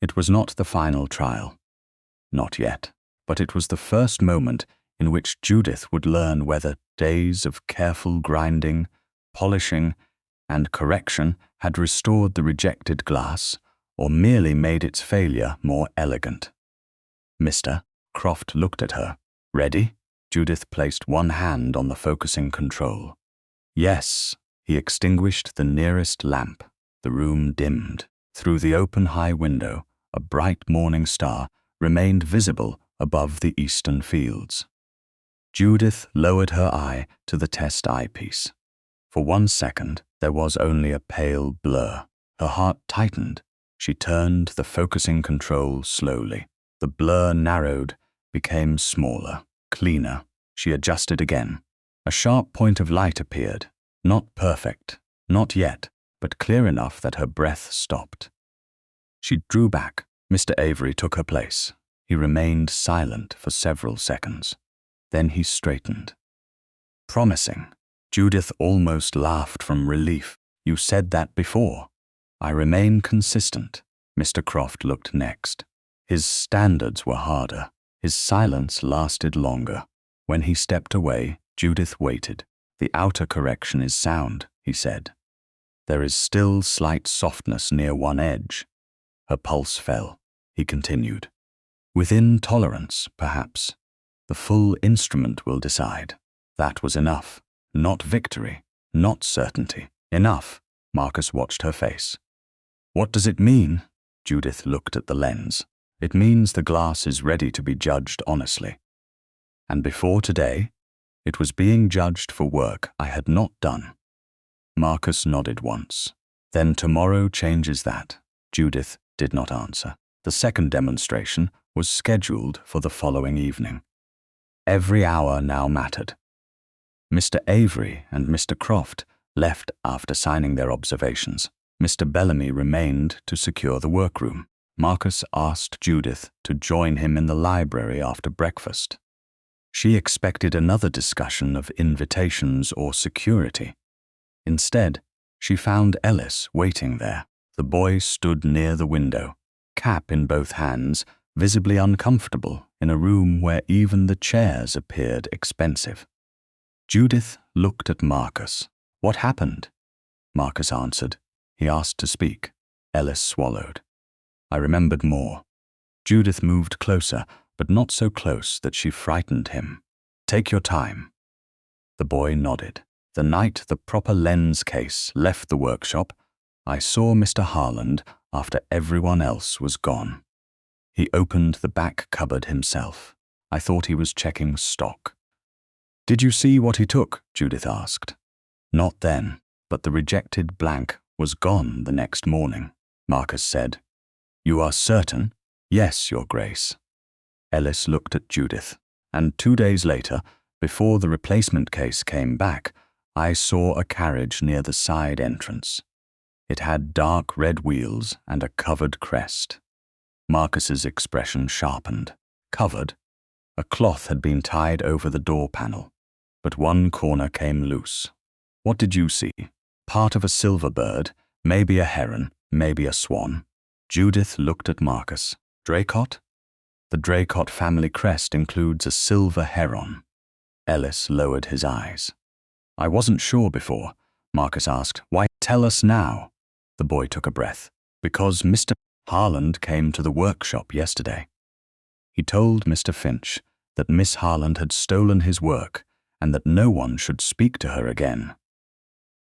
It was not the final trial. Not yet, but it was the first moment in which Judith would learn whether days of careful grinding, polishing, and correction had restored the rejected glass or merely made its failure more elegant. Mr. Croft looked at her. Ready? Judith placed one hand on the focusing control. Yes. He extinguished the nearest lamp. The room dimmed. Through the open high window, a bright morning star remained visible above the eastern fields. Judith lowered her eye to the test eyepiece. For 1 second, there was only a pale blur. Her heart tightened. She turned the focusing control slowly. The blur narrowed, became smaller, cleaner. She adjusted again. A sharp point of light appeared. Not perfect, not yet, but clear enough that her breath stopped. She drew back. Mr. Avery took her place. He remained silent for several seconds. Then he straightened. Promising. Judith almost laughed from relief. You said that before. I remain consistent. Mr. Croft looked next. His standards were harder. His silence lasted longer. When he stepped away, Judith waited. The outer correction is sound, he said. There is still slight softness near one edge. Her pulse fell. He continued. Within tolerance, perhaps. The full instrument will decide. That was enough. Not victory. Not certainty. Enough. Marcus watched her face. What does it mean? Judith looked at the lens. It means the glass is ready to be judged honestly. And before today, it was being judged for work I had not done. Marcus nodded once. Then tomorrow changes that. Judith did not answer. The second demonstration was scheduled for the following evening. Every hour now mattered. Mr. Avery and Mr. Croft left after signing their observations. Mr. Bellamy remained to secure the workroom. Marcus asked Judith to join him in the library after breakfast. She expected another discussion of invitations or security. Instead, she found Ellis waiting there. The boy stood near the window, cap in both hands, visibly uncomfortable in a room where even the chairs appeared expensive. Judith looked at Marcus. What happened? Marcus answered. He asked to speak. Ellis swallowed. I remembered more. Judith moved closer, but not so close that she frightened him. Take your time. The boy nodded. The night the proper lens case left the workshop, I saw Mr. Harland after everyone else was gone. He opened the back cupboard himself. I thought he was checking stock. Did you see what he took? Judith asked. Not then. but the rejected blank was gone the next morning. Marcus said, "You are certain?" "Yes, Your Grace." Ellis looked at Judith, and 2 days later, before the replacement case came back, I saw a carriage near the side entrance. It had dark red wheels and a covered crest. Marcus's expression sharpened. Covered? A cloth had been tied over the door panel, but one corner came loose. "What did you see?" "Part of a silver bird, maybe a heron, maybe a swan." Judith looked at Marcus. "Draycott?" "The Draycott family crest includes a silver heron." Ellis lowered his eyes. "I wasn't sure before." Marcus asked, "Why tell us now?" The boy took a breath. "Because Mr. Harland came to the workshop yesterday. He told Mr. Finch that Miss Harland had stolen his work and that no one should speak to her again."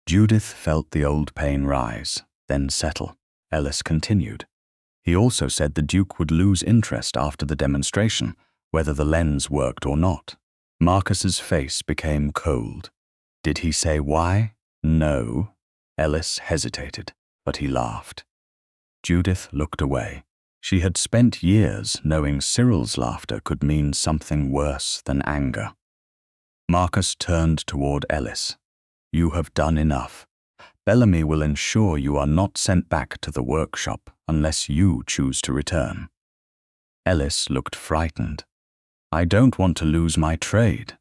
Judith felt the old pain rise, then settle. Ellis continued. "He also said the Duke would lose interest after the demonstration, whether the lens worked or not." Marcus's face became cold. "Did he say why?" "No." Ellis hesitated, but he laughed. Judith looked away. She had spent years knowing Cyril's laughter could mean something worse than anger. Marcus turned toward Ellis. "You have done enough. Bellamy will ensure you are not sent back to the workshop unless you choose to return." Ellis looked frightened. "I don't want to lose my trade."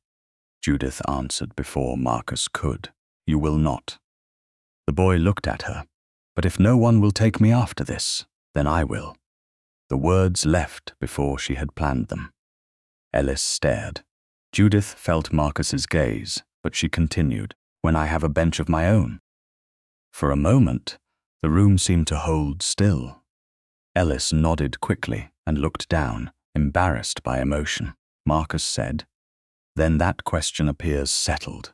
Judith answered before Marcus could. "You will not." The boy looked at her. "But if no one will take me after this, then I will." The words left before she had planned them. Ellis stared. Judith felt Marcus's gaze, but she continued, "When I have a bench of my own." For a moment, the room seemed to hold still. Ellis nodded quickly and looked down, embarrassed by emotion. Marcus said, "Then that question appears settled."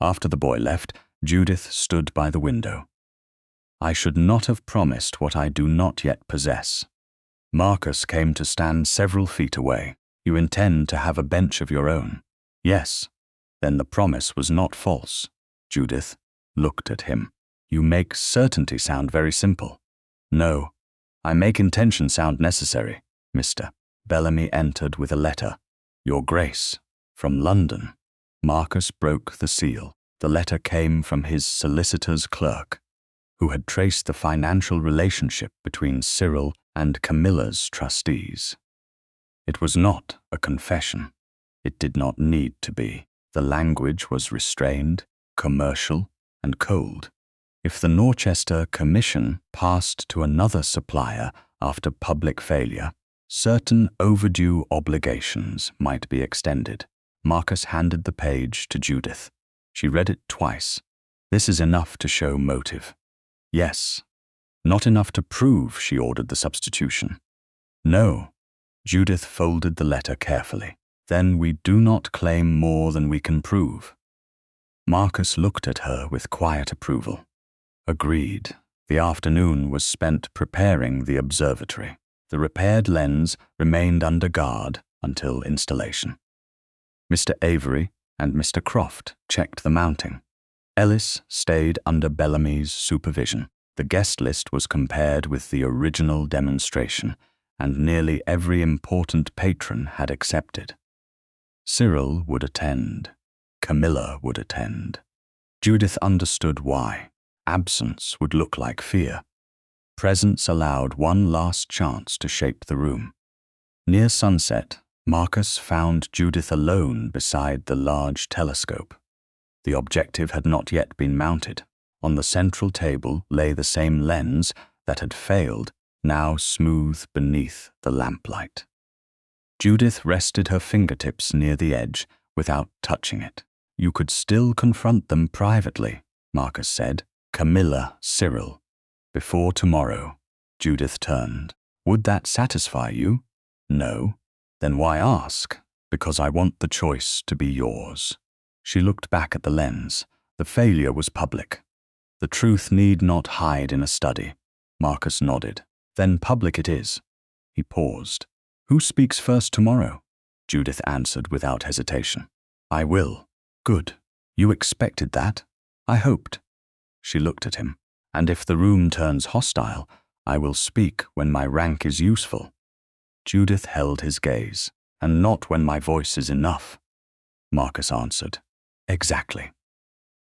After the boy left, Judith stood by the window. "I should not have promised what I do not yet possess." Marcus came to stand several feet away. "You intend to have a bench of your own?" "Yes." "Then the promise was not false." Judith looked at him. "You make certainty sound very simple." "No, I make intention sound necessary, Mr." Bellamy entered with a letter. "Your Grace, from London." Marcus broke the seal. The letter came from his solicitor's clerk, who had traced the financial relationship between Cyril and Camilla's trustees. It was not a confession. It did not need to be. The language was restrained, commercial, and cold. If the Norchester commission passed to another supplier after public failure, certain overdue obligations might be extended. Marcus handed the page to Judith. She read it twice. "This is enough to show motive." "Yes." "Not enough to prove she ordered the substitution." "No." Judith folded the letter carefully. "Then we do not claim more than we can prove." Marcus looked at her with quiet approval. Agreed. The afternoon was spent preparing the observatory. The repaired lens remained under guard until installation. Mr. Avery and Mr. Croft checked the mounting. Ellis stayed under Bellamy's supervision. The guest list was compared with the original demonstration, and nearly every important patron had accepted. Cyril would attend. Camilla would attend. Judith understood why. Absence would look like fear. Presence allowed one last chance to shape the room. Near sunset, Marcus found Judith alone beside the large telescope. The objective had not yet been mounted. On the central table lay the same lens that had failed, now smooth beneath the lamplight. Judith rested her fingertips near the edge without touching it. "You could still confront them privately," Marcus said. "Camilla, Cyril. Before tomorrow." Judith turned. "Would that satisfy you?" "No." "Then why ask?" "Because I want the choice to be yours." She looked back at the lens. The failure was public. The truth need not hide in a study. Marcus nodded. "Then public it is." He paused. "Who speaks first tomorrow?" Judith answered without hesitation. "I will." "Good. You expected that?" "I hoped." She looked at him. "And if the room turns hostile, I will speak when my rank is useful." Judith held his gaze. "And not when my voice is enough," Marcus answered. "Exactly."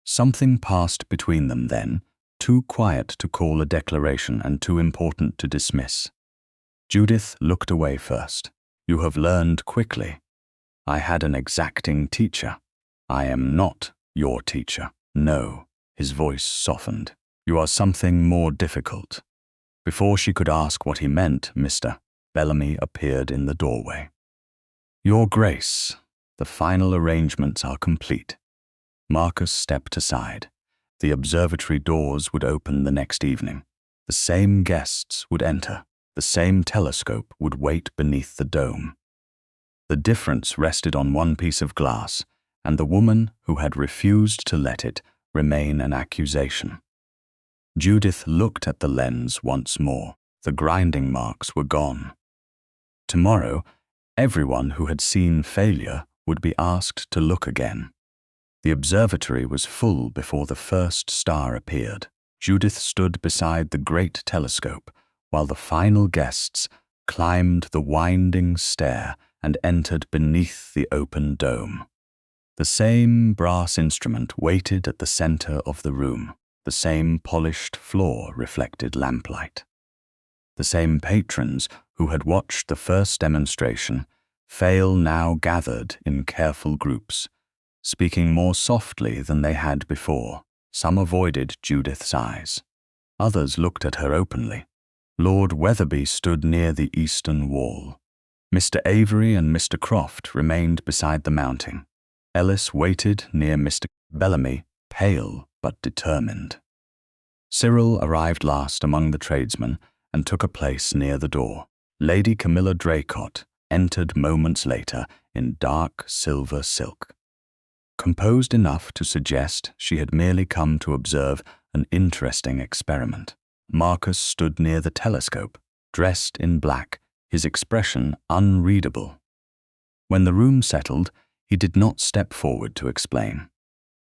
Something passed between them then, too quiet to call a declaration and too important to dismiss. Judith looked away first. "You have learned quickly. I had an exacting teacher. I am not your teacher. No." His voice softened. "You are something more difficult." Before she could ask what he meant, Mr. Bellamy appeared in the doorway. "Your Grace, the final arrangements are complete." Marcus stepped aside. The observatory doors would open the next evening. The same guests would enter. The same telescope would wait beneath the dome. The difference rested on one piece of glass, and the woman who had refused to let it remain an accusation. Judith looked at the lens once more. The grinding marks were gone. Tomorrow, everyone who had seen failure would be asked to look again. The observatory was full before the first star appeared. Judith stood beside the great telescope while the final guests climbed the winding stair and entered beneath the open dome. The same brass instrument waited at the center of the room. The same polished floor reflected lamplight. The same patrons who had watched the first demonstration fail now gathered in careful groups, speaking more softly than they had before. Some avoided Judith's eyes. Others looked at her openly. Lord Wetherby stood near the eastern wall. Mr. Avery and Mr. Croft remained beside the mounting. Ellis waited near Mr. Bellamy, pale but determined. Cyril arrived last among the tradesmen and took a place near the door. Lady Camilla Draycott entered moments later in dark silver silk. Composed enough to suggest she had merely come to observe an interesting experiment. Marcus stood near the telescope, dressed in black, his expression unreadable. When the room settled, he did not step forward to explain.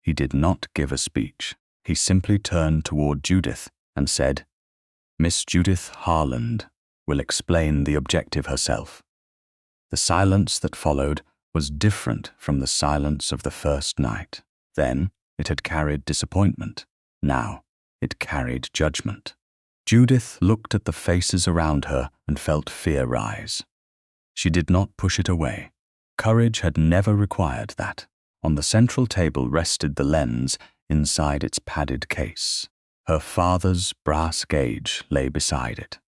He did not give a speech. He simply turned toward Judith and said, "Miss Judith Harland will explain the objective herself." The silence that followed was different from the silence of the first night. Then it had carried disappointment. Now it carried judgment. Judith looked at the faces around her and felt fear rise. She did not push it away. Courage had never required that. On the central table rested the lens inside its padded case. Her father's brass gauge lay beside it.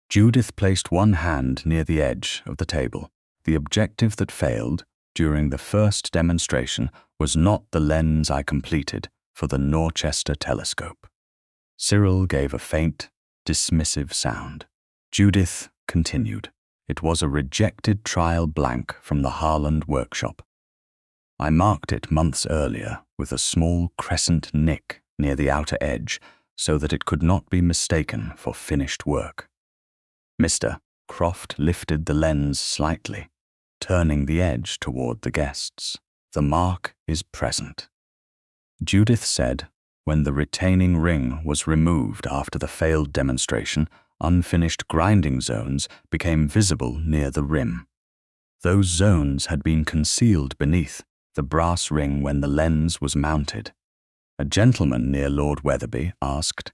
Judith placed one hand near the edge of the table. The objective that failed during the first demonstration was not the lens I completed for the Norchester telescope. Cyril gave a faint, dismissive sound. Judith continued. It was a rejected trial blank from the Harland workshop. I marked it months earlier with a small crescent nick near the outer edge so that it could not be mistaken for finished work. Mr. Croft lifted the lens slightly, turning the edge toward the guests. "The mark is present." Judith said, when the retaining ring was removed after the failed demonstration, unfinished grinding zones became visible near the rim. Those zones had been concealed beneath the brass ring when the lens was mounted. A gentleman near Lord Wetherby asked,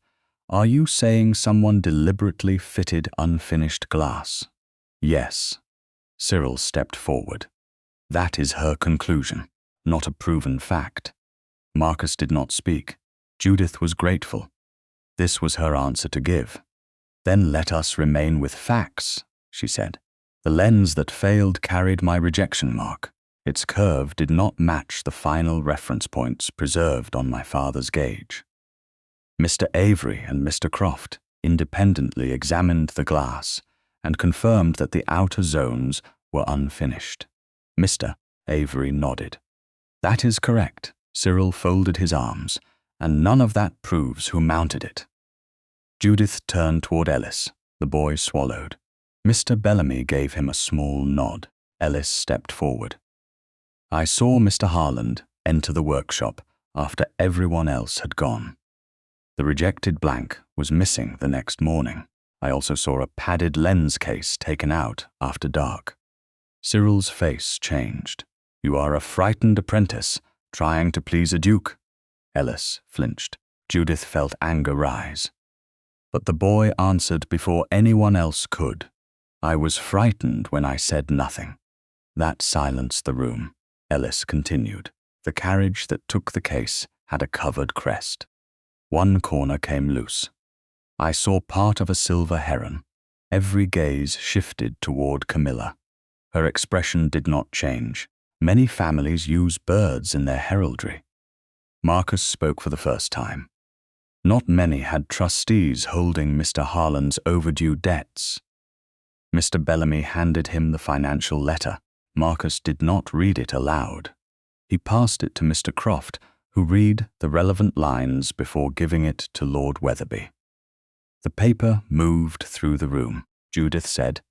"Are you saying someone deliberately fitted unfinished glass?" "Yes." Cyril stepped forward. "That is her conclusion, not a proven fact." Marcus did not speak. Judith was grateful. This was her answer to give. "Then let us remain with facts," she said. "The lens that failed carried my rejection mark. Its curve did not match the final reference points preserved on my father's gauge." Mr. Avery and Mr. Croft independently examined the glass and confirmed that the outer zones were unfinished. Mr. Avery nodded. "That is correct." Cyril folded his arms. "And none of that proves who mounted it." Judith turned toward Ellis. The boy swallowed. Mr. Bellamy gave him a small nod. Ellis stepped forward. "I saw Mr. Harland enter the workshop after everyone else had gone." The rejected blank was missing the next morning. I also saw a padded lens case taken out after dark. Cyril's face changed. "You are a frightened apprentice, trying to please a duke." Ellis flinched. Judith felt anger rise. But the boy answered before anyone else could. "I was frightened when I said nothing." That silenced the room. Ellis continued. The carriage that took the case had a covered crest. One corner came loose. I saw part of a silver heron. Every gaze shifted toward Camilla. Her expression did not change. Many families use birds in their heraldry. Marcus spoke for the first time. Not many had trustees holding Mr. Harland's overdue debts. Mr. Bellamy handed him the financial letter. Marcus did not read it aloud. He passed it to Mr. Croft, who read the relevant lines before giving it to Lord Wetherby. The paper moved through the room. Judith said,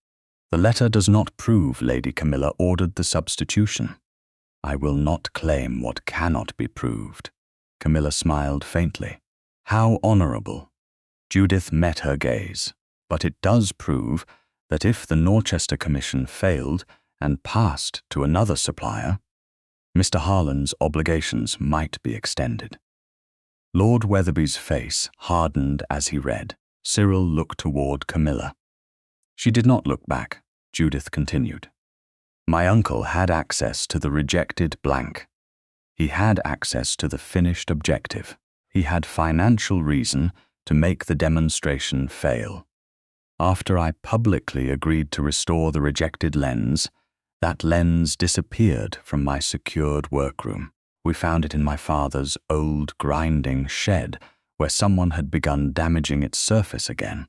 "The letter does not prove Lady Camilla ordered the substitution." "I will not claim what cannot be proved." Camilla smiled faintly. "How honorable." Judith met her gaze. "But it does prove that if the Norchester Commission failed and passed to another supplier, Mr. Harland's obligations might be extended." Lord Wetherby's face hardened as he read. Cyril looked toward Camilla. She did not look back. Judith continued. "My uncle had access to the rejected blank. He had access to the finished objective. He had financial reason to make the demonstration fail. After I publicly agreed to restore the rejected lens, that lens disappeared from my secured workroom. We found it in my father's old grinding shed, where someone had begun damaging its surface again."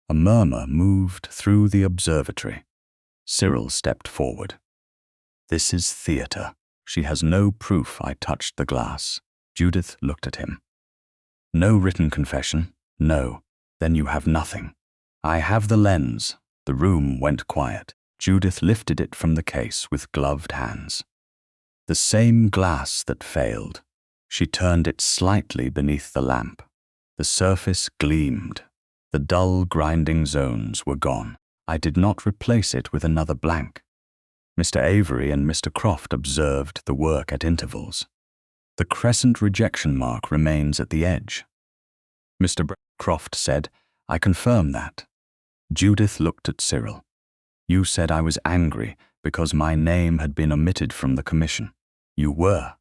A murmur moved through the observatory. Cyril stepped forward. "This is theatre. She has no proof I touched the glass." Judith looked at him. "No written confession? No. Then you have nothing." "I have the lens." The room went quiet. Judith lifted it from the case with gloved hands. The same glass that failed. She turned it slightly beneath the lamp. The surface gleamed. The dull grinding zones were gone. I did not replace it with another blank. Mr. Avery and Mr. Croft observed the work at intervals. The crescent rejection mark remains at the edge. Mr. Croft said, "I confirm that." Judith looked at Cyril. "You said I was angry because my name had been omitted from the commission." "You were."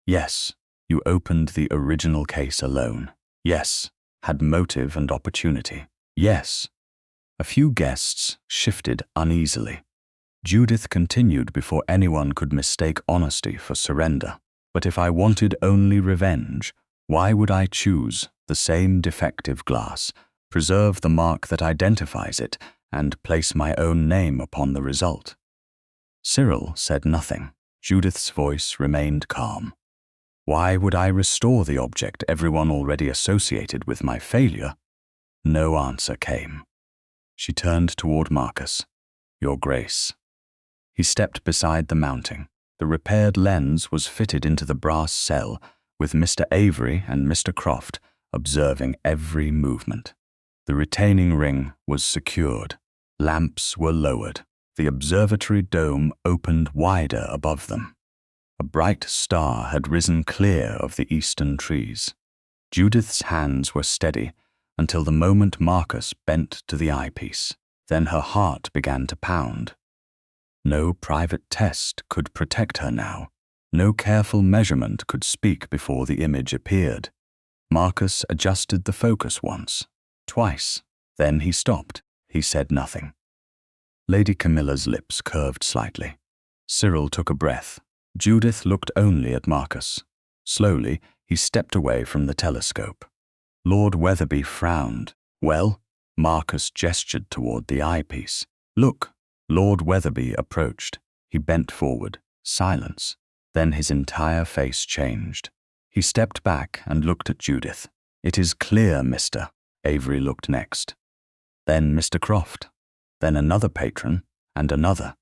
"Yes." "You opened the original case alone." "Yes." "Had motive and opportunity." "Yes." A few guests shifted uneasily. Judith continued before anyone could mistake honesty for surrender. "But if I wanted only revenge, why would I choose the same defective glass, preserve the mark that identifies it, and place my own name upon the result?" Cyril said nothing. Judith's voice remained calm. "Why would I restore the object everyone already associated with my failure?" No answer came. She turned toward Marcus. "Your Grace." He stepped beside the mounting. The repaired lens was fitted into the brass cell, with Mr. Avery and Mr. Croft observing every movement. The retaining ring was secured. Lamps were lowered. The observatory dome opened wider above them. A bright star had risen clear of the eastern trees. Judith's hands were steady until the moment Marcus bent to the eyepiece. Then her heart began to pound. No private test could protect her now. No careful measurement could speak before the image appeared. Marcus adjusted the focus once, twice. Then he stopped. He said nothing. Lady Camilla's lips curved slightly. Cyril took a breath. Judith looked only at Marcus. Slowly, he stepped away from the telescope. Lord Wetherby frowned. "Well?" Marcus gestured toward the eyepiece. "Look." Lord Wetherby approached. He bent forward. Silence. Then his entire face changed. He stepped back and looked at Judith. "It is clear, Mr." Avery looked next. Then Mr. Croft. Then another patron, and another.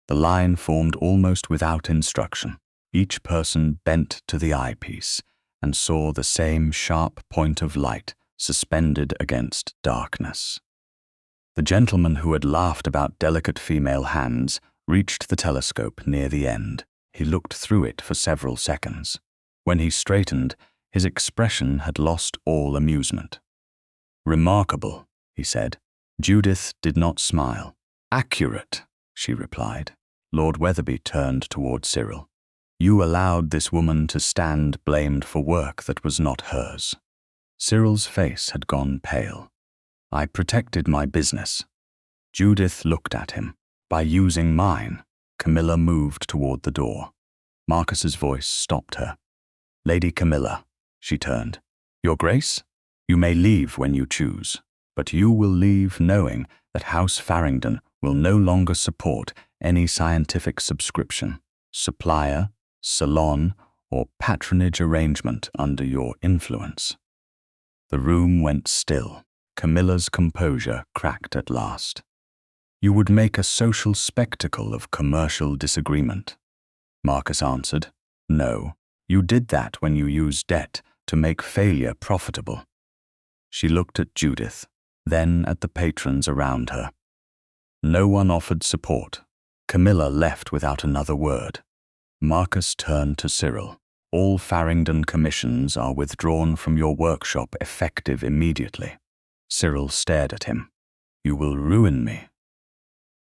The line formed almost without instruction. Each person bent to the eyepiece, and saw the same sharp point of light suspended against darkness. The gentleman who had laughed about delicate female hands reached the telescope near the end. He looked through it for several seconds. When he straightened, his expression had lost all amusement. "Remarkable," he said. Judith did not smile. "Accurate," she replied. Lord Wetherby turned toward Cyril. "You allowed this woman to stand blamed for work that was not hers." Cyril's face had gone pale. "I protected my business." Judith looked at him. "By using mine." Camilla moved toward the door. Marcus's voice stopped her. "Lady Camilla," she turned. "Your Grace, you may leave when you choose, but you will leave knowing that House Farringdon will no longer support any scientific subscription, supplier, salon, or patronage arrangement under your influence." The room went still. Camilla's composure cracked at last. "You would make a social spectacle of commercial disagreement." Marcus answered, "No, you did that when you used debt to make failure profitable." She looked at Judith, then at the patrons around her. No one offered support. Camilla left without another word. Marcus turned to Cyril. "All Farringdon commissions are withdrawn from your workshop effective immediately." Cyril stared at him. "You will ruin me."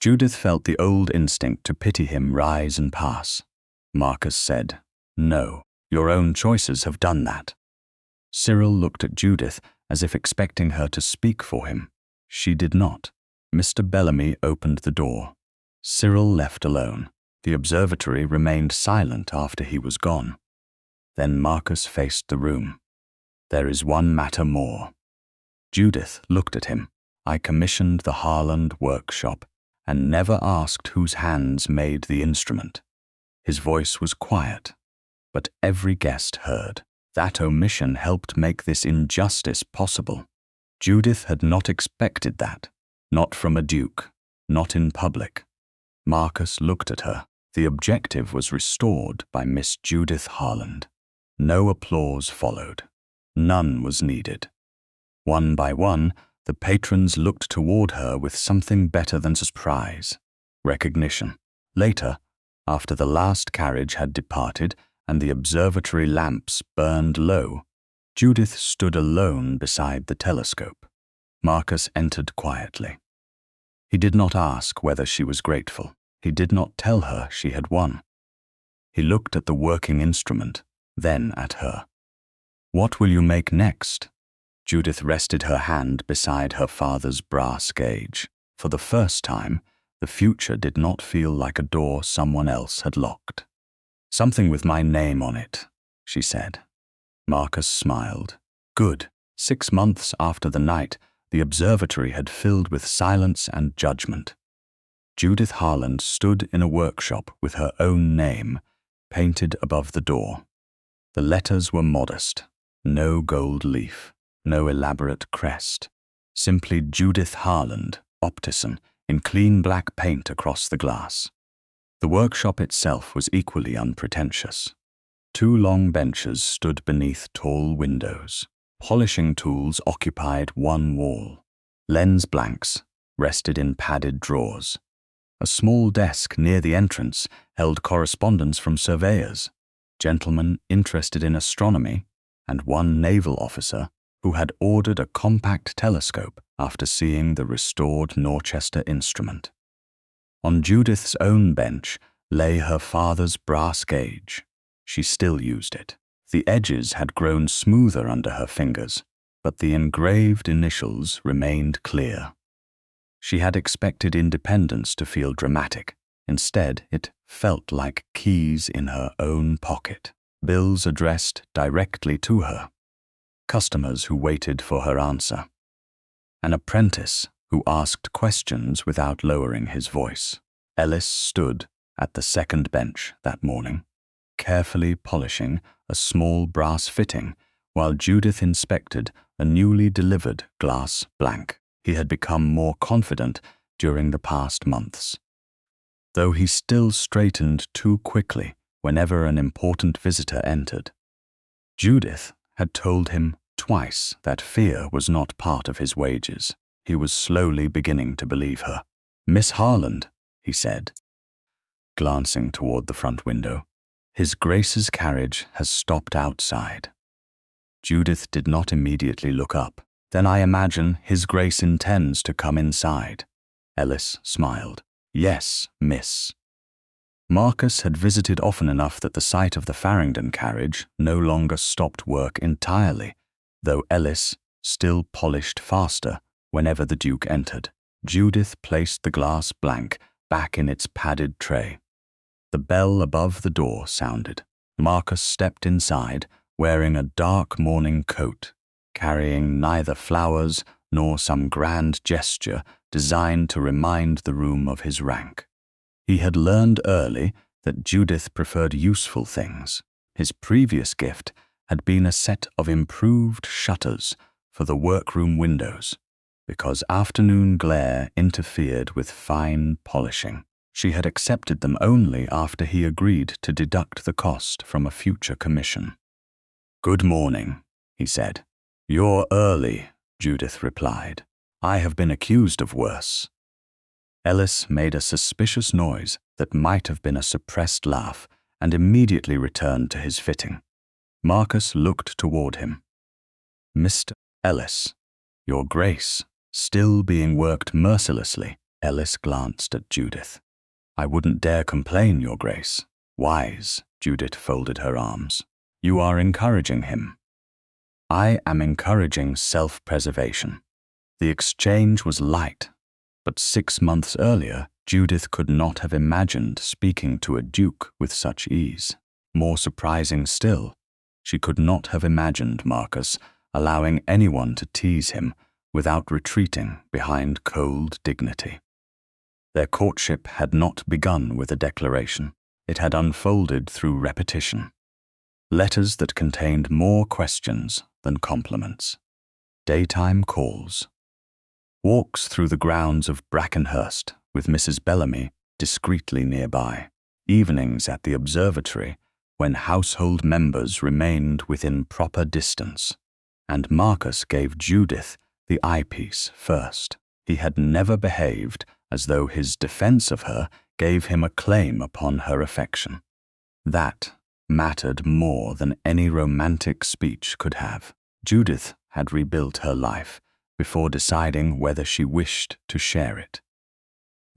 Judith felt the old instinct to pity him rise and pass. Marcus said, "No, your own choices have done that." Cyril looked at Judith as if expecting her to speak for him. She did not. Mr. Bellamy opened the door. Cyril left alone. The observatory remained silent after he was gone. Then Marcus faced the room. "There is one matter more." Judith looked at him. "I commissioned the Harland workshop and never asked whose hands made the instrument." His voice was quiet, but every guest heard. That omission helped make this injustice possible. Judith had not expected that. Not from a duke, not in public. Marcus looked at her. The objective was restored by Miss Judith Harland. No applause followed. None was needed. One by one, the patrons looked toward her with something better than surprise, recognition. Later, after the last carriage had departed and the observatory lamps burned low, Judith stood alone beside the telescope. Marcus entered quietly. He did not ask whether she was grateful. He did not tell her she had won. He looked at the working instrument, then at her. "What will you make next?" Judith rested her hand beside her father's brass gauge. For the first time, the future did not feel like a door someone else had locked. "Something with my name on it," she said. Marcus smiled. "Good." 6 months after the night, the observatory had filled with silence and judgment. Judith Harland stood in a workshop with her own name painted above the door. The letters were modest. No gold leaf, no elaborate crest. Simply Judith Harland, optician, in clean black paint across the glass. The workshop itself was equally unpretentious. 2 long benches stood beneath tall windows. Polishing tools occupied one wall. Lens blanks rested in padded drawers. A small desk near the entrance held correspondence from surveyors, gentlemen interested in astronomy, and one naval officer who had ordered a compact telescope after seeing the restored Norchester instrument. On Judith's own bench lay her father's brass gauge. She still used it. The edges had grown smoother under her fingers, but the engraved initials remained clear. She had expected independence to feel dramatic. Instead, it felt like keys in her own pocket, bills addressed directly to her, customers who waited for her answer, an apprentice who asked questions without lowering his voice. Ellis stood at the second bench that morning, carefully polishing a small brass fitting while Judith inspected a newly delivered glass blank. He had become more confident during the past months, though he still straightened too quickly whenever an important visitor entered. Judith had told him twice that fear was not part of his wages. He was slowly beginning to believe her. "Miss Harland," he said, glancing toward the front window. "His Grace's carriage has stopped outside." Judith did not immediately look up. "Then I imagine His Grace intends to come inside." Ellis smiled. "Yes, miss." Marcus had visited often enough that the sight of the Farringdon carriage no longer stopped work entirely, though Ellis still polished faster whenever the Duke entered. Judith placed the glass blank back in its padded tray. The bell above the door sounded. Marcus stepped inside, wearing a dark morning coat, carrying neither flowers nor some grand gesture designed to remind the room of his rank. He had learned early that Judith preferred useful things. His previous gift had been a set of improved shutters for the workroom windows, because afternoon glare interfered with fine polishing. She had accepted them only after he agreed to deduct the cost from a future commission. "Good morning," he said. "You're early," Judith replied. "I have been accused of worse." Ellis made a suspicious noise that might have been a suppressed laugh and immediately returned to his fitting. Marcus looked toward him. "Mr. Ellis, your Grace, still being worked mercilessly." Ellis glanced at Judith. "I wouldn't dare complain, Your Grace." "Wise," Judith folded her arms. "You are encouraging him." "I am encouraging self-preservation." The exchange was light, but 6 months earlier, Judith could not have imagined speaking to a duke with such ease. More surprising still, she could not have imagined Marcus allowing anyone to tease him without retreating behind cold dignity. Their courtship had not begun with a declaration. It had unfolded through repetition. Letters that contained more questions than compliments. Daytime calls. Walks through the grounds of Brackenhurst with Mrs. Bellamy discreetly nearby. Evenings at the observatory when household members remained within proper distance. And Marcus gave Judith the eyepiece first. He had never behaved as though his defense of her gave him a claim upon her affection. That mattered more than any romantic speech could have. Judith had rebuilt her life before deciding whether she wished to share it.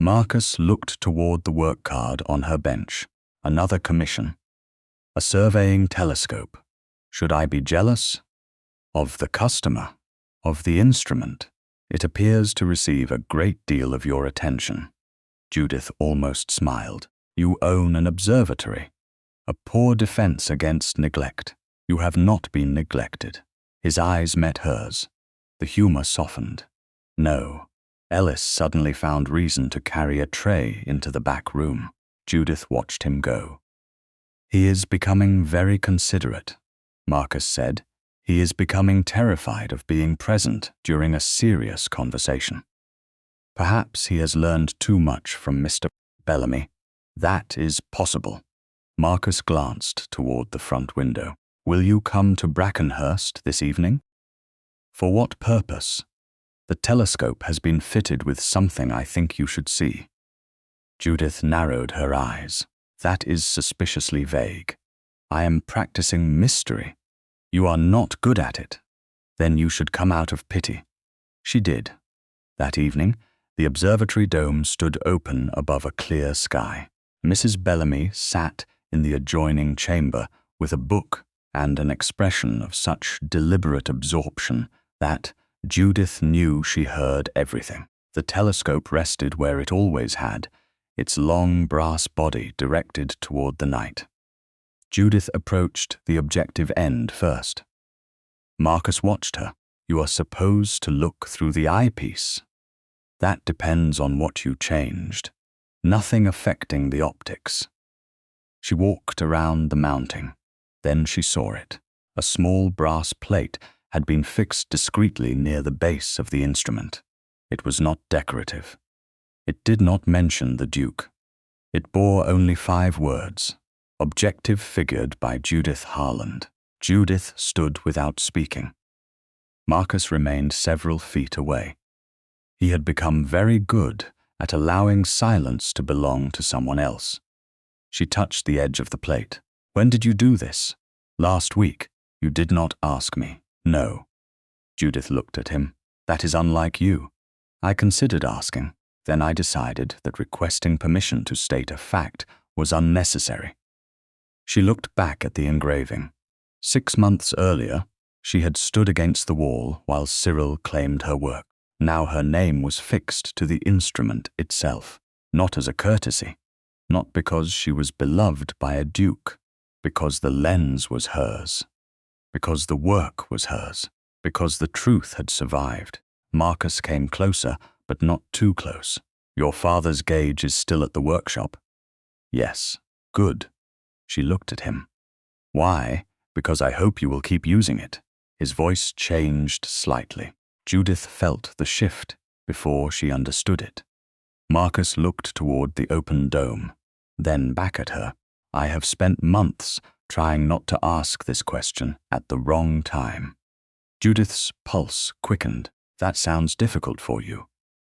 Marcus looked toward the work card on her bench. Another commission. A surveying telescope. Should I be jealous? Of the customer. Of the instrument. It appears to receive a great deal of your attention. Judith almost smiled. You own an observatory. A poor defense against neglect. You have not been neglected. His eyes met hers. The humor softened. No. Ellis suddenly found reason to carry a tray into the back room. Judith watched him go. He is becoming very considerate, Marcus said. He is becoming terrified of being present during a serious conversation. Perhaps he has learned too much from Mr. Bellamy. That is possible. Marcus glanced toward the front window. Will you come to Brackenhurst this evening? For what purpose? The telescope has been fitted with something I think you should see. Judith narrowed her eyes. That is suspiciously vague. I am practicing mystery. You are not good at it. Then you should come out of pity. She did. That evening, the observatory dome stood open above a clear sky. Mrs. Bellamy sat in the adjoining chamber with a book and an expression of such deliberate absorption that Judith knew she heard everything. The telescope rested where it always had, its long brass body directed toward the night. Judith approached the objective end first. Marcus watched her. You are supposed to look through the eyepiece. That depends on what you changed. Nothing affecting the optics. She walked around the mounting. Then she saw it. A small brass plate had been fixed discreetly near the base of the instrument. It was not decorative. It did not mention the Duke. It bore only 5 words. Objective figured by Judith Harland. Judith stood without speaking. Marcus remained several feet away. He had become very good at allowing silence to belong to someone else. She touched the edge of the plate. "When did you do this?" "Last week. You did not ask me." "No." Judith looked at him. "That is unlike you." "I considered asking. Then I decided that requesting permission to state a fact was unnecessary." She looked back at the engraving. 6 months earlier, she had stood against the wall while Cyril claimed her work. Now her name was fixed to the instrument itself, not as a courtesy, not because she was beloved by a duke, because the lens was hers, because the work was hers, because the truth had survived. Marcus came closer, but not too close. "Your father's gauge is still at the workshop?" "Yes." "Good." She looked at him. "Why? Because I hope you will keep using it." His voice changed slightly. Judith felt the shift before she understood it. Marcus looked toward the open dome, then back at her. "I have spent months trying not to ask this question at the wrong time." Judith's pulse quickened. "That sounds difficult for you."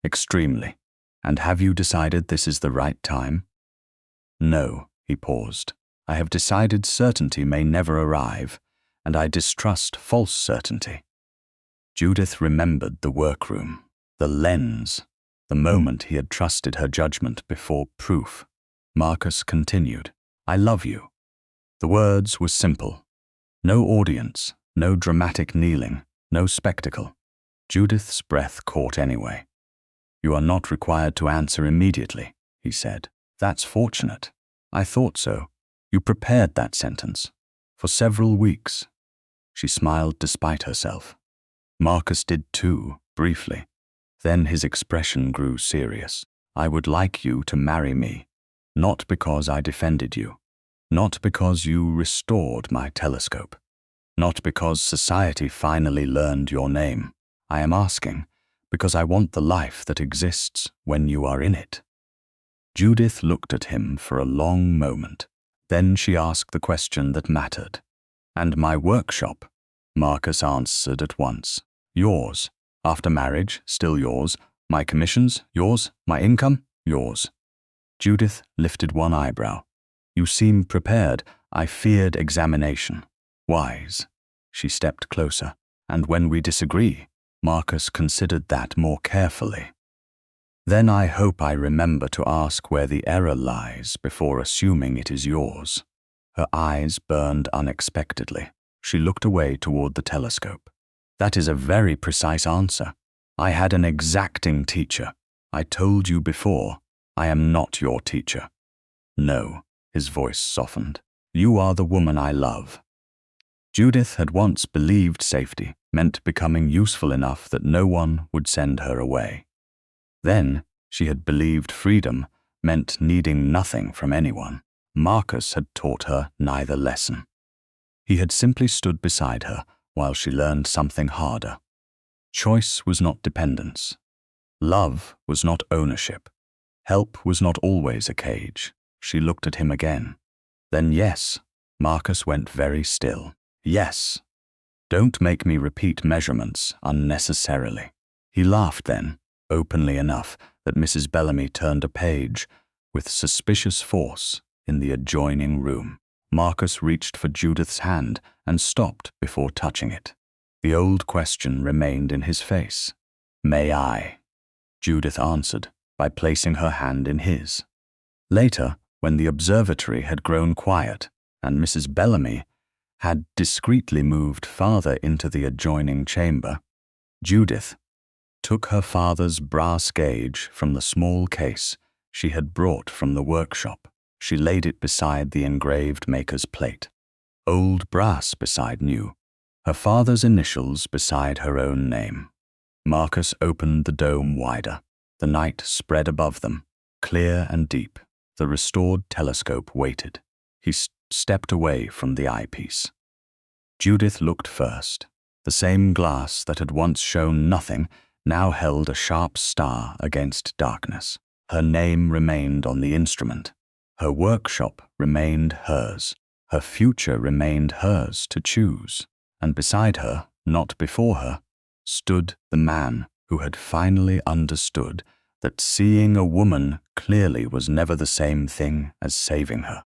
"Extremely. And have you decided this is the right time?" "No," he paused. "I have decided certainty may never arrive, and I distrust false certainty." Judith remembered the workroom, the lens, the moment he had trusted her judgment before proof. Marcus continued, "I love you." The words were simple. No audience, no dramatic kneeling, no spectacle. Judith's breath caught anyway. "You are not required to answer immediately," he said. "That's fortunate." "I thought so. You prepared that sentence. For several weeks." She smiled despite herself. Marcus did too, briefly. Then his expression grew serious. "I would like you to marry me, not because I defended you, not because you restored my telescope, not because society finally learned your name. I am asking because I want the life that exists when you are in it." Judith looked at him for a long moment. Then she asked the question that mattered. "And my workshop?" Marcus answered at once. "Yours. After marriage, still yours. My commissions, yours. My income, yours." Judith lifted one eyebrow. "You seem prepared. I feared examination." "Wise." She stepped closer. "And when we disagree?" Marcus considered that more carefully. "Then I hope I remember to ask where the error lies before assuming it is yours." Her eyes burned unexpectedly. She looked away toward the telescope. "That is a very precise answer. I had an exacting teacher. I told you before, I am not your teacher." "No," his voice softened. "You are the woman I love." Judith had once believed safety meant becoming useful enough that no one would send her away. Then she had believed freedom meant needing nothing from anyone. Marcus had taught her neither lesson. He had simply stood beside her while she learned something harder. Choice was not dependence. Love was not ownership. Help was not always a cage. She looked at him again. "Then yes." Marcus went very still. "Yes. Don't make me repeat measurements unnecessarily." He laughed then, openly enough that Mrs. Bellamy turned a page with suspicious force in the adjoining room. Marcus reached for Judith's hand and stopped before touching it. The old question remained in his face. "May I?" Judith answered by placing her hand in his. Later, when the observatory had grown quiet and Mrs. Bellamy had discreetly moved farther into the adjoining chamber, Judith took her father's brass gauge from the small case she had brought from the workshop. She laid it beside the engraved maker's plate. Old brass beside new, her father's initials beside her own name. Marcus opened the dome wider. The night spread above them, clear and deep. The restored telescope waited. He stepped away from the eyepiece. Judith looked first. The same glass that had once shown nothing now held a sharp star against darkness. Her name remained on the instrument. Her workshop remained hers. Her future remained hers to choose, and beside her, not before her, stood the man who had finally understood that seeing a woman clearly was never the same thing as saving her.